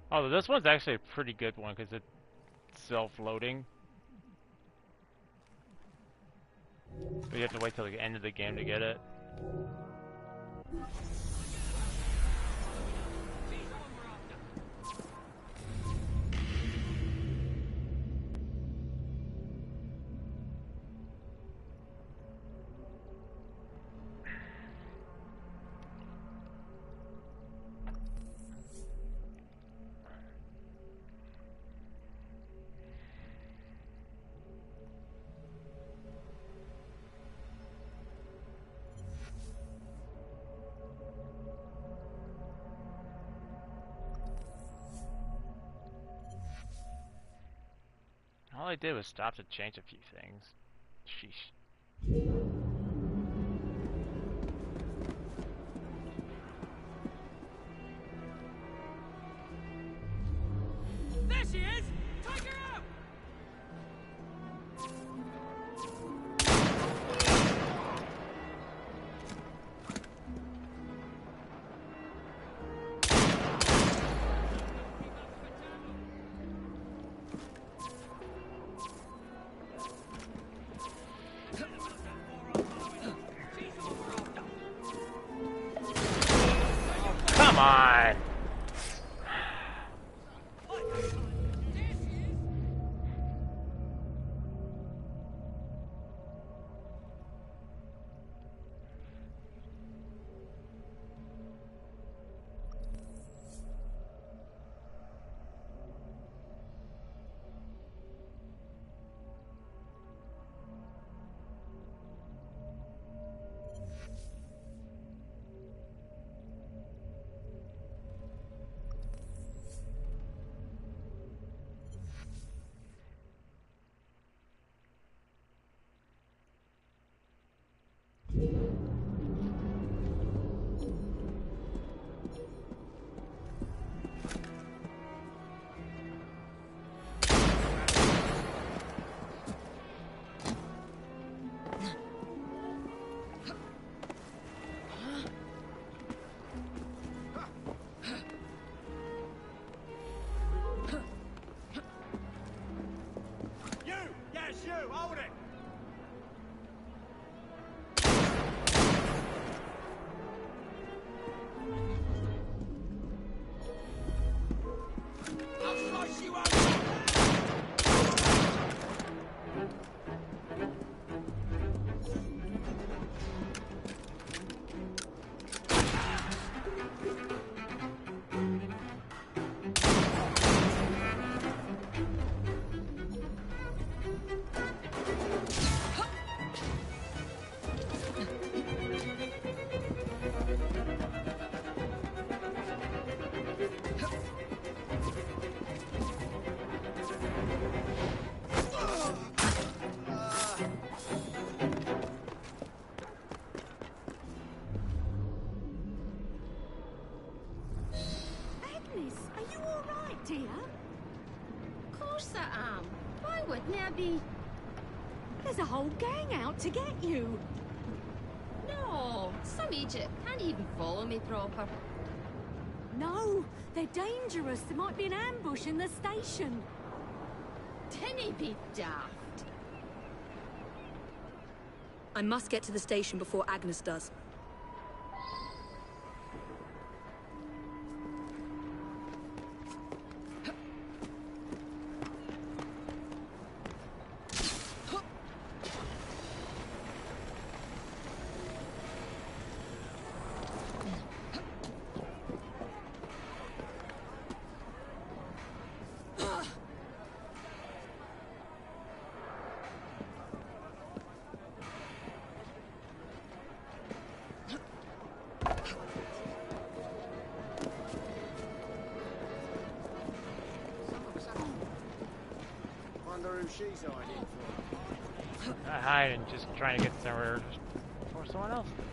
Oh, this one's actually a pretty good one because it's self-loading. But you have to wait till the end of the game to get it. All I did was stop to change a few things. Sheesh. There she is! Take her out! Come on! Evie. There's a whole gang out to get you. No, some idiot can't even follow me proper. No, they're dangerous. There might be an ambush in the station. Dinna be daft. I must get to the station before Agnes does. She's hiding for. Not hiding, just trying to get somewhere before someone else does.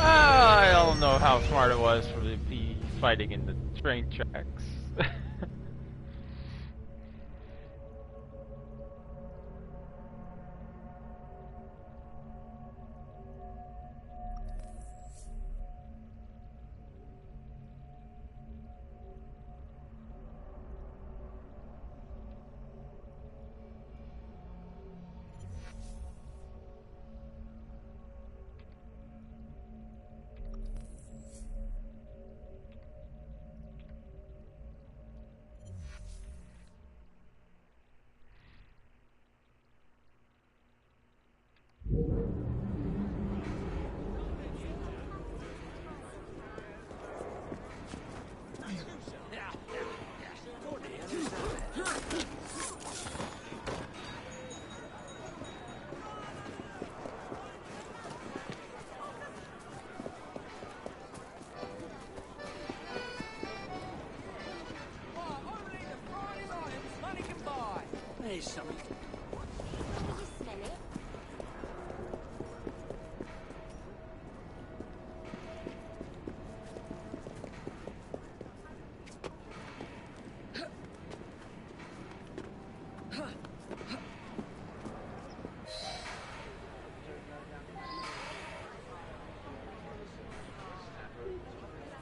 I don't know how smart it was for the be fighting in the train tracks.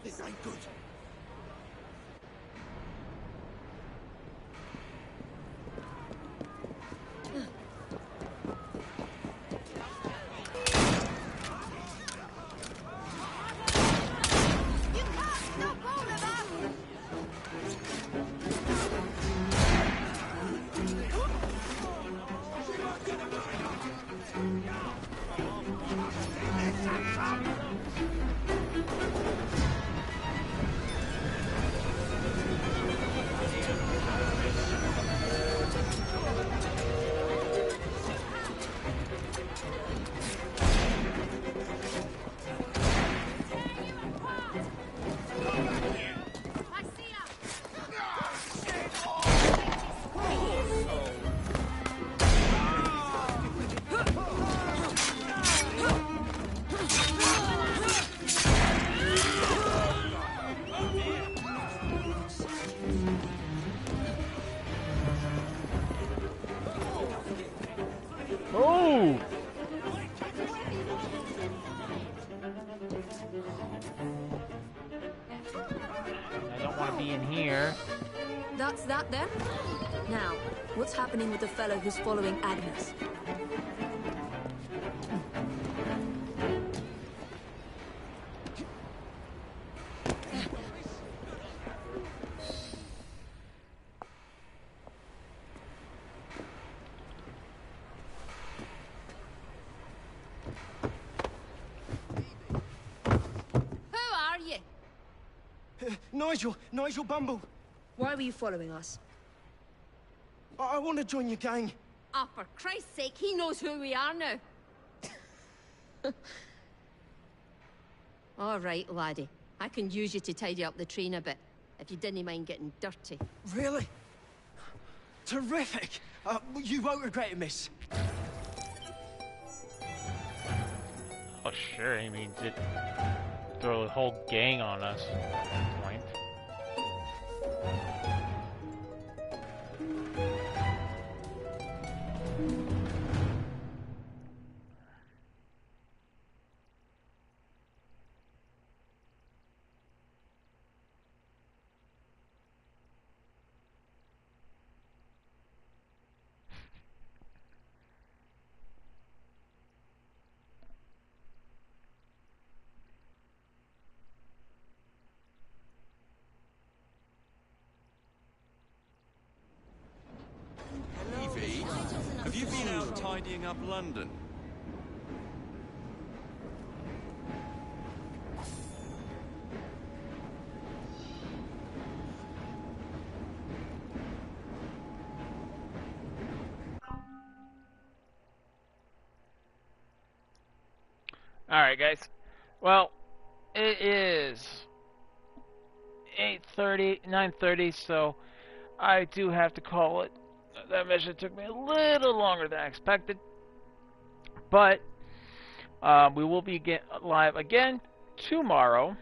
This ain't good. Oh! I don't want to be in here. That's that then. Now, What's happening with the fellow who's following Agnes? Nigel Bumble. Why were you following us? I want to join your gang. Ah, for Christ's sake, he knows who we are now. All right, laddie. I can use you to tidy up the train a bit, if you didn't mind getting dirty. Really? Terrific. You won't regret it, miss. Oh, sure. I mean, did throw the whole gang on us at one point. Evie, have you been out tidying up London? Alright, guys. Well, it is 8:30, 9:30, so I do have to call it. That mission took me a little longer than I expected, but we will be live again tomorrow.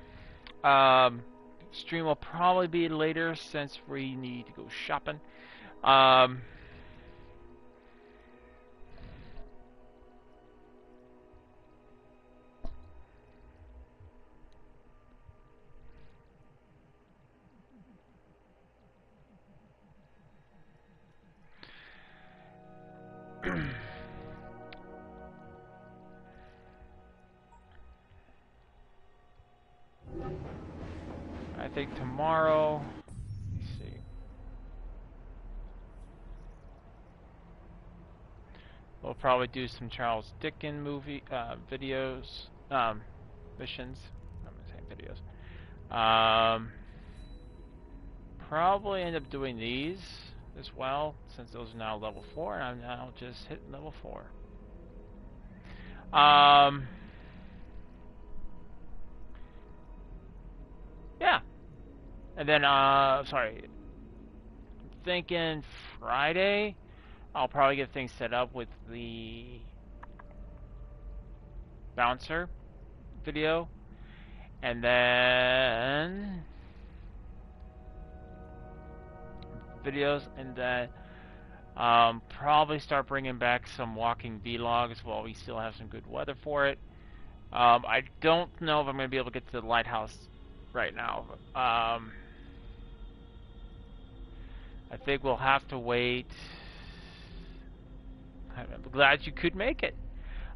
Stream will probably be later since we need to go shopping. I think tomorrow, let me see. We'll probably do some Charles Dickens movie videos, missions. I'm saying videos. Probably end up doing these as well, since those are now level 4, and I'm now just hitting level 4. Yeah. And then, sorry, I'm thinking Friday, I'll probably get things set up with the bouncer video, and then videos, and then probably start bringing back some walking vlogs while we still have some good weather for it. I don't know if I'm going to be able to get to the lighthouse right now. I think we'll have to wait. I'm glad you could make it.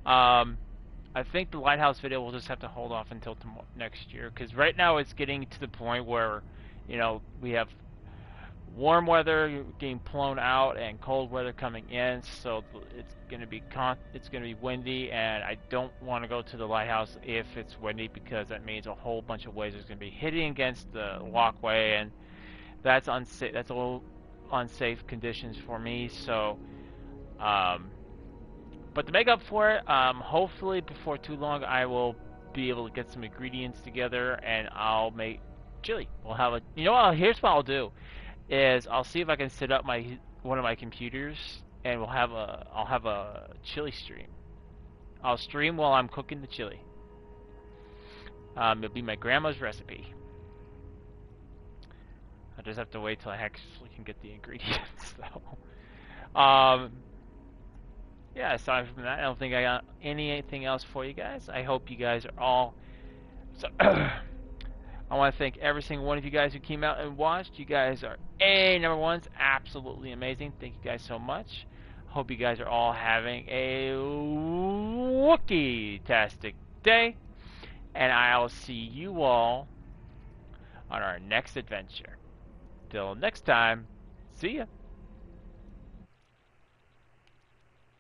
I think the lighthouse video will just have to hold off until next year, because right now it's getting to the point where, you know, we have warm weather getting blown out and cold weather coming in, so it's going to be windy, and I don't want to go to the lighthouse if it's windy, because that means a whole bunch of waves is going to be hitting against the walkway, and that's unsafe. That's a little unsafe conditions for me. So, but to make up for it, hopefully before too long, I will be able to get some ingredients together, and I'll make chili. We'll have a. You know what? Here's what I'll do. Is I'll see if I can set up one of my computers, and I'll have a chili stream. I'll stream while I'm cooking the chili. It'll be my grandma's recipe. I just have to wait till I actually can get the ingredients, though. Yeah, aside from that, I don't think I got anything else for you guys. I hope you guys are all. So I want to thank every single one of you guys who came out and watched. You guys are number ones, absolutely amazing. Thank you guys so much. Hope you guys are all having a Wookiee-tastic day. And I'll see you all on our next adventure. Till next time, see ya.